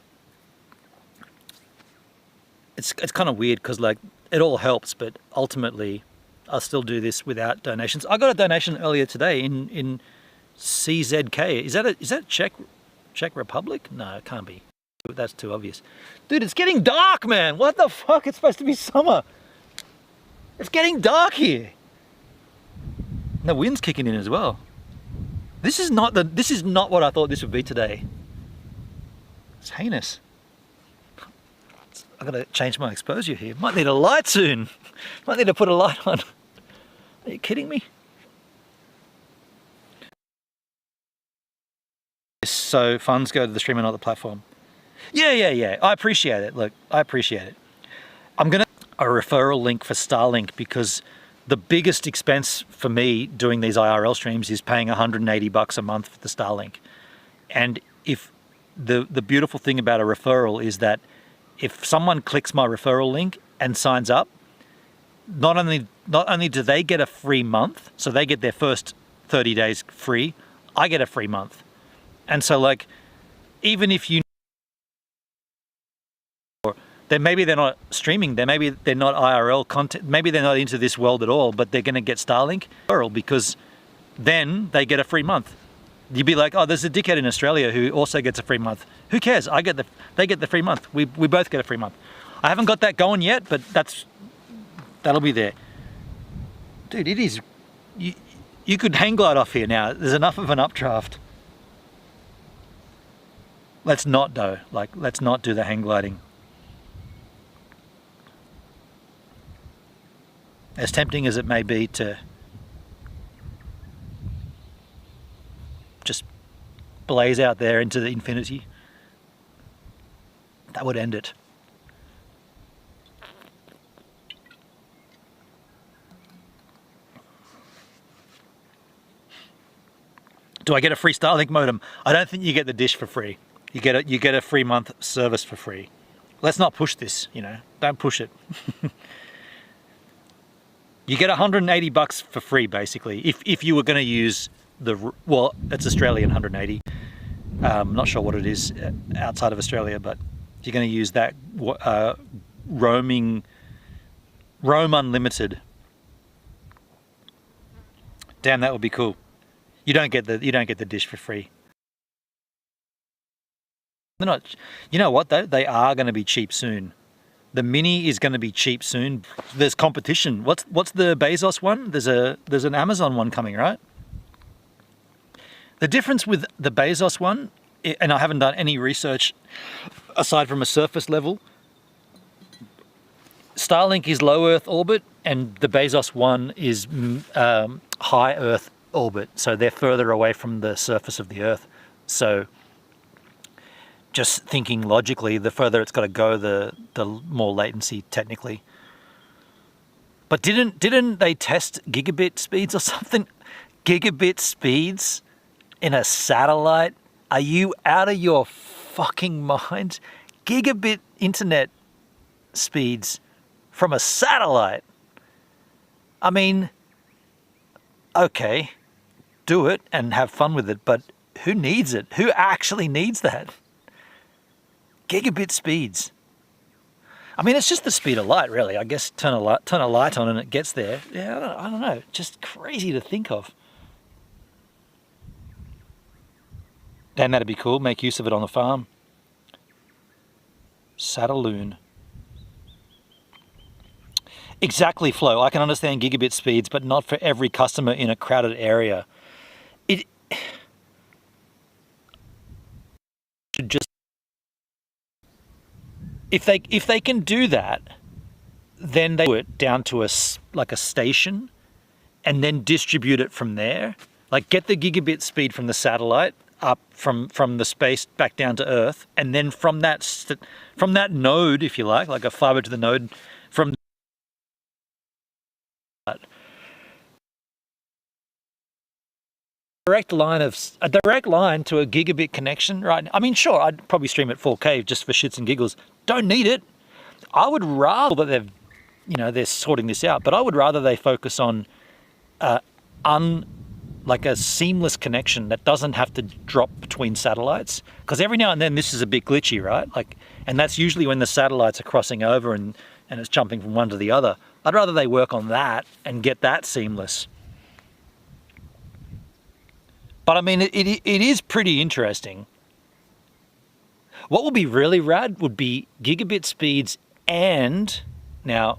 B: It's kind of weird because, like, it all helps, but ultimately I'll still do this without donations. I got a donation earlier today in CZK. Is that Czech Republic? No, it can't be. That's too obvious. Dude, it's getting dark, man. What the fuck? It's supposed to be summer. It's getting dark here. And the wind's kicking in as well. This is not what I thought this would be today. It's heinous. I gotta change my exposure here. Might need a light soon. Might need to put a light on. Are you kidding me? So funds go to the streamer, not the platform. Yeah. I appreciate it. Look, I appreciate it. I'm gonna a referral link for Starlink because the biggest expense for me doing these IRL streams is paying $180 a month for the Starlink. And if the beautiful thing about a referral is that if someone clicks my referral link and signs up, not only do they get a free month, so they get their first 30 days free, I get a free month. And so, like, even if you, then maybe they're not streaming, maybe they're not IRL content, maybe they're not into this world at all, but they're going to get Starlink because then they get a free month. You'd be like, oh, there's a dickhead in Australia who also gets a free month. Who cares? They get the free month. We both get a free month. I haven't got that going yet, but that'll be there. Dude, it is, you could hang glide off here now. There's enough of an updraft. Let's not though, let's not do the hang gliding. As tempting as it may be to just blaze out there into the infinity, that would end it. Do I get a free Starlink modem? I don't think you get the dish for free. You get a free month service for free. Let's not push this, don't push it. You get $180 for free, basically, if you were going to use it's Australian 180. Not sure what it is outside of Australia, but if you're going to use that Roam Unlimited, damn, that would be cool. You don't get the dish for free. They're not. You know what though? They are going to be cheap soon. The Mini is going to be cheap soon. There's competition. What's the Bezos one? There's an Amazon one coming, right? The difference with the Bezos one, and I haven't done any research aside from a surface level, Starlink is low Earth orbit
E: and the Bezos one is high Earth orbit, so they're further away from the surface of the Earth. So just thinking logically, the further it's got to go, the more latency technically. But didn't they test gigabit speeds or something? Gigabit speeds in a satellite? Are you out of your fucking mind? Gigabit internet speeds from a satellite. I mean, okay, do it and have fun with it, but who needs it? Who actually needs that? Gigabit speeds. I mean, it's just the speed of light, really. I guess turn a light on and it gets there. Yeah, I don't know. Just crazy to think of. Damn, that'd be cool. Make use of it on the farm. Sataloon. Exactly, Flo. I can understand gigabit speeds, but not for every customer in a crowded area. It should just... If they can do that, then they do it down to a station and then distribute it from there. Like get the gigabit speed from the satellite up from the space back down to Earth, and then from that node, if you like a fiber to the node, from that a direct line to a gigabit connection, right? I mean, sure, I'd probably stream at 4K just for shits and giggles. Don't need it. I would rather that they're sorting this out, but I would rather they focus on like a seamless connection that doesn't have to drop between satellites. Because every now and then this is a bit glitchy, right? And that's usually when the satellites are crossing over and it's jumping from one to the other. I'd rather they work on that and get that seamless. But I mean, it is pretty interesting. What would be really rad would be gigabit speeds and, now,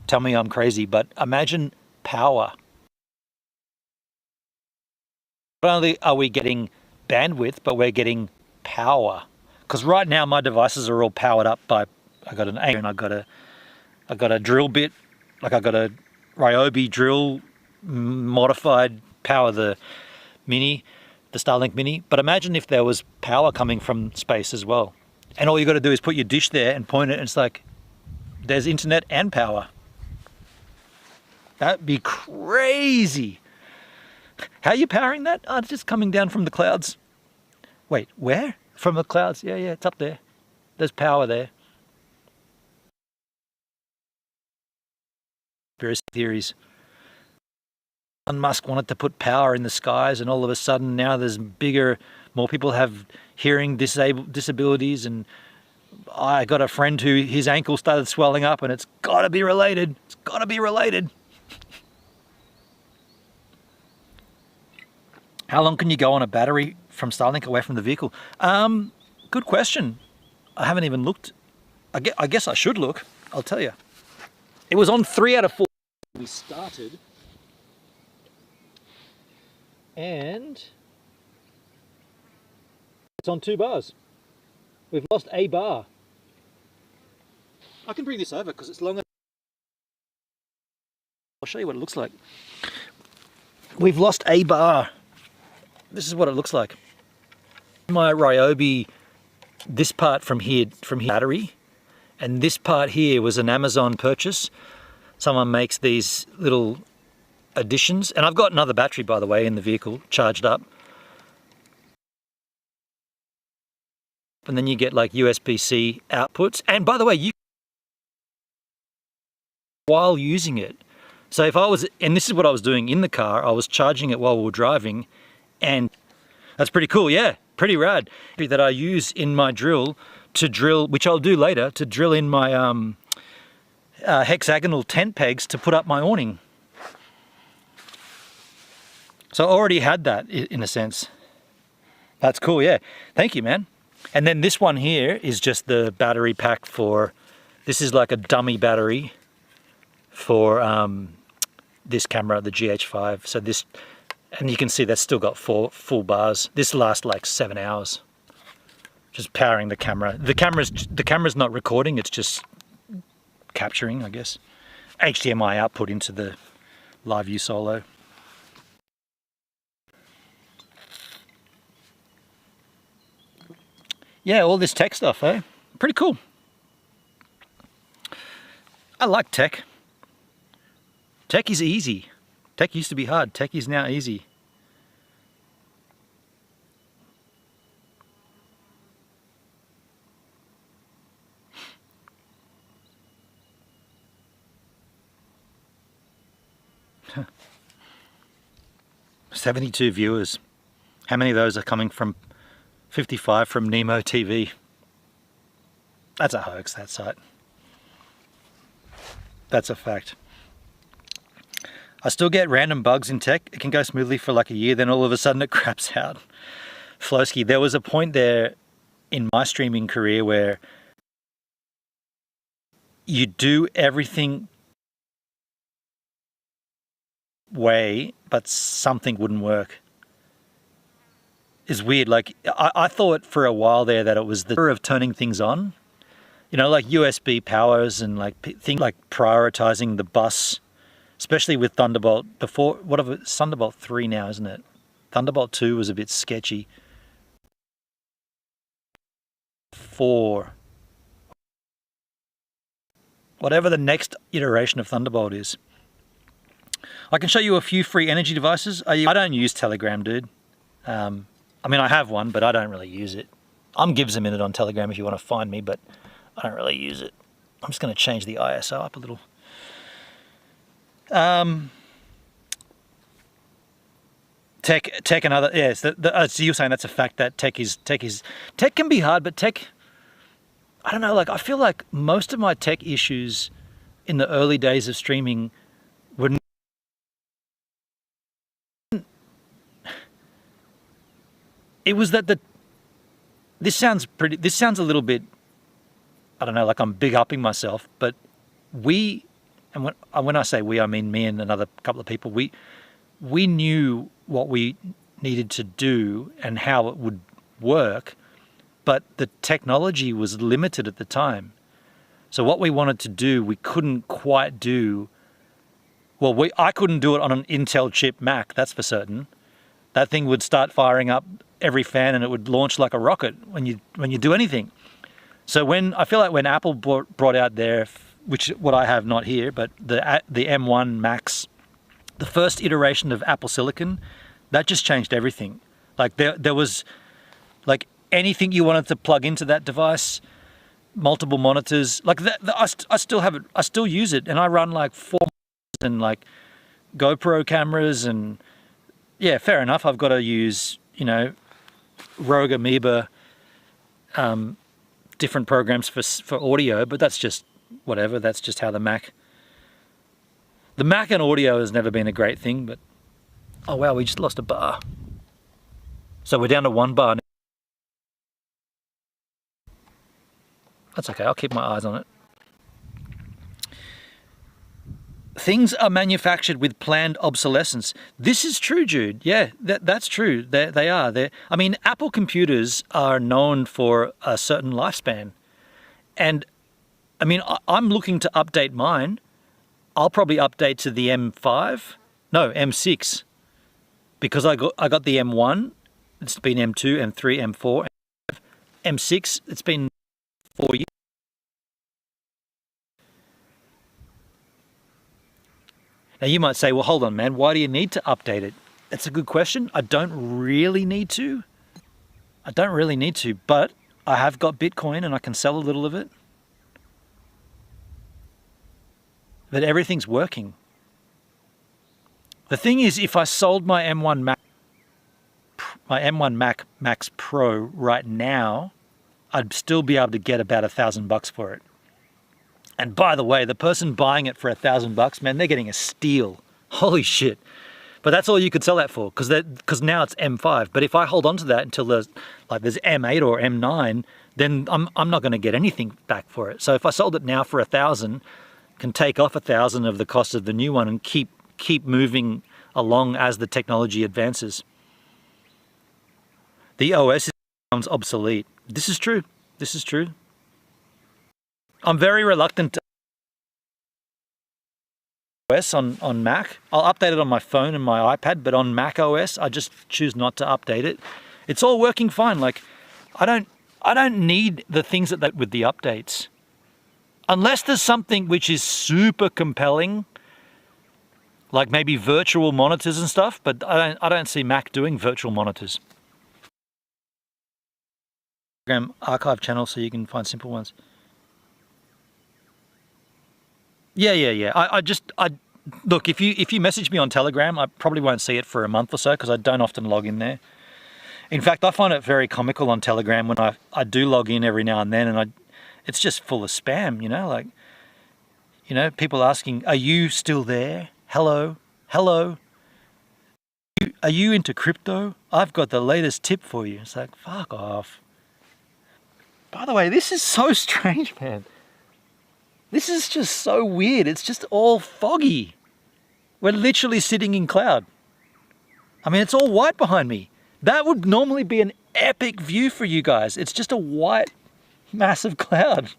E: tell me I'm crazy, but imagine power. Not only are we getting bandwidth, but we're getting power. Because right now my devices are all powered up by, I got an A and I got a drill bit, like I got a Ryobi drill modified power the Starlink Mini. But imagine if there was power coming from space as well. And all you got to do is put your dish there and point it, and it's like, there's internet and power. That'd be crazy. How are you powering that? Oh, it's just coming down from the clouds. Wait, where? From the clouds? Yeah, it's up there. There's power there. Conspiracy theories. Elon Musk wanted to put power in the skies, and all of a sudden now there's more people have hearing disabilities, and I got a friend who his ankle started swelling up, and it's got to be related. It's got to be related. How long can you go on a battery from Starlink away from the vehicle? Good question. I haven't even looked. I guess I should look. I'll tell you. It was on 3 out of 4 we started. And it's on 2 bars. We've lost a bar. I can bring this over because it's longer. I'll show you what it looks like. We've lost a bar. This is what it looks like. My Ryobi, this part from here battery, and this part here was an Amazon purchase. Someone makes these little additions, and I've got another battery, by the way, in the vehicle charged up. And then you get like USB-C outputs. And by the way, while using it. So if I was, and this is what I was doing in the car, I was charging it while we were driving. And that's pretty cool, yeah, pretty rad. That I use in my drill to drill, which I'll do later, to drill in my hexagonal tent pegs to put up my awning. So I already had that in a sense. That's cool, yeah. Thank you, man. And then this one here is just the battery pack for, this is like a dummy battery for this camera, the GH5. So this, and you can see that's still got 4 full bars. This lasts like 7 hours. Just powering the camera. The camera's not recording, it's just capturing, I guess. HDMI output into the Live View Solo. Yeah, all this tech stuff, eh? Pretty cool. I like tech. Tech is easy. Tech used to be hard. Tech is now easy. Huh. 72 viewers. How many of those are coming from 55 from Nemo TV? That's a hoax, that site. That's a fact. I still get random bugs in tech. It can go smoothly for like a year, then all of a sudden it craps out. Flowski, there was a point there in my streaming career where you do everything way, but something wouldn't work. It's weird. Like I thought for a while there that it was the of turning things on. You know, like USB powers and like things like prioritizing the bus, especially with Thunderbolt. Before, whatever, it's Thunderbolt 3 now, isn't it? Thunderbolt 2 was a bit sketchy. 4. Whatever the next iteration of Thunderbolt is. I can show you a few free energy devices. I don't use Telegram, dude. I mean, I have one, but I don't really use it. I'm Gibbs a minute on Telegram if you want to find me, but I don't really use it. I'm just going to change the ISO up a little. Tech and other, yes. So you're saying that's a fact that tech can be hard, but tech, I don't know. Like I feel like most of my tech issues in the early days of streaming were. It was that this sounds a little bit, I don't know, like I'm big upping myself, but and when I say we, I mean me and another couple of people, we knew what we needed to do and how it would work, but the technology was limited at the time. So what we wanted to do, we couldn't quite do. Well, I couldn't do it on an Intel chip Mac, that's for certain. That thing would start firing up every fan and it would launch like a rocket when you do anything. So I feel like when Apple brought out their, which what I have not here, but the M1 Max, the first iteration of Apple Silicon, that just changed everything. Like there was like anything you wanted to plug into that device, multiple monitors, like that. I still have it. I still use it, and I run like 4 and like GoPro cameras, and yeah, fair enough. I've got to use Rogue Amoeba, different programs for audio, but that's just whatever. That's just how the Mac and audio has never been a great thing. But oh wow, we just lost a bar. So we're down to 1 bar now. That's okay. I'll keep my eyes on it. Things are manufactured with planned obsolescence. This is true, Jude. Yeah, that's true. They are. I mean, Apple computers are known for a certain lifespan. And, I mean, I'm looking to update mine. I'll probably update to the M6. Because I got the M1. It's been M2, M3, M4, M6. It's been 4 years. Now you might say, well, hold on, man, why do you need to update it? That's a good question. I don't really need to. But I have got Bitcoin and I can sell a little of it. But everything's working. The thing is, if I sold my M1 Mac Max Pro right now, I'd still be able to get about $1,000 for it. And by the way, the person buying it for $1,000, man, they're getting a steal. Holy shit. But that's all you could sell that for, because now it's M5. But if I hold on to that until there's M8 or M9, then I'm not going to get anything back for it. So if I sold it now for $1,000, can take off $1,000 of the cost of the new one and keep moving along as the technology advances. The OS becomes obsolete. This is true. I'm very reluctant OS on Mac. I'll update it on my phone and my iPad, but on Mac OS, I just choose not to update it. It's all working fine. Like, I don't need the things that with the updates. Unless there's something which is super compelling, like maybe virtual monitors and stuff, but I don't see Mac doing virtual monitors. Archive channel so you can find simple ones. Yeah. I look, if you message me on Telegram, I probably won't see it for a month or so because I don't often log in there. In fact, I find it very comical on Telegram when I do log in every now and then, and it's just full of spam, you know, like, you know, people asking, "Are you still there? Hello? Are you into crypto? I've got the latest tip for you." It's like, fuck off. By the way, this is so strange, man. This is just so weird. It's just all foggy. We're literally sitting in cloud. I mean, it's all white behind me. That would normally be an epic view for you guys. It's just a white, massive cloud.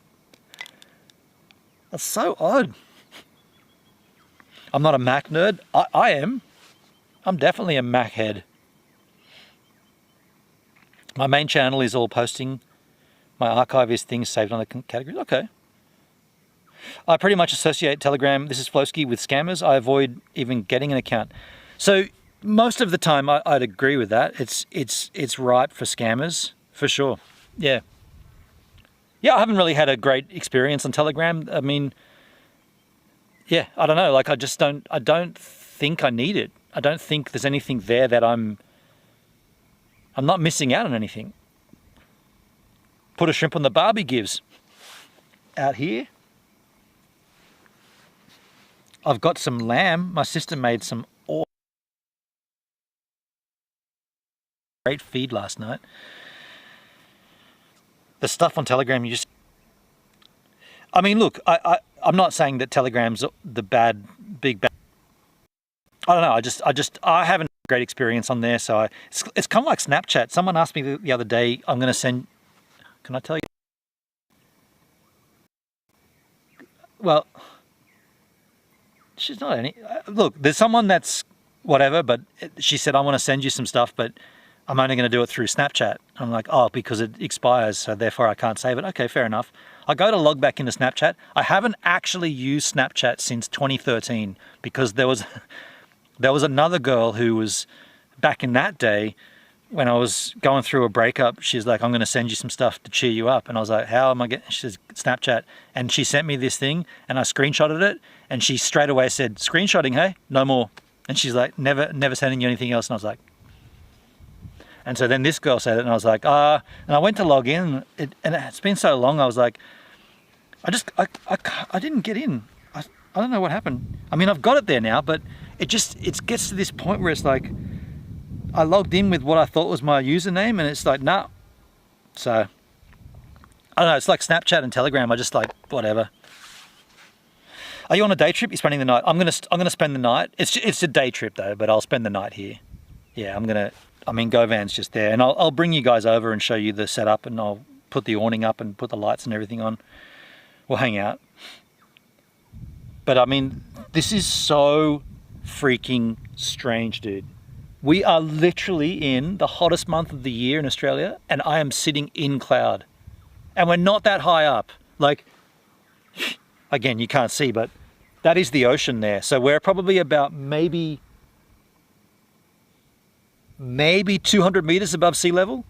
E: That's so odd. I'm not a Mac nerd. I am. I'm definitely a Mac head. My main channel is all posting. My archive is things saved on the categories. Okay. I pretty much associate Telegram, this is Flowski, with scammers. I avoid even getting an account. So most of the time I'd agree with that. It's ripe for scammers, for sure. Yeah. Yeah, I haven't really had a great experience on Telegram. I mean, yeah, I don't know. Like, I don't think I need it. I don't think there's anything there that I'm not missing out on anything. Put a shrimp on the Barbie gives. Out here, I've got some lamb. My sister made some great feed last night. The stuff on Telegram, I mean, look, I'm not saying that Telegram's the big bad. I don't know. I haven't had a great experience on there. So it's kind of like Snapchat. Someone asked me the other day, I'm going to send, can I tell you? Well, she's not any, look, there's someone that's whatever, but she said, I want to send you some stuff, but I'm only going to do it through Snapchat. I'm like, oh, because it expires, so therefore I can't save it. Okay, fair enough. I go to log back into Snapchat. I haven't actually used Snapchat since 2013 because there was another girl who was back in that day when I was going through a breakup. She's like, I'm going to send you some stuff to cheer you up. And I was like, how am I getting, she says, Snapchat. And she sent me this thing and I screenshotted it. And she straight away said, screenshotting, hey, no more. And she's like, never sending you anything else. And I was like, and so then this girl said it and I was like, and I went to log in and it's been so long. I was like, I didn't get in. I don't know what happened. I mean, I've got it there now, but it gets to this point where it's like, I logged in with what I thought was my username and it's like, nah. So, I don't know, it's like Snapchat and Telegram. I just like, whatever. Are you on a day trip? You're spending the night? I'm gonna spend the night. It's a day trip though, but I'll spend the night here. Yeah, GoVan's just there, and I'll bring you guys over and show you the setup, and I'll put the awning up and put the lights and everything on. We'll hang out. But I mean, this is so freaking strange, dude. We are literally in the hottest month of the year in Australia, and I am sitting in cloud. And we're not that high up. Like, again, you can't see, but that is the ocean there. So we're probably about maybe 200 meters above sea level.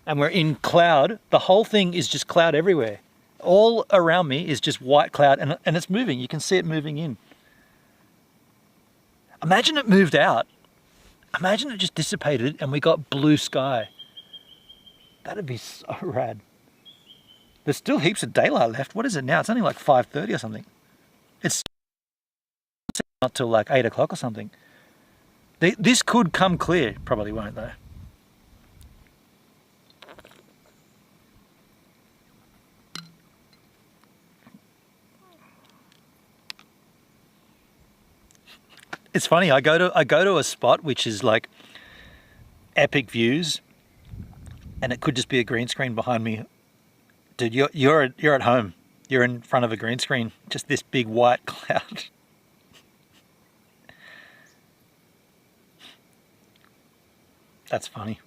E: And we're in cloud. The whole thing is just cloud everywhere. All around me is just white cloud, and it's moving. You can see it moving in. Imagine it moved out. Imagine it just dissipated and we got blue sky. That'd be so rad. There's still heaps of daylight left. What is it now? It's only like 5:30 or something. It's not till like 8 o'clock or something. This could come clear. Probably won't though. It's funny, I go to a spot which is like epic views, and it could just be a green screen behind me. Dude, you're at home. You're in front of a green screen, just this big white cloud. That's funny.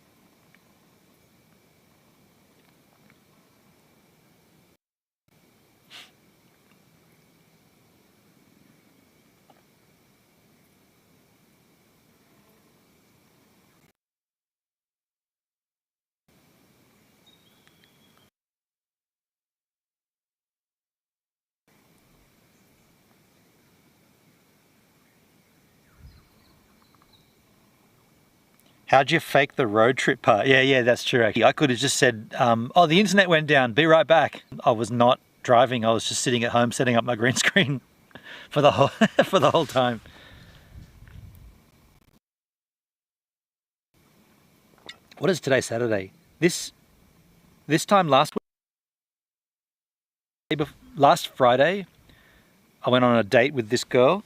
E: How'd you fake the road trip part? Yeah, that's true. Actually, I could have just said, "Oh, the internet went down. Be right back." I was not driving. I was just sitting at home setting up my green screen for the whole for the whole time. What is today? Saturday. This time last Friday, I went on a date with this girl,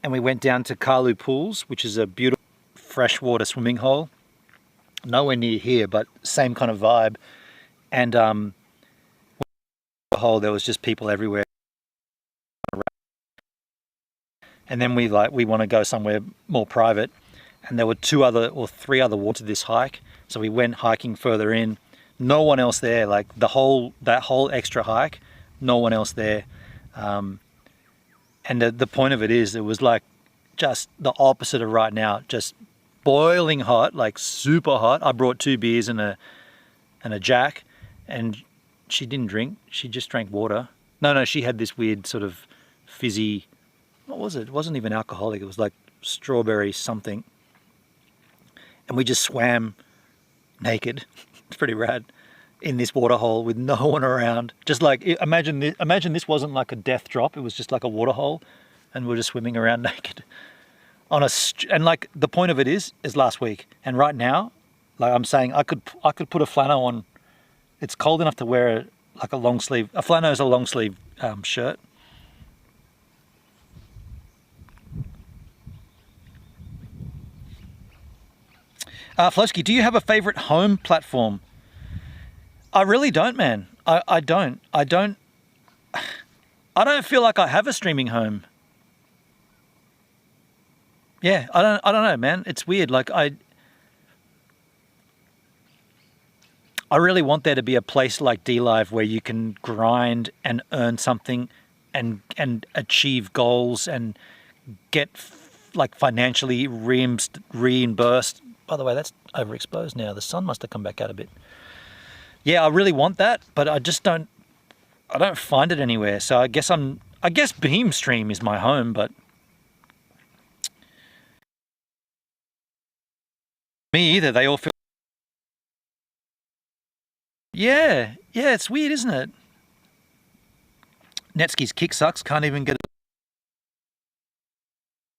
E: and we went down to Kalu Pools, which is a beautiful freshwater swimming hole. Nowhere near here, but same kind of vibe. And the hole, there was just people everywhere. And then we want to go somewhere more private, and there were 3 other walks to this hike. So we went hiking further in. No one else there. Like that whole extra hike, no one else there. And the point of it is, it was like just the opposite of right now. Just boiling hot, like super hot. I brought 2 beers and a Jack, and she didn't drink. She just drank water. No, she had this weird sort of fizzy. What was it? It wasn't even alcoholic. It was like strawberry something. And we just swam naked. It's pretty rad in this water hole with no one around. Just like imagine this wasn't like a death drop. It was just like a water hole, and we're just swimming around naked. And like the point of it is last week, and right now, like I'm saying, I could put a flannel on. It's cold enough to wear like a long sleeve. A flannel is a long sleeve shirt. Flosky, do you have a favorite home platform? I really don't, man. I don't feel like I have a streaming home. Yeah, I don't know, man. It's weird. Like I really want there to be a place like DLive where you can grind and earn something and achieve goals and get like financially reimbursed. By the way, that's overexposed now. The sun must have come back out a bit. Yeah, I really want that, but I don't find it anywhere. So I guess Beamstream is my home, but me either. They all feel. Yeah, it's weird, isn't it? Netsky's kick sucks. Can't even get it.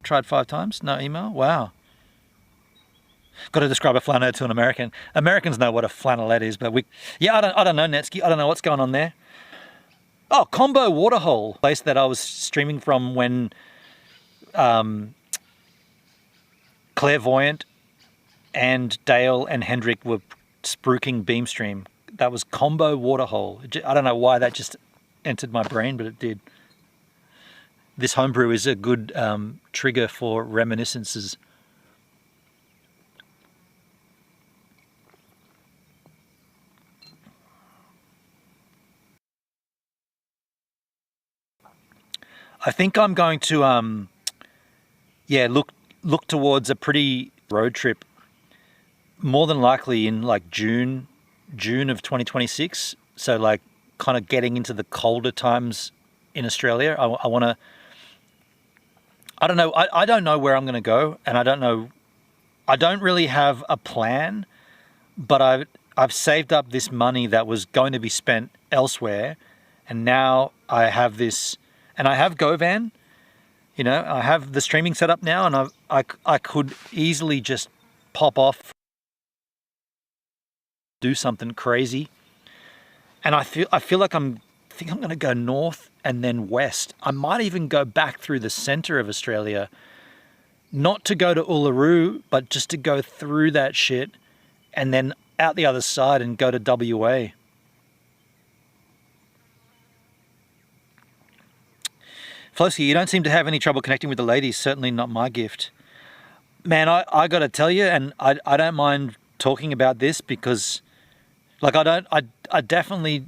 E: Tried 5 times. No email. Wow. Got to describe a flannel to an American. Americans know what a flannelette is, but I don't know, Netsky. I don't know what's going on there. Oh, Combo Waterhole, place that I was streaming from when Clairvoyant and Dale and Hendrik were spruiking Beamstream. That was Combo Waterhole. I don't know why that just entered my brain, but it did. This homebrew is a good trigger for reminiscences. I think I'm going to look towards a pretty road trip, more than likely in like June of 2026. So like kind of getting into the colder times in Australia. I want to. I don't know. I don't know where I'm going to go, and I don't know. I don't really have a plan, but I've saved up this money that was going to be spent elsewhere, and now I have this. And I have GoVan, I have the streaming set up now, and I could easily just pop off, do something crazy. And I feel like I think I'm going to go north and then west. I might even go back through the center of Australia, not to go to Uluru, but just to go through that shit and then out the other side and go to WA. Flosky, you don't seem to have any trouble connecting with the ladies. Certainly not my gift. Man, I got to tell you, and I don't mind talking about this because, like, I definitely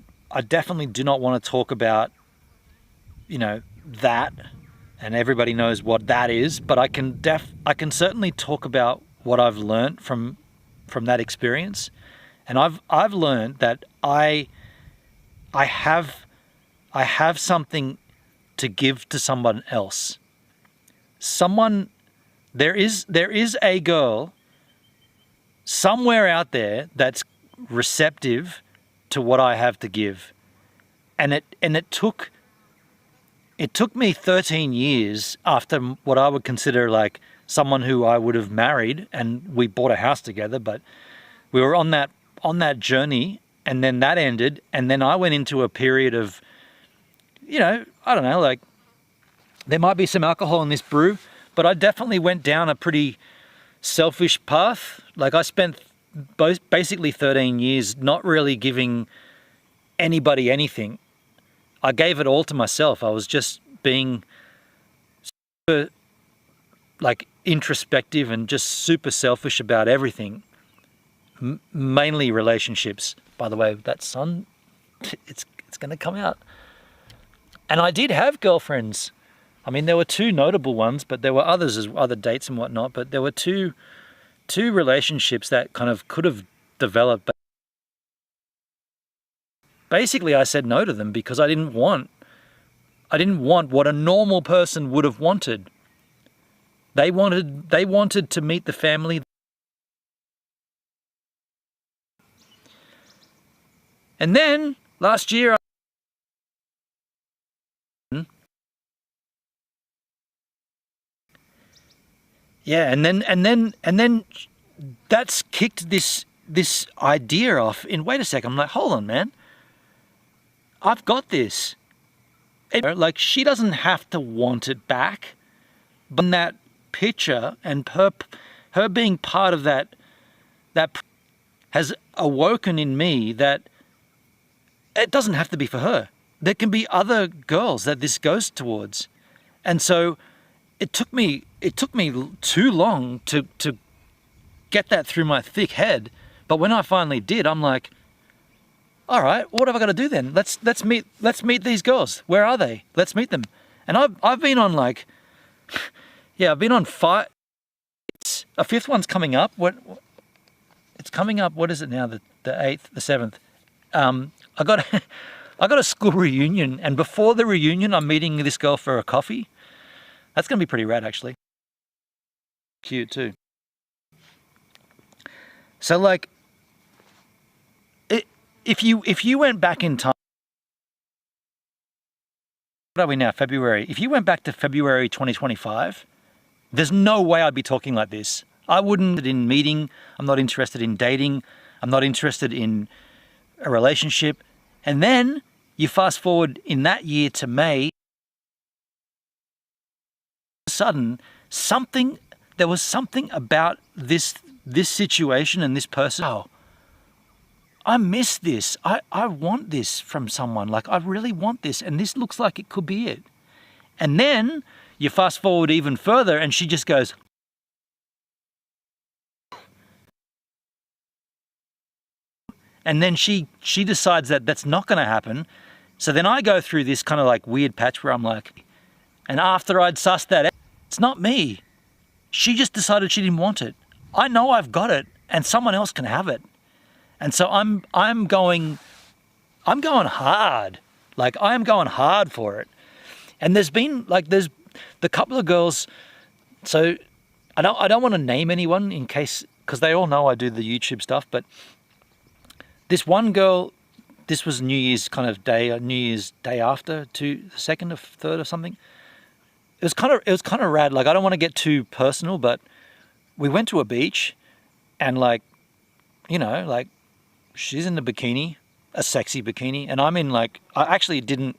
E: do not want to talk about, that, and everybody knows what that is. But I can certainly talk about what I've learned from that experience, and I've learned that I have something to give to someone else. There is a girl somewhere out there that's receptive to what I have to give. And it took me 13 years after what I would consider like someone who I would have married, and we bought a house together, but we were on that journey, and then that ended, and then I went into a period of, I don't know, like there might be some alcohol in this brew, but I definitely went down a pretty selfish path. Like I spent basically 13 years not really giving anybody anything. I gave it all to myself. I was just being super, like, introspective and just super selfish about everything. Mainly relationships. By the way, that sun, it's going to come out. And I did have girlfriends. I mean, there were two notable ones, but there were others, as other dates and whatnot. But there were two relationships that kind of could have developed. But basically, I said no to them because I didn't want what a normal person would have wanted. They wanted to meet the family. And then last year, yeah, and then that's kicked this idea off. Wait a second, I'm like, hold on, man. I've got this. Like, she doesn't have to want it back, but that picture and her being part of that has awoken in me that it doesn't have to be for her. There can be other girls that this goes towards, and so it took me too long to get that through my thick head. But when I finally did, I'm like, all right, what have I got to do then? Let's meet these girls. Where are they? Let's meet them. And I've been on like, yeah, I've been on 5. A 5th one's coming up. It's coming up. What is it now? The 8th, the 7th. I got a school reunion, and before the reunion, I'm meeting this girl for a coffee. That's gonna be pretty rad, actually. Cute too. So like, if you went back in time, what are we now? February. If you went back to February 2025, there's no way I'd be talking like this. I wouldn't in meeting. I'm not interested in dating. I'm not interested in a relationship. And then you fast forward in that year to May. All of a sudden, there was something about this situation and this person. Oh, I miss this. I want this from someone. Like, I really want this, and this looks like it could be it. And then you fast forward even further, and she just goes, and then she decides that that's not going to happen. So then I go through this kind of like weird patch where I'm like, and after I'd sussed that out, it's not me. She just decided she didn't want it. I know I've got it, and someone else can have it. And so I'm going hard. Like, I am going hard for it. And there's the couple of girls. So I don't want to name anyone in case, because they all know I do the YouTube stuff. But this one girl, this was New Year's kind of day, New Year's day after, the 2nd or 3rd or something. It was kind of rad. Like, I don't want to get too personal, but we went to a beach, and like, she's in the bikini, a sexy bikini, and I'm in like, I actually didn't,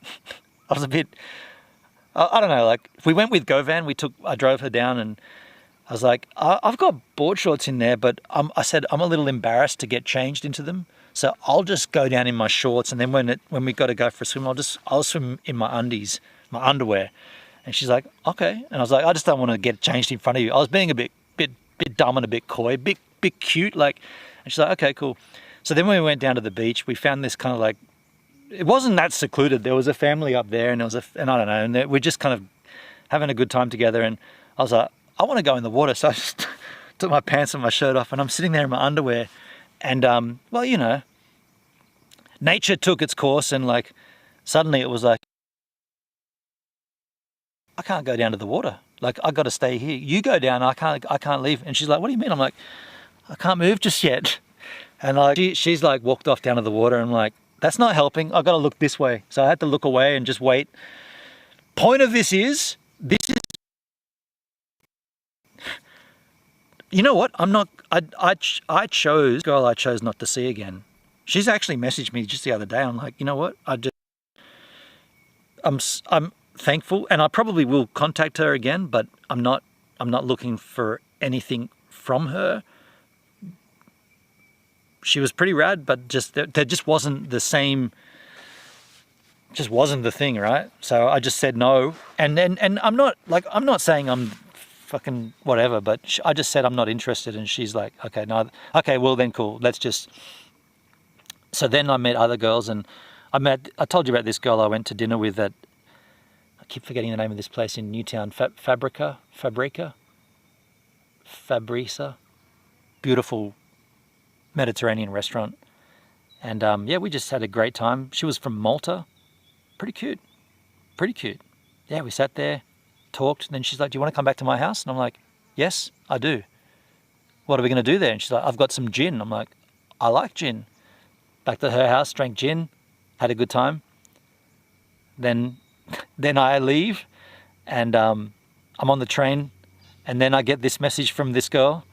E: I was a bit, I don't know, like, we went with GoVan, I drove her down, and I was like, I've got board shorts in there, but I said I'm a little embarrassed to get changed into them, so I'll just go down in my shorts, and then when we got to go for a swim, I'll swim in my undies, my underwear. And she's like, okay. And I was like, I just don't want to get changed in front of you. I was being a bit bit dumb and a bit coy, bit cute, like. And she's like, okay, cool. So then when we went down to the beach, we found this kind of like, it wasn't that secluded. There was a family up there, and and I don't know, and we're just kind of having a good time together. And I was like, I want to go in the water, so I just took my pants and my shirt off, and I'm sitting there in my underwear, and well, you know, nature took its course, and like suddenly it was like, I can't go down to the water. Like, I got to stay here. You go down. I can't leave. And she's like, what do you mean? I'm like, I can't move just yet. And like, she's like walked off down to the water. And I'm like, that's not helping. I got to look this way. So I had to look away and just wait. Point of this is, you know what? I chose not to see again. She's actually messaged me just the other day. I'm like, you know what? I'm thankful, and I probably will contact her again, but I'm not looking for anything from her. She was pretty rad, but there just wasn't the same, just wasn't the thing, right? So I just said no, and I'm not saying I'm fucking whatever, but I just said I'm not interested, and she's like, okay, no, okay, well then cool, let's just. So then I met other girls, and I told you about this girl I went to dinner with at, I keep forgetting the name of this place in Newtown, Fabrica, beautiful Mediterranean restaurant. And yeah, we just had a great time. She was from Malta, pretty cute. Yeah, we sat there, talked, and then she's like, do you want to come back to my house? And I'm like, yes, I do. What are we going to do there? And she's like, I've got some gin. I'm like, I like gin. Back to her house, drank gin, had a good time. Then I leave, and I'm on the train, and then I get this message from this girl.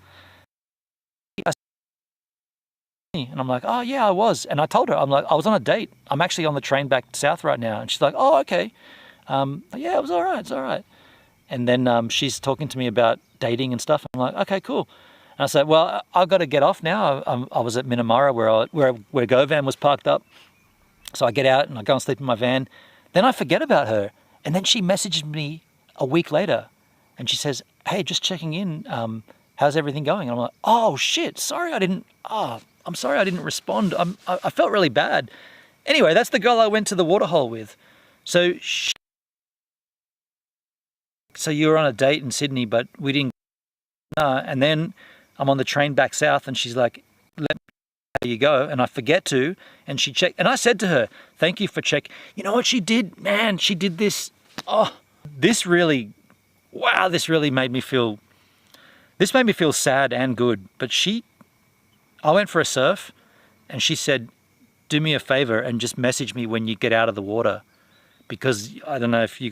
E: And I'm like, oh yeah, I was. And I told her, I'm like, I was on a date. I'm actually on the train back south right now. And she's like, oh, okay. Yeah, it was all right. It's all right. And then she's talking to me about dating and stuff. I'm like, okay, cool. And I said, well, I've got to get off now. I was at Minamara where GoVan was parked up. So I get out and I go and sleep in my van. Then I forget about her. And then she messages me a week later. And she says, hey, just checking in. How's everything going? And I'm like, oh, shit. I'm sorry I didn't respond. I felt really bad. Anyway, that's the girl I went to the waterhole with. So you were on a date in Sydney, but we didn't. And then I'm on the train back south, and she's like, let me know how you go. And I forget to. And she checked. And I said to her, thank you for checking. You know what she did? Man, she did this. Oh, this really made me feel. This made me feel sad and good. But I went for a surf, and she said, do me a favor and just message me when you get out of the water. Because I don't know if you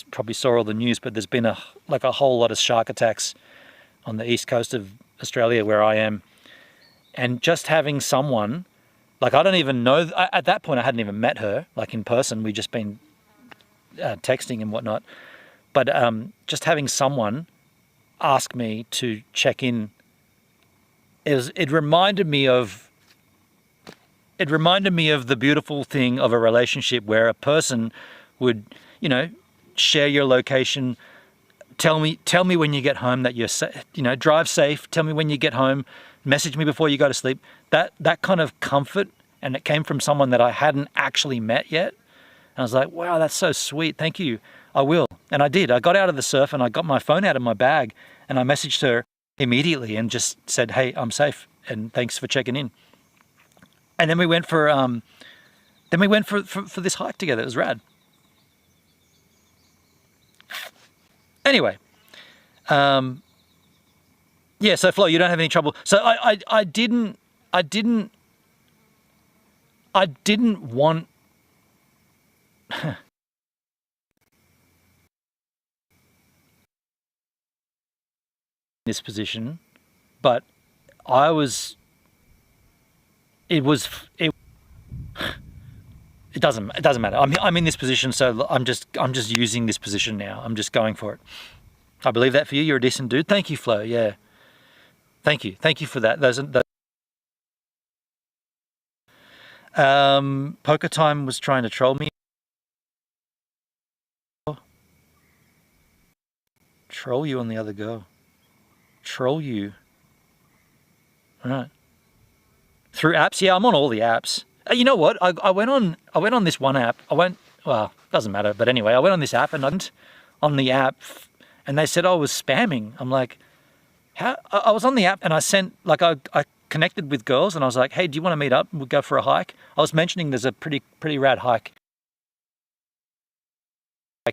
E: probably saw all the news, but there's been a whole lot of shark attacks on the east coast of Australia where I am. And just having someone, like, I don't even know, at that point I hadn't even met her, like in person, we'd just been texting and whatnot. But just having someone ask me to check in, it reminded me of the beautiful thing of a relationship where a person would, you know, share your location, tell me when you get home that you're drive safe, tell me when you get home, message me before you go to sleep. That kind of comfort, and it came from someone that I hadn't actually met yet. And I was like, wow, that's so sweet. Thank you. I will. And I did. I got out of the surf and I got my phone out of my bag and I messaged her immediately and just said, hey, I'm safe and thanks for checking in. And then we went for this hike together. It was rad. Anyway, yeah. So Flo, you don't have any trouble. So I didn't want. This position, but it doesn't matter. I'm in this position, so I'm just using this position now. I'm just going for it. I believe that for you. You're a decent dude. Thank you, Flo. Yeah. Thank you for that. Those Poker Time was trying to troll me. Troll you on the other girl. troll you. Right. Through apps? Yeah, I'm on all the apps. You know what? I went on this one app. Well, doesn't matter. But anyway, I went on this app and I went on the app and they said I was spamming. I'm like, how? I was on the app and I sent, like, I connected with girls and I was like, hey, do you want to meet up? We'll go for a hike. I was mentioning there's a pretty rad hike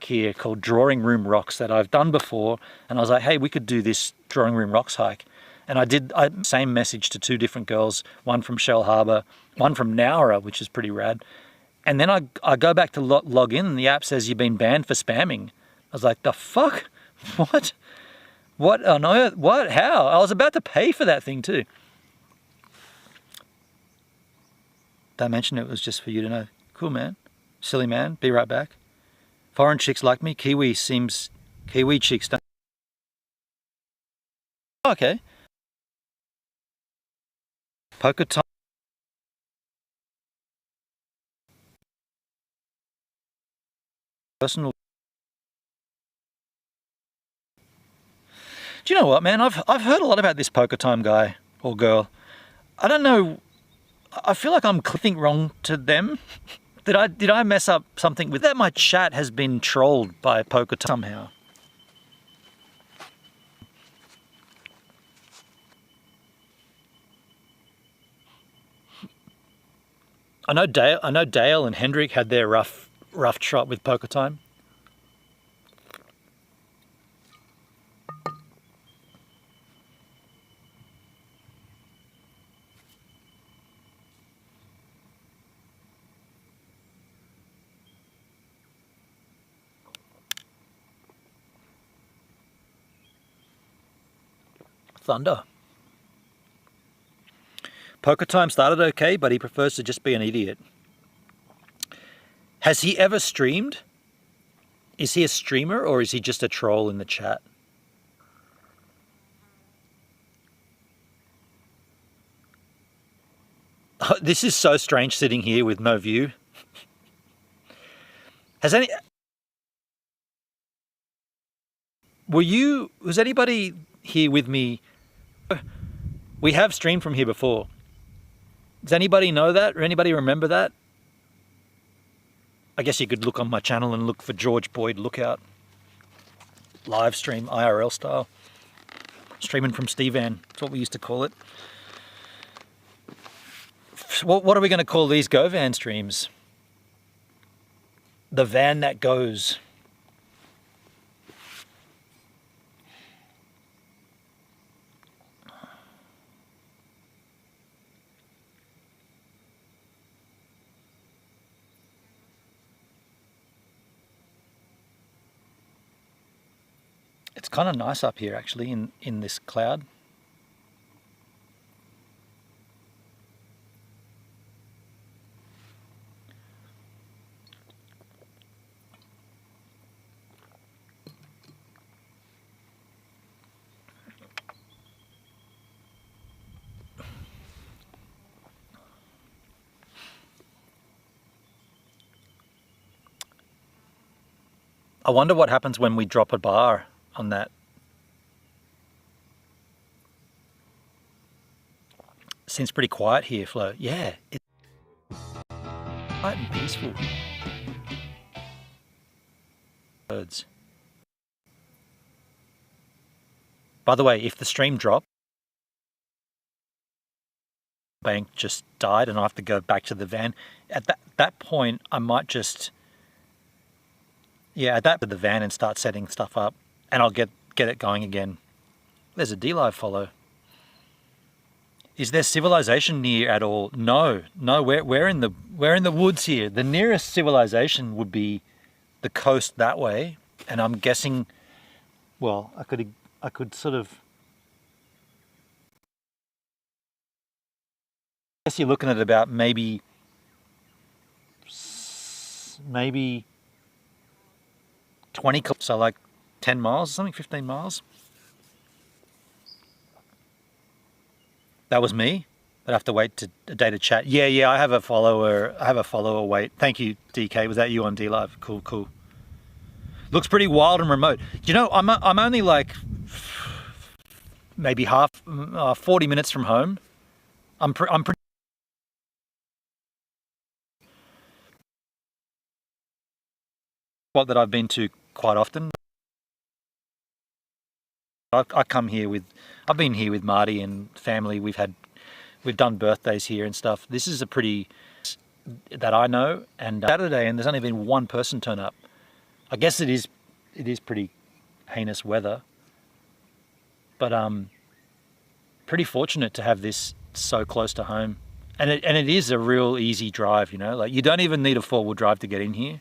E: here called Drawing Room Rocks that I've done before. And I was like, hey, we could do this Drawing Room Rocks hike. And I did same message to two different girls, one from Shell Harbour, one from Nowra, which is pretty rad. And then I go back to log in and the app says you've been banned for spamming. I was like, the fuck? What? What on earth? What? How? I was about to pay for that thing too. Did I mention it was just for you to know? Cool, man. Silly man. Be right back. Foreign chicks like me. Kiwi chicks don't. Okay. Poker time. Personal. Do you know what, man? I've heard a lot about this poker time guy or girl. I don't know. I feel like I'm clicking wrong to them. Did I mess up something with that? My chat has been trolled by poker time somehow. I know Dale and Hendrik had their rough trot with poker time. Thunder. Poker time started okay, but he prefers to just be an idiot. Has he ever streamed? Is he a streamer or is he just a troll in the chat? Oh, this is so strange sitting here with no view. Was anybody here with me? We have streamed from here before. Does anybody know that or anybody remember that? I guess you could look on my channel and look for George Boyd Lookout. Live stream, IRL style. Streaming from Stevan, that's what we used to call it. What are we going to call these GoVan streams? The van that goes. It's kind of nice up here actually in this cloud. I wonder what happens when we drop a bar on that. Seems pretty quiet here, Flo. Yeah, it's quiet and peaceful. Birds. By the way, if the stream dropped, bank just died and I have to go back to the van. At that point, I might just adapt to the van and start setting stuff up, and I'll get it going again. There's a D-Live follow. Is there civilization near at all? No, we're in the woods here. The nearest civilization would be the coast that way, and I'm guessing, well, I could sort of, I guess you're looking at about maybe 20, so like 10 miles or something, 15 miles. That was me. I'd have to wait a day to chat. Yeah, I have a follower wait. Thank you, DK. Was that you on D-Live? Cool. Looks pretty wild and remote. You know, I'm only like maybe 40 minutes from home. I'm pretty spot that I've been to quite often. I come here with, I've been here with Marty and family. We've done birthdays here and stuff. This is a pretty, that I know, and Saturday, and there's only been one person turn up. I guess it is pretty heinous weather, but pretty fortunate to have this so close to home, and it is a real easy drive, you know, like you don't even need a 4-wheel drive to get in here.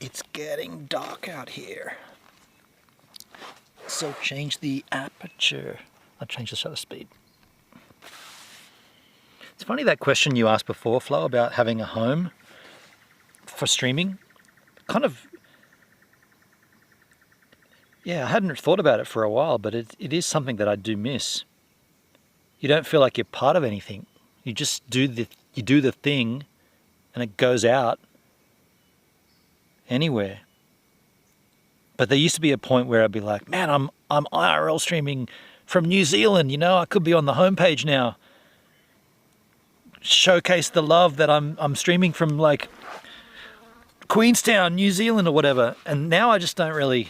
E: It's getting dark out here, so change the aperture. I'll change the shutter speed. It's funny, that question you asked before, Flo, about having a home for streaming. Kind of, yeah, I hadn't thought about it for a while, but it is something that I do miss. You don't feel like you're part of anything. You just do the thing, and it goes out anywhere. But there used to be a point where I'd be like, man, I'm IRL streaming from New Zealand, you know, I could be on the homepage now. Showcase the love that I'm streaming from, like, Queenstown, New Zealand or whatever. And now I just don't really,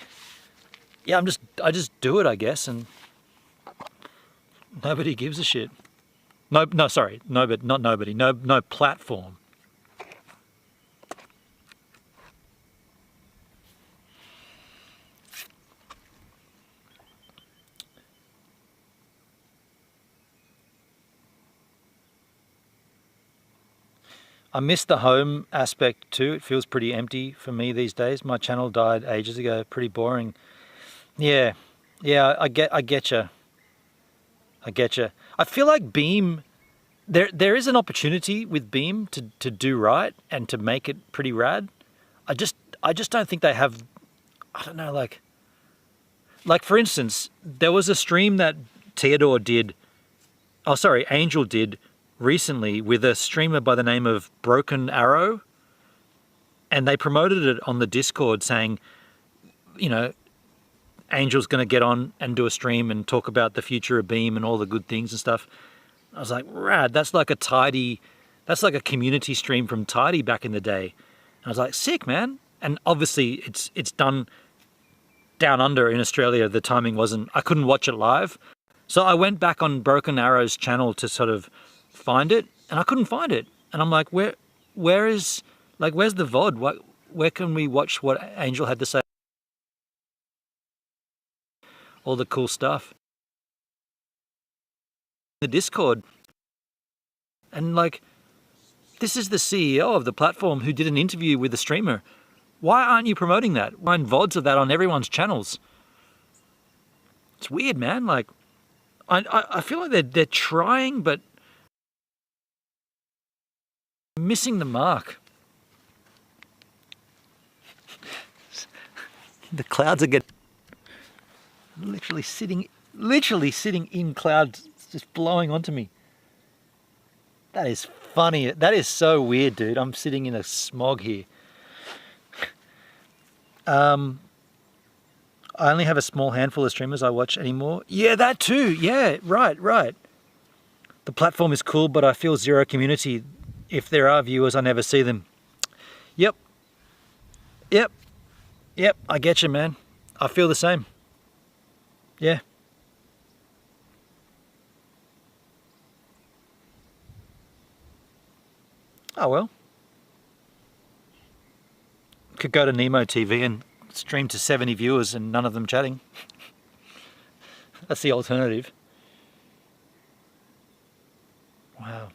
E: yeah, I just do it, I guess, and nobody gives a shit. No, but not nobody. No platform. I miss the home aspect too. It feels pretty empty for me these days. My channel died ages ago. Pretty boring. Yeah, I get you. I feel like Beam, there is an opportunity with Beam to do right and to make it pretty rad. I just don't think they have, I don't know, like for instance, there was a stream that Angel did recently with a streamer by the name of Broken Arrow, and they promoted it on the Discord saying, you know, Angel's going to get on and do a stream and talk about the future of Beam and all the good things and stuff. I was like, rad, that's like a community stream from Tidy back in the day. And I was like, sick, man. And obviously it's done down under in Australia. The timing wasn't, I couldn't watch it live. So I went back on Broken Arrow's channel to sort of find it, and I couldn't find it. And I'm like, where's the VOD? Where can we watch what Angel had to say? All the cool stuff. The Discord. And like, This is the CEO of the platform who did an interview with the streamer. Why aren't you promoting that? Why aren't VODs of that on everyone's channels? It's weird, man. Like, I feel like they're trying, but missing the mark. The clouds are getting literally sitting in clouds, just blowing onto me. That is funny. That is so weird, dude. I'm sitting in a smog here. I only have a small handful of streamers I watch anymore. Yeah, that too. Yeah, right. The platform is cool, but I feel zero community. If there are viewers, I never see them. Yep. I get you, man. I feel the same. Yeah. Oh well. Could go to Nemo TV and stream to 70 viewers and none of them chatting. That's the alternative. Wow.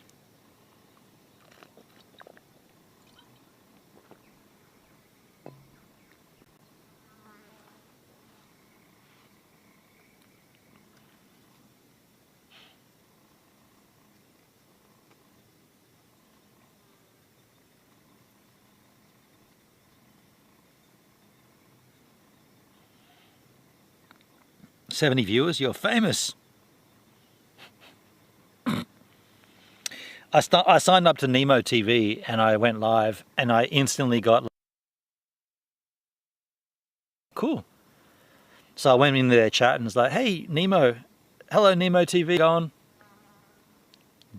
E: "70 viewers, you're famous." I signed up to Nemo TV and I went live and I instantly got cool. So I went into their chat and was like, "Hey, Nemo, hello Nemo TV, go on."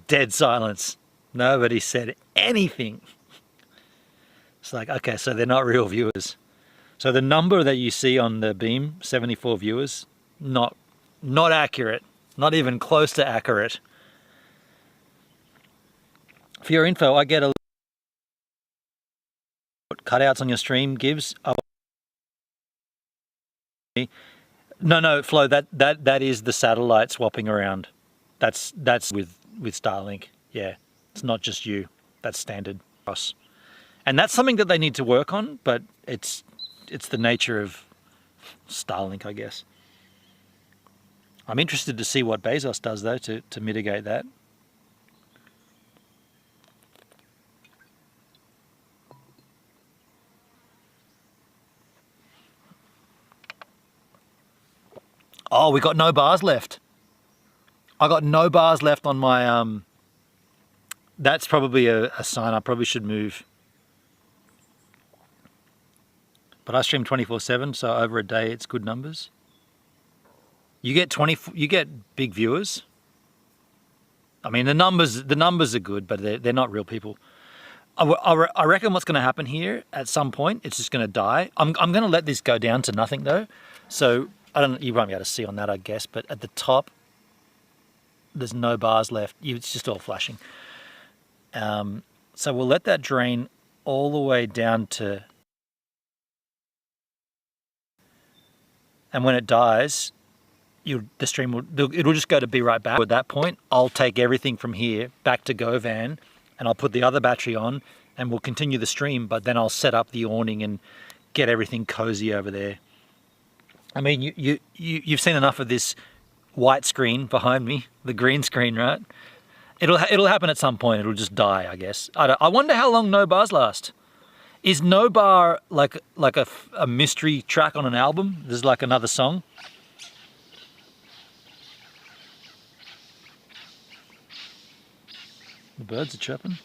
E: Dead silence. Nobody said anything. It's like, okay, so they're not real viewers. So the number that you see on the beam, 74 viewers, not accurate, not even close to accurate. For your info, I get a cutouts on your stream, Gibbs. No, Flo, that is the satellite swapping around. That's with Starlink. Yeah, it's not just you. That's standard. And that's something that they need to work on, but it's the nature of Starlink, I guess. I'm interested to see what Bezos does, though, to mitigate that. Oh, we got no bars left. I got no bars left on my... That's probably a sign I probably should move. But I stream 24/7, so over a day it's good numbers. You get big viewers. I mean, the numbers are good, but they're not real people. I reckon what's going to happen here at some point, it's just going to die. I'm going to let this go down to nothing though. So you won't be able to see on that, I guess. But at the top, there's no bars left. It's just all flashing. So we'll let that drain all the way down to, and when it dies, the stream it'll just go to be right back. At that point, I'll take everything from here back to GoVan, and I'll put the other battery on, and we'll continue the stream. But then I'll set up the awning and get everything cozy over there. I mean, you've seen enough of this white screen behind me, the green screen, right? It'll happen at some point. It'll just die, I guess. I wonder how long No Bars last. Is No Bar like a mystery track on an album? There's like another song. The birds are chirping.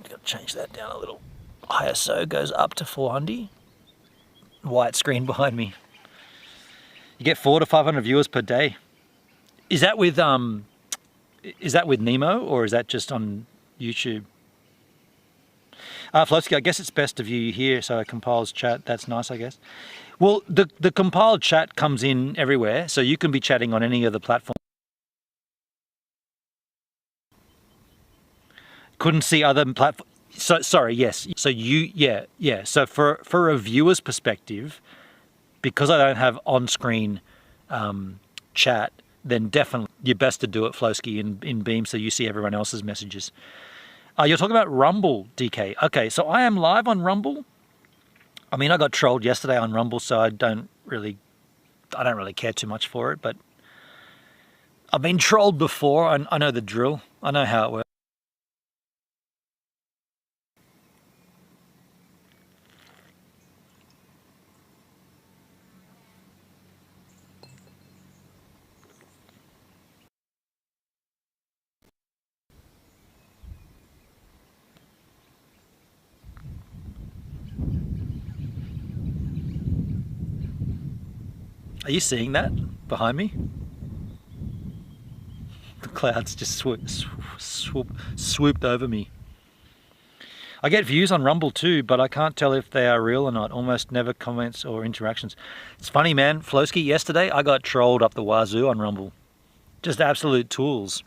E: Gotta change that down a little. ISO goes up to 400. White screen behind me. You get 400 to 500 viewers per day. Is that with Nemo, or is that just on YouTube? Flotsky, I guess it's best to view you here, so it compiles chat. That's nice, I guess. Well, the compiled chat comes in everywhere, so you can be chatting on any of the platforms. Couldn't see other platforms. So sorry, yes. So yeah. So for a viewer's perspective, because I don't have on-screen chat, then definitely you're best to do it, Flowski, in Beam so you see everyone else's messages. You're talking about Rumble, DK. Okay, so I am live on Rumble. I mean, I got trolled yesterday on Rumble, so I don't really care too much for it, but I've been trolled before. I know the drill. I know how it works. Are you seeing that behind me? The clouds just swooped over me. I get views on Rumble too, but I can't tell if they are real or not. Almost never comments or interactions. It's funny, man. Flowski, yesterday I got trolled up the wazoo on Rumble. Just absolute tools.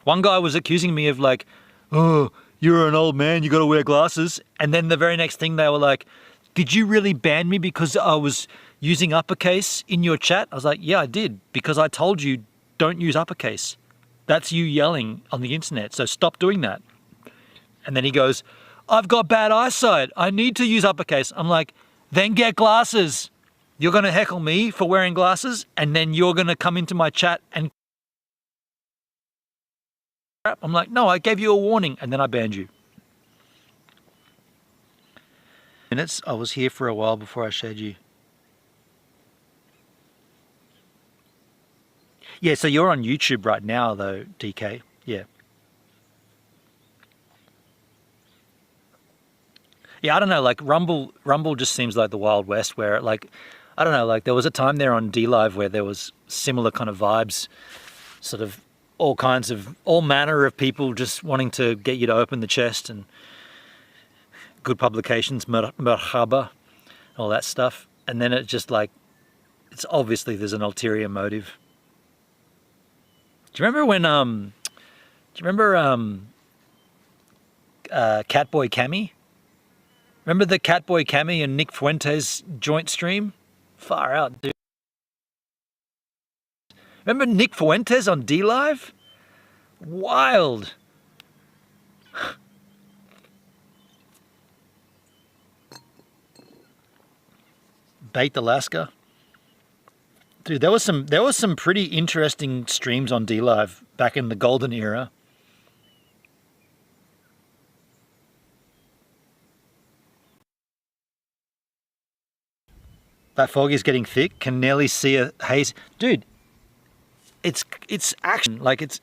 E: One guy was accusing me of like, oh, you're an old man, you gotta wear glasses. And then the very next thing they were like, did you really ban me because I was using uppercase in your chat? I was like, yeah, I did, because I told you don't use uppercase. That's you yelling on the internet, so stop doing that. And then he goes, I've got bad eyesight. I need to use uppercase. I'm like, then get glasses. You're going to heckle me for wearing glasses, and then you're going to come into my chat and crap. I'm like, no, I gave you a warning, and then I banned you. Minutes. I was here for a while before I shared you. Yeah, so you're on YouTube right now, though, DK. Yeah. Yeah, I don't know, like Rumble just seems like the Wild West where like, I don't know, like there was a time there on DLive where there was similar kind of vibes, sort of all manner of people just wanting to get you to open the chest and good publications, marhaba, all that stuff. And then it just like, it's obviously there's an ulterior motive. Do you remember when, Catboy Cammy? Remember the Catboy Cammy and Nick Fuentes joint stream? Far out, dude. Remember Nick Fuentes on DLive? Wild. Baked Alaska. Dude, there was some pretty interesting streams on DLive back in the golden era. That fog is getting thick. Can nearly see a haze. Dude, it's action. Like it's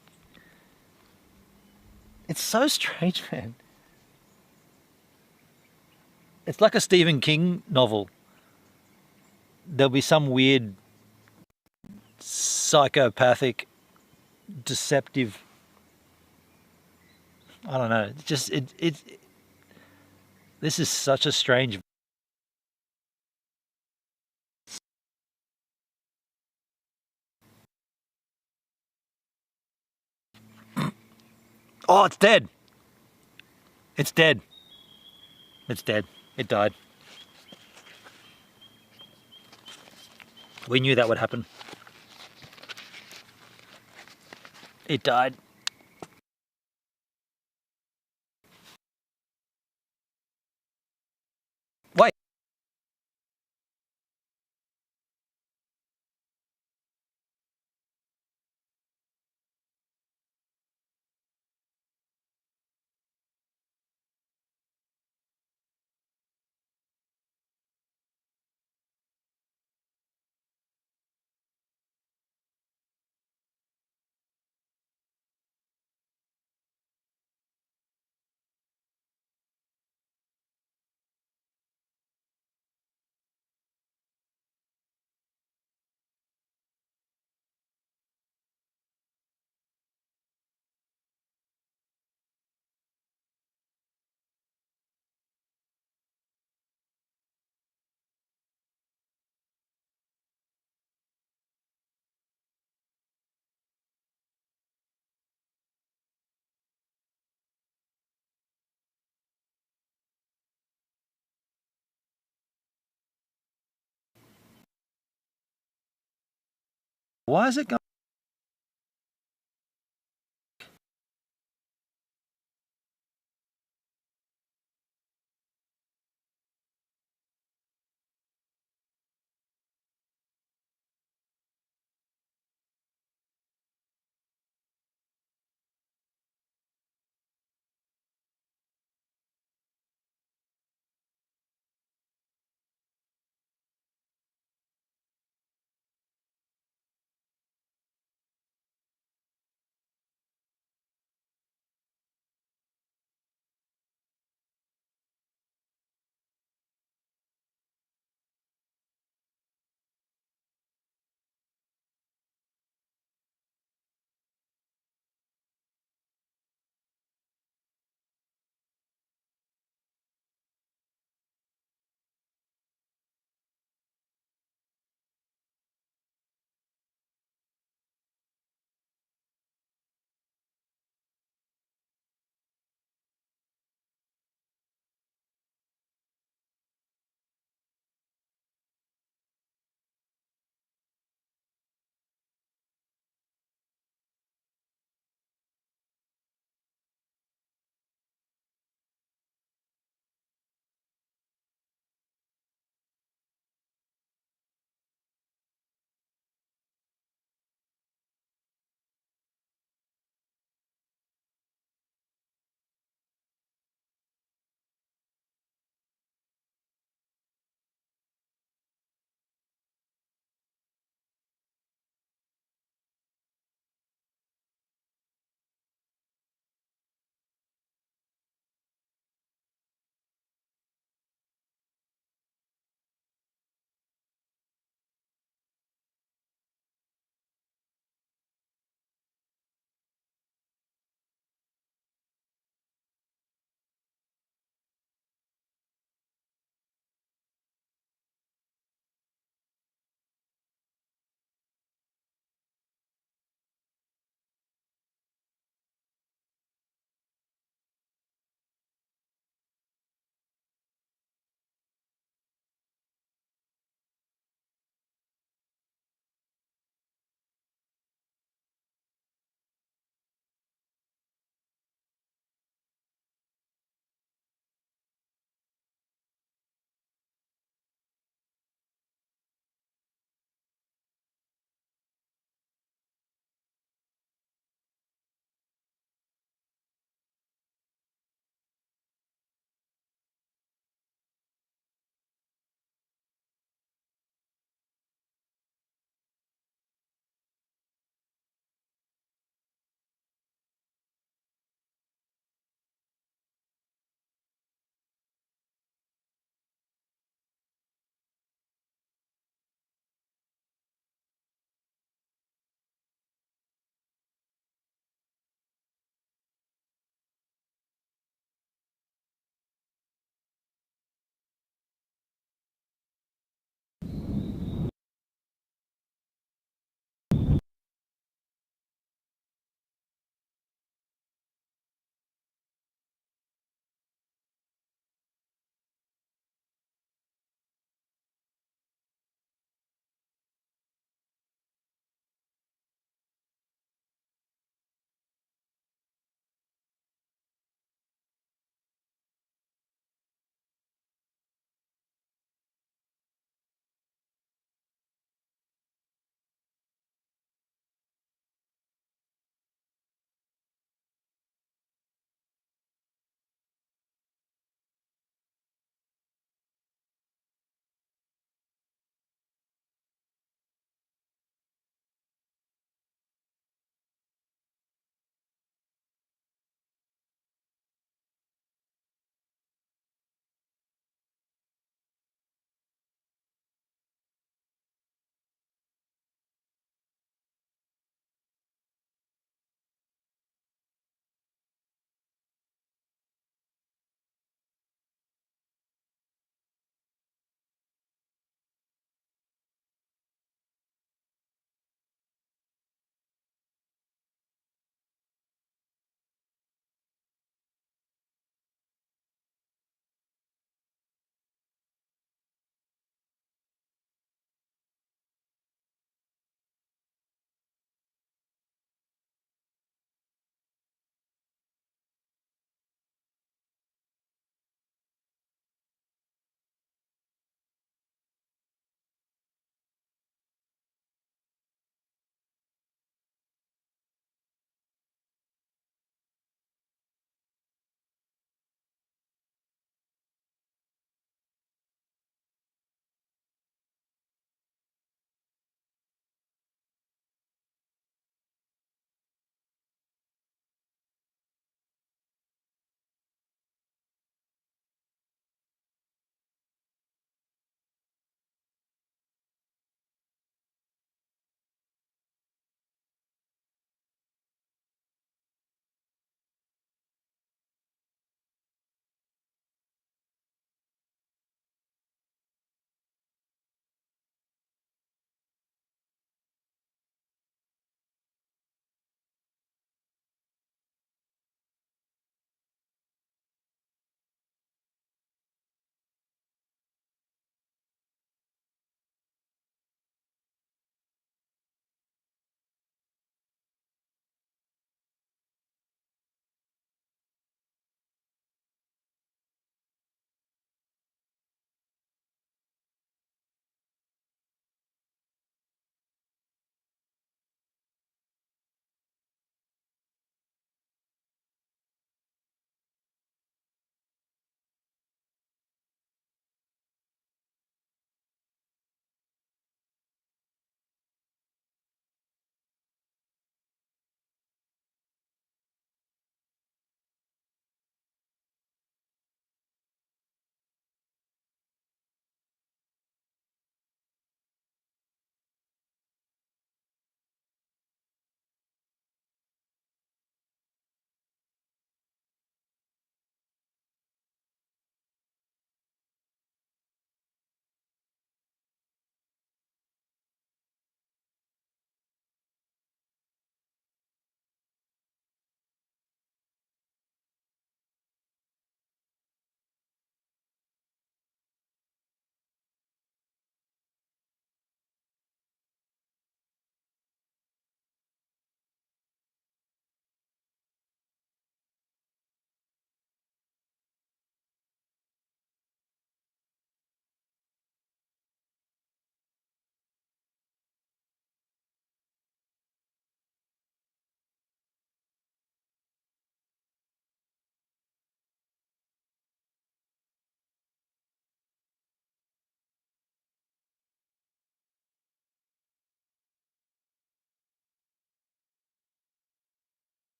E: so strange, man. It's like a Stephen King novel. There'll be some weird psychopathic, deceptive, I don't know. It's just this is such a strange. Oh, it's dead. It's dead. It's dead. It died. We knew that would happen. It died. Wait. Why is it going?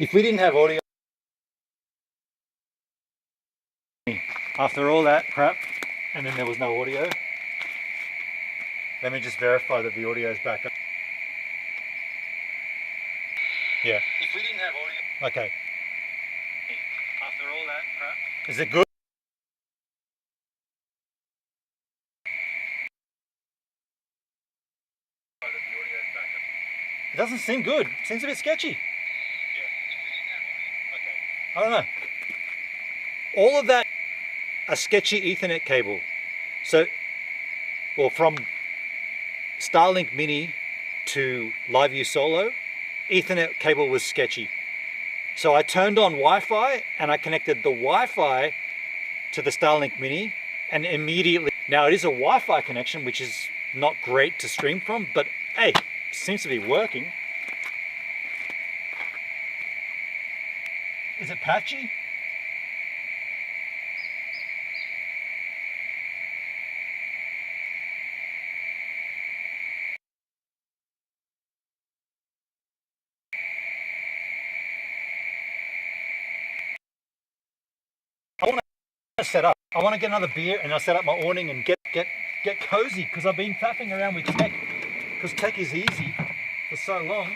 B: If we didn't have audio, after all that crap, and then there was no audio, let me just verify that the audio is back up. Yeah. If we didn't have audio. Okay. After all that crap. Is it good? It doesn't seem good. It seems a bit sketchy. Yeah. Okay. I don't know. All of that, a sketchy Ethernet cable. So, well, from Starlink Mini to LiveView Solo, Ethernet cable was sketchy. So I turned on Wi-Fi and I connected the Wi-Fi to the Starlink Mini, and immediately, now it is a Wi-Fi connection, which is not great to stream from, but hey, seems to be working. Is it patchy? I want to set up. I want to get another beer and I'll set up my awning and get cozy, because I've been faffing around with tech, because tech is easy for so long.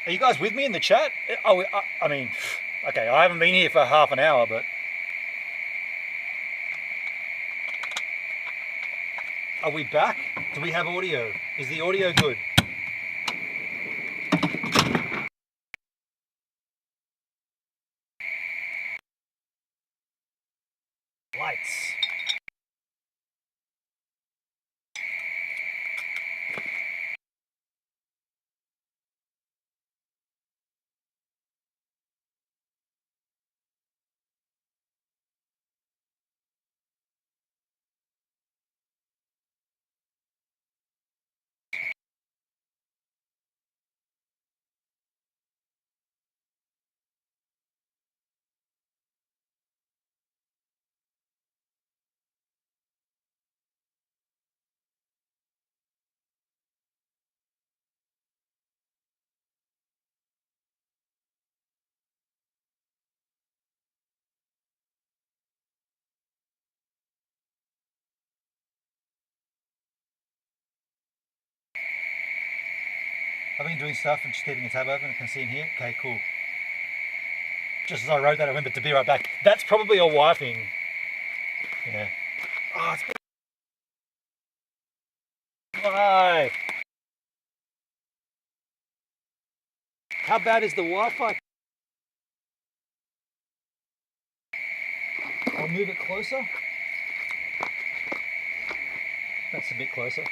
B: Are you guys with me in the chat? Oh, I mean, okay, I haven't been here for half an hour, but are we back? Do we have audio? Is the audio good? Lights. I've been doing stuff and just keeping a tab open. I can see in here. Okay, cool. Just as I wrote that, I remembered to be right back. That's probably a wiping. Yeah. Oh, it's... Why? How bad is the Wi-Fi? I'll move it closer. That's a bit closer.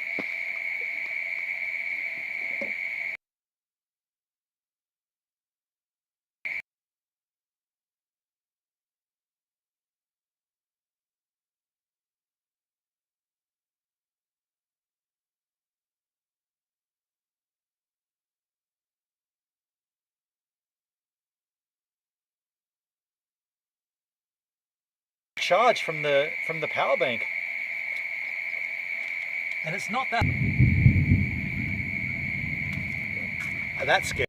B: Charge from the power bank, and it's not that. That's scary.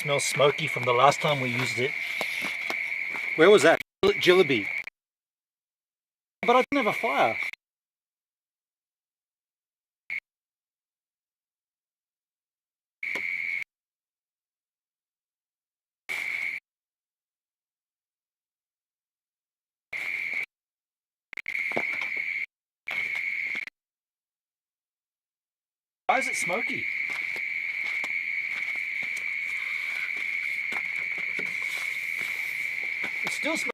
E: smells smoky from the last time we used it. Where was that? Jillaby. But I didn't have a fire. Why is it smoky? It's still smoky.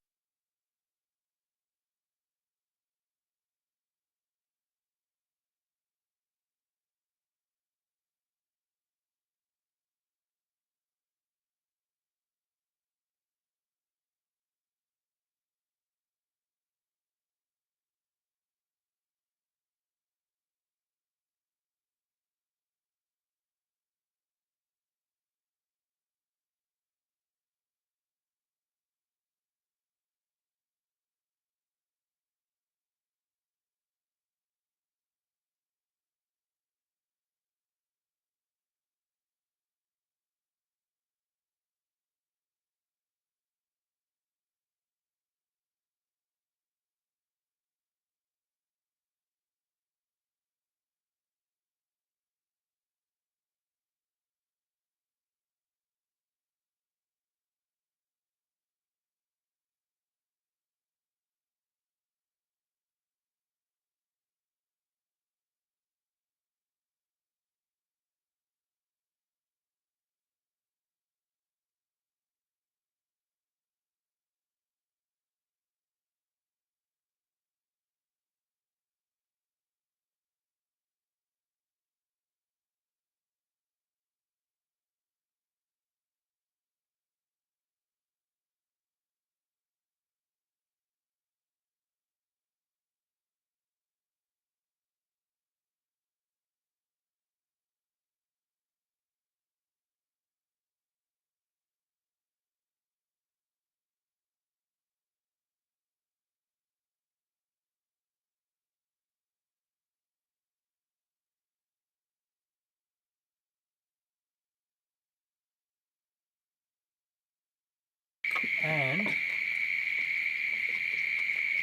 E: And it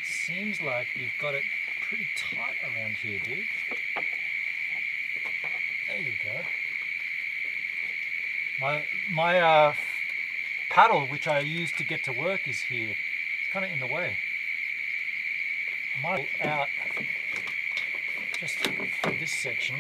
E: seems like you've got it pretty tight around here, dude. There you go. My paddle, which I use to get to work, is here. It's kind of in the way. I might pull out just for this section.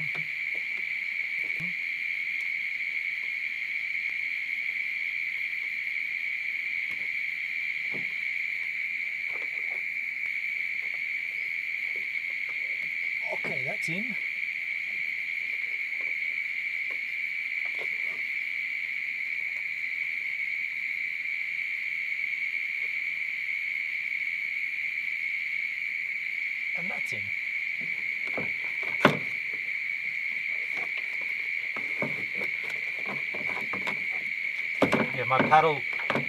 E: Okay, that's in. And that's in. Yeah, my paddle, I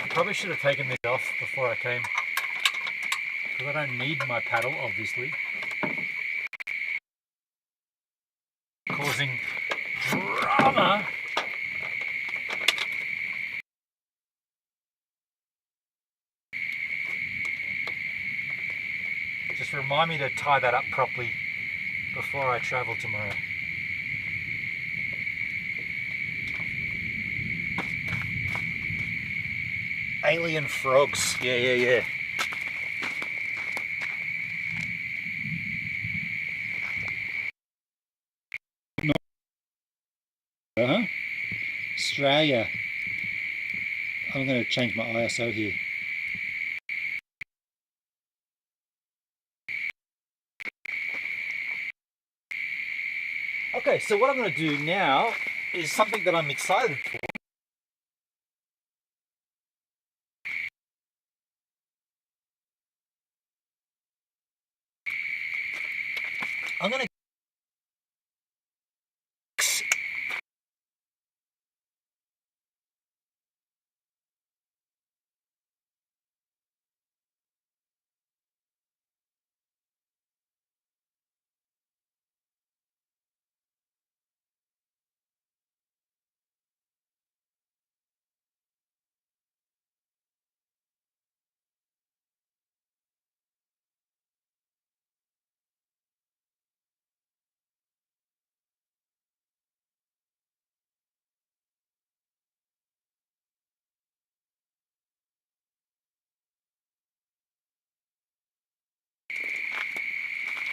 E: probably should have taken this off before I came, because I don't need my paddle, obviously. Causing drama. Just remind me to tie that up properly before I travel tomorrow. Alien frogs. Yeah. Australia. I'm going to change my ISO here. Okay, so what I'm going to do now is something that I'm excited for. I'm going to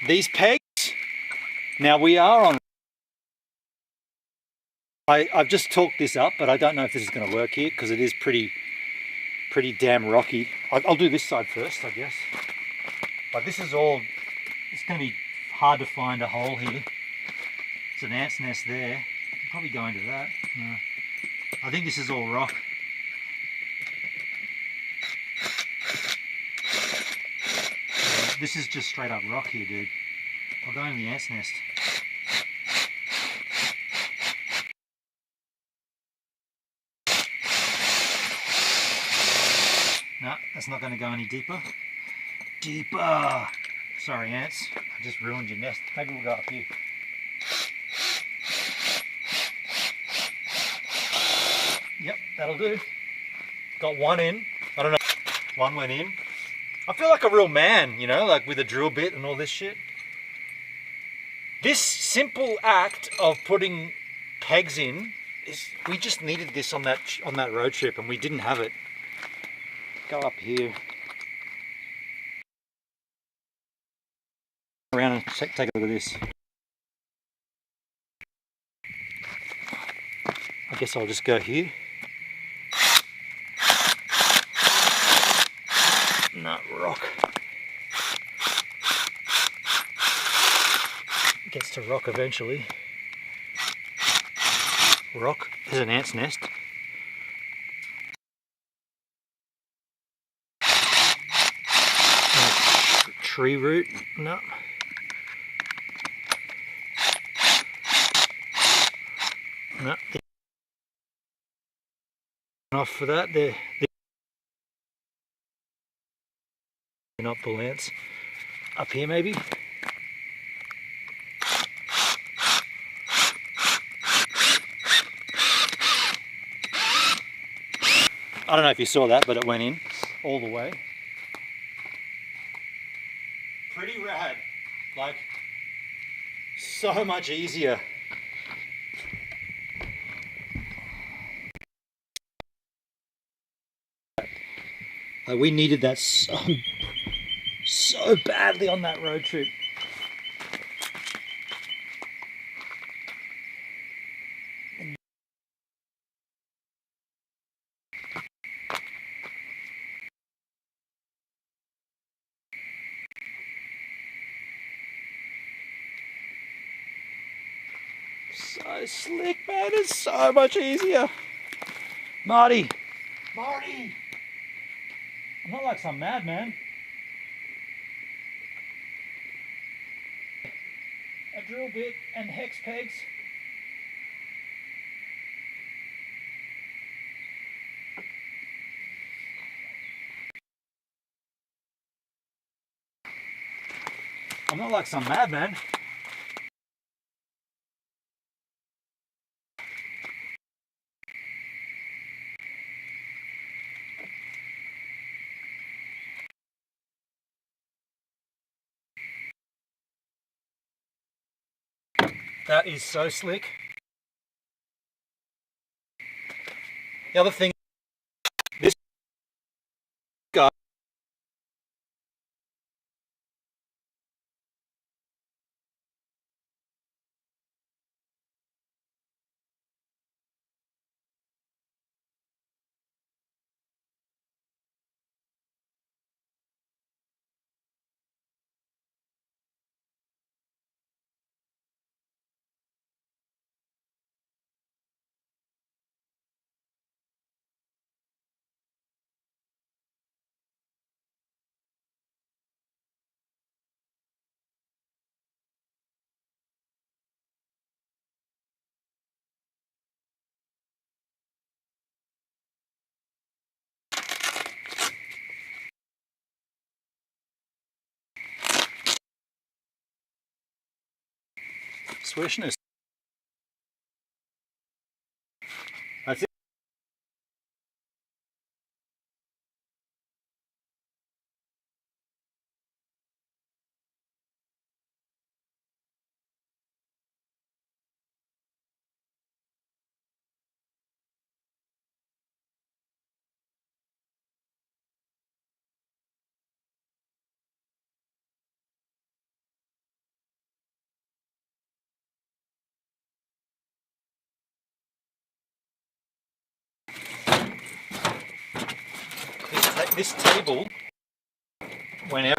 B: these pegs, now we are on, I've just torqued this up, but I don't know if this is going to work here because it is pretty damn rocky. I'll do this side first, I guess. But this is all, it's going to be hard to find a hole here. It's an ant's nest there. I'll probably go into that. No. I think this is all rock. Yeah, this is just straight up rock here, dude. I'll go in the ant's nest. No, that's not going to go any deeper. Deeper! Sorry, ants. I just ruined your nest. Maybe we'll go up here. Yep, that'll do. Got one in. I don't know. One went in. I feel like a real man, you know, like with a drill bit and all this shit. This simple act of putting pegs in is, we just needed this on that road trip and we didn't have it. Go up here. Around and take a look at this. I guess I'll just go here. No, rock. Gets to rock eventually. Rock. There's an ant's nest. Tree root. No. No. Off for that. They're not bull ants. Up here maybe. I don't know if you saw that, but it went in all the way. Pretty rad. Like, so much easier. Like, we needed that so badly on that road trip. So slick, man. It's so much easier. Marty. Marty. I'm not like some madman. A drill bit and hex pegs. I'm not like some madman. That is so slick. The other thing, this guy, swishness. That's it.
E: This table, whenever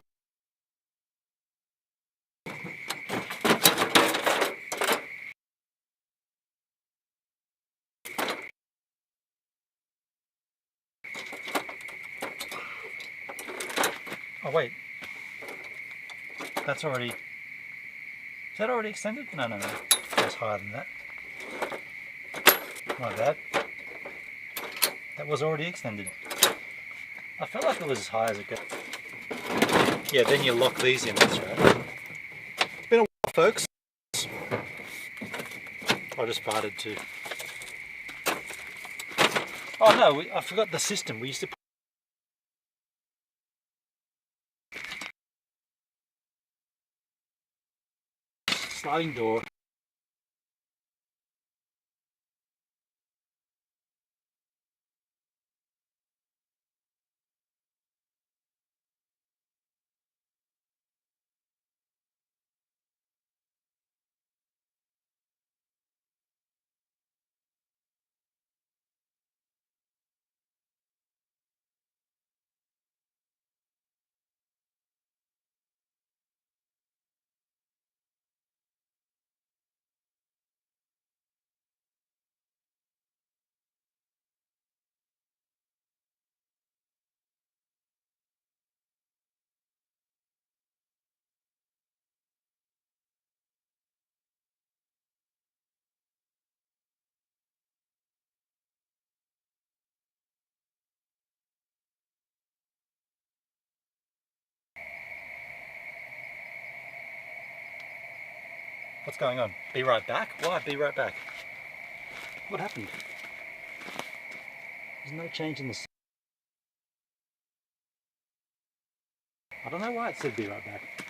E: oh wait, that's already, is that already extended? No, that's higher than that. My bad. That was already extended. I felt like it was as high as it goes. Yeah, then you lock these in, that's right. Been a while, folks. I just farted too. Oh no, I forgot the system. We used to put sliding door. What's going on? Be right back? Why be right back? What happened? There's no change in the... I don't know why it said be right back.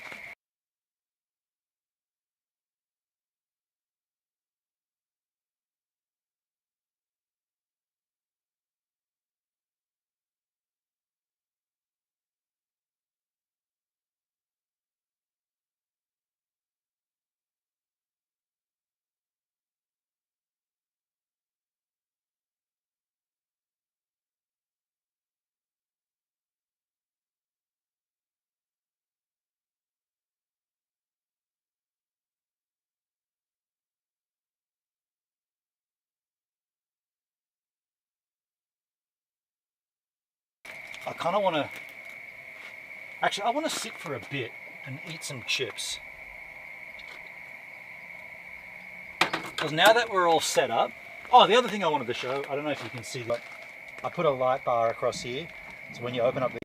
E: I kind of want to... Actually, I want to sit for a bit and eat some chips. Because now that we're all set up... Oh, the other thing I wanted to show, I don't know if you can see, but I put a light bar across here. So when you open up the...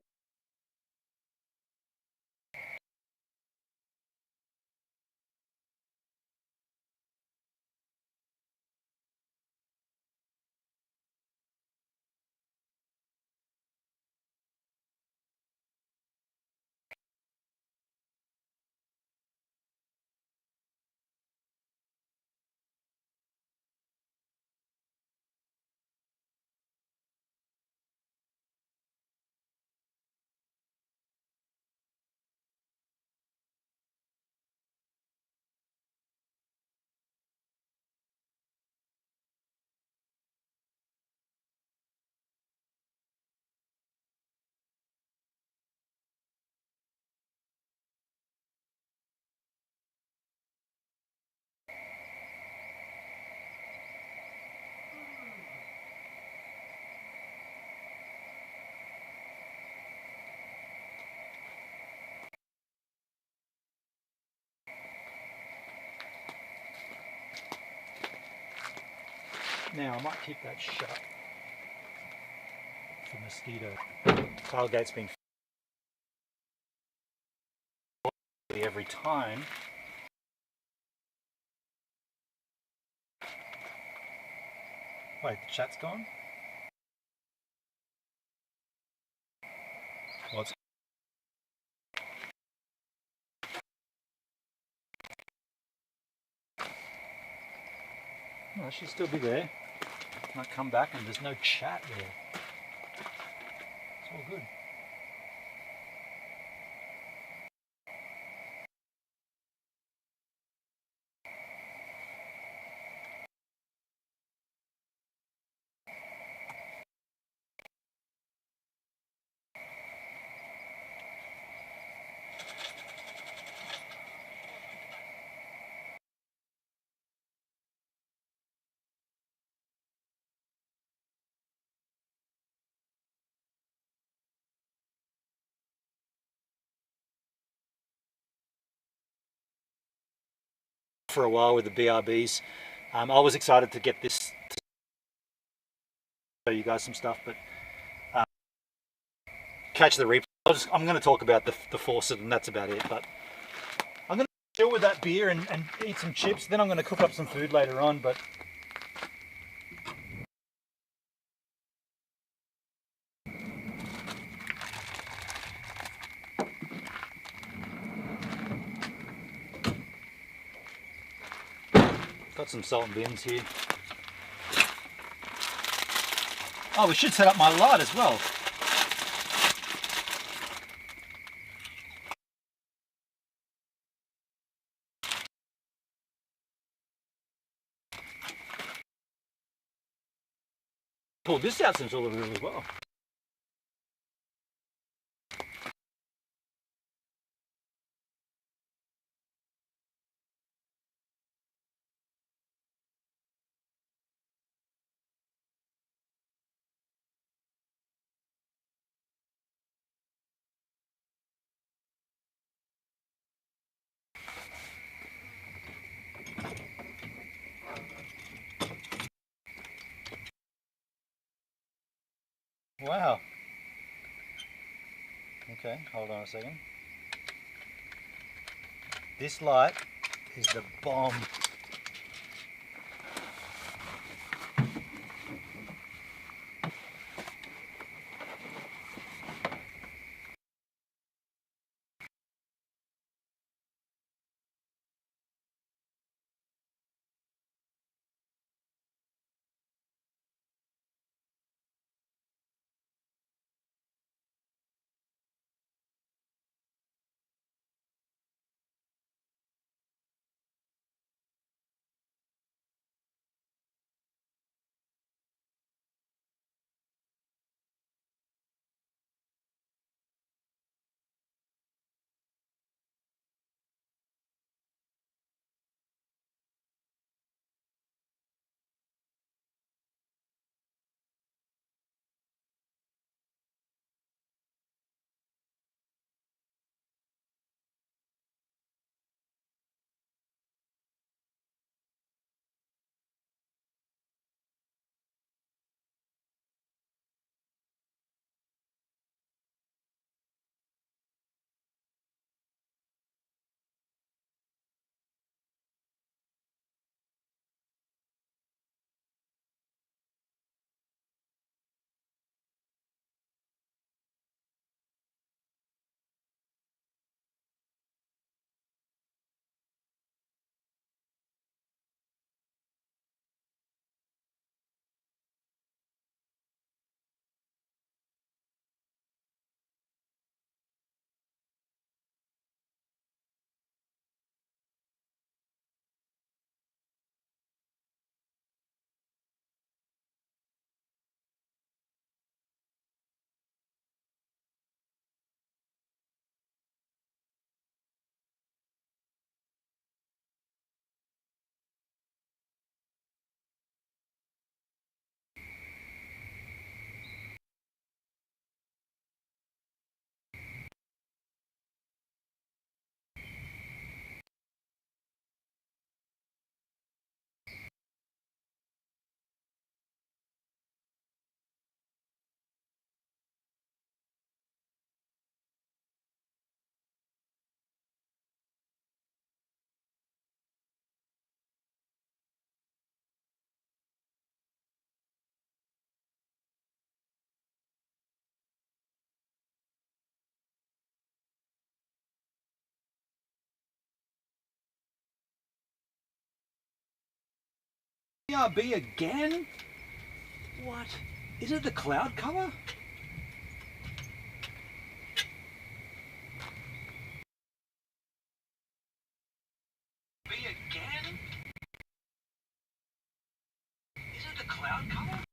E: Now, I might keep that shut for mosquito. Tailgate's been every time. Wait, the chat's gone? What's... Oh, it should still be there. Might come back and there's no chat there. It's all good. for a while with the BRBs. I was excited to get this to show you guys some stuff, but catch the replay. I'm going to talk about the faucet and that's about it, but I'm going to chill with that beer and eat some chips. Then I'm going to cook up some food later on, but got some salt and bins here. Oh, we should set up my light as well. Pulled this out since Uluru as well. Wow. Okay, hold on a second. This light is the bomb. BRB again? What? Is it the cloud cover? B again? Is it the cloud cover?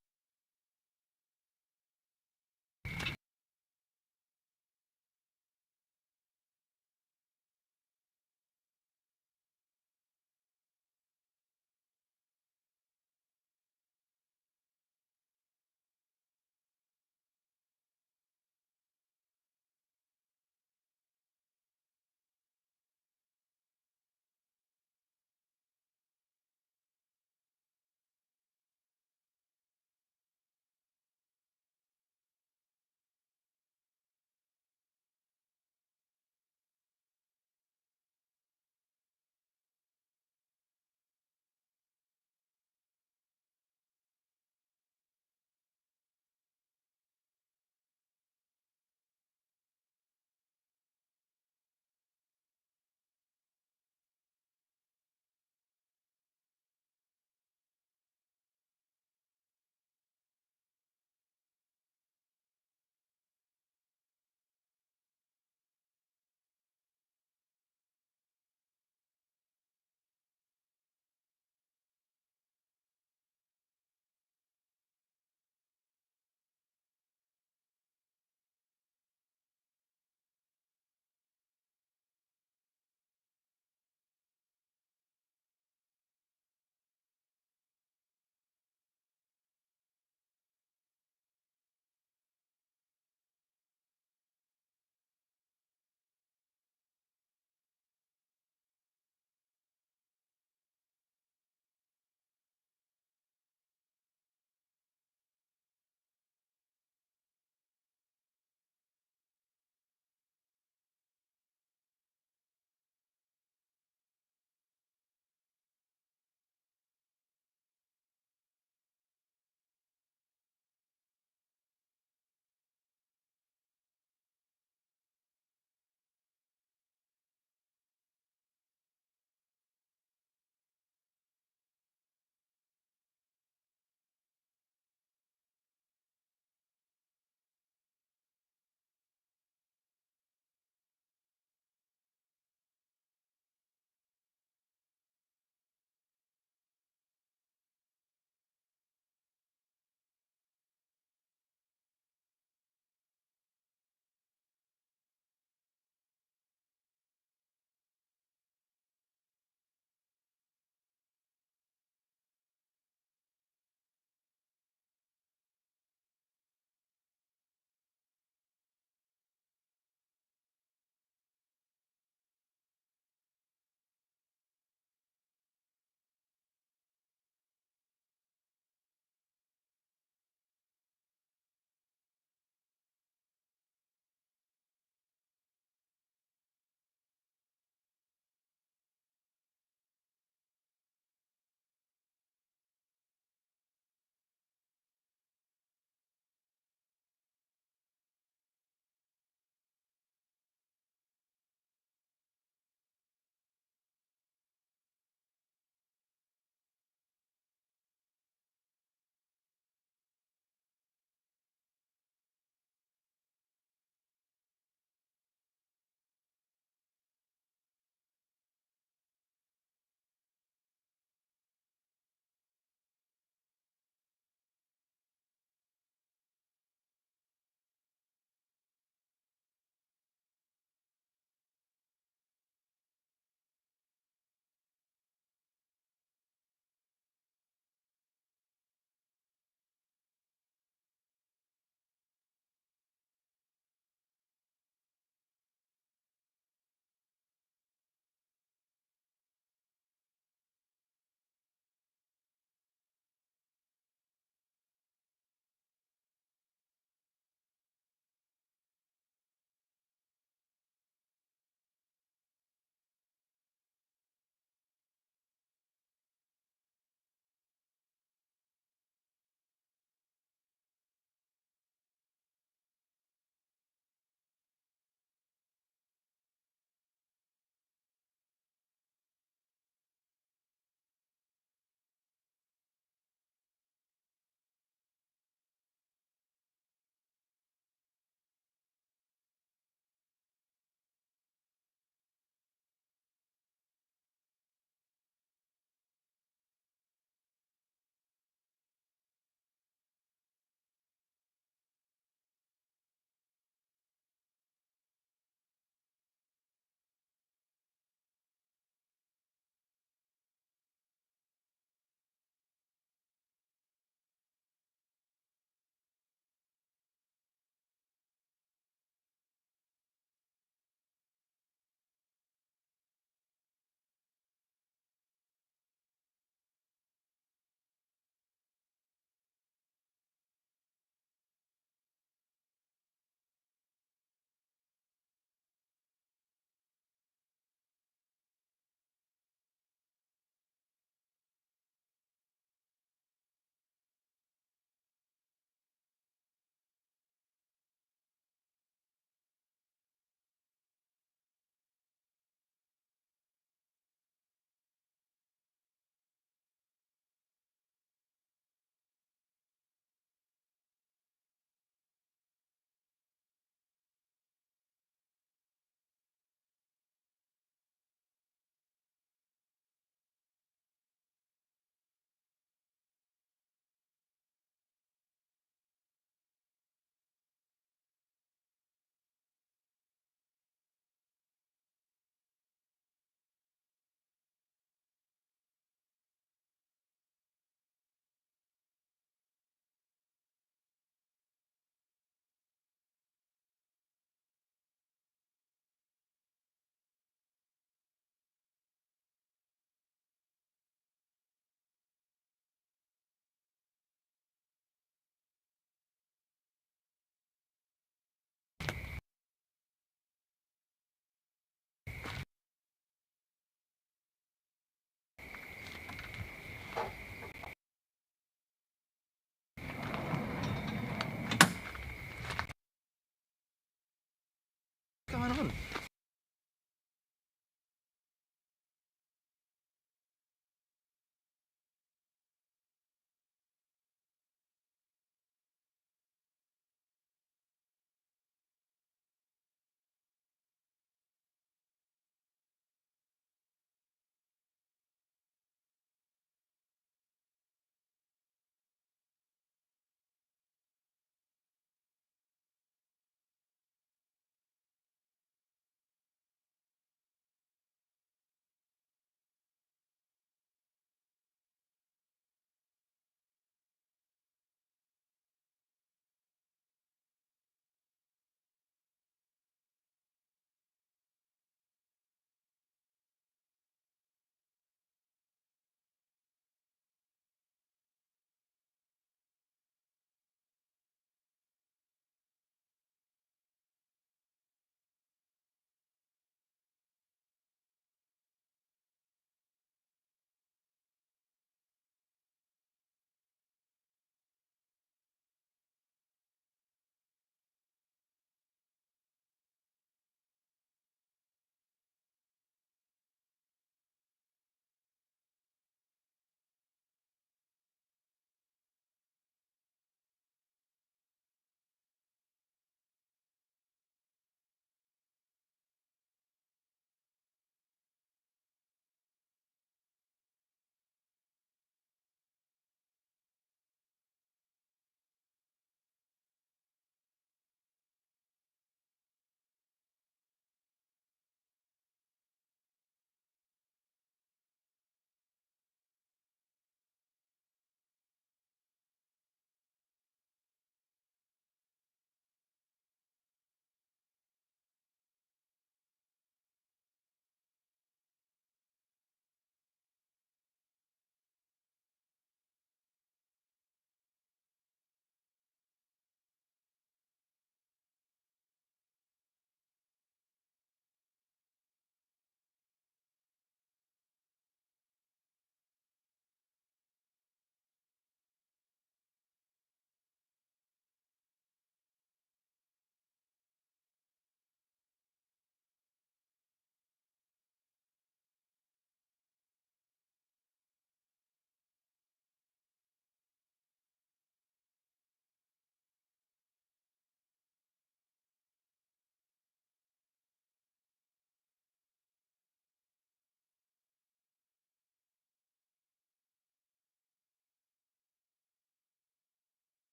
H: going on?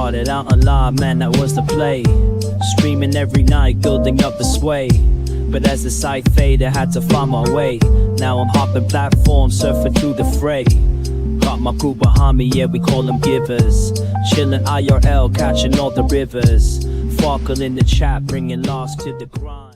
A: Started out alive, man, that was the play. Streaming every night, building up the sway. But as the sight faded, I had to find my way. Now I'm hopping platforms, surfing through the fray. Got my crew behind me, yeah, we call them givers. Chillin' IRL, catching all the rivers. Farkle in the chat, bringing lost to the grind.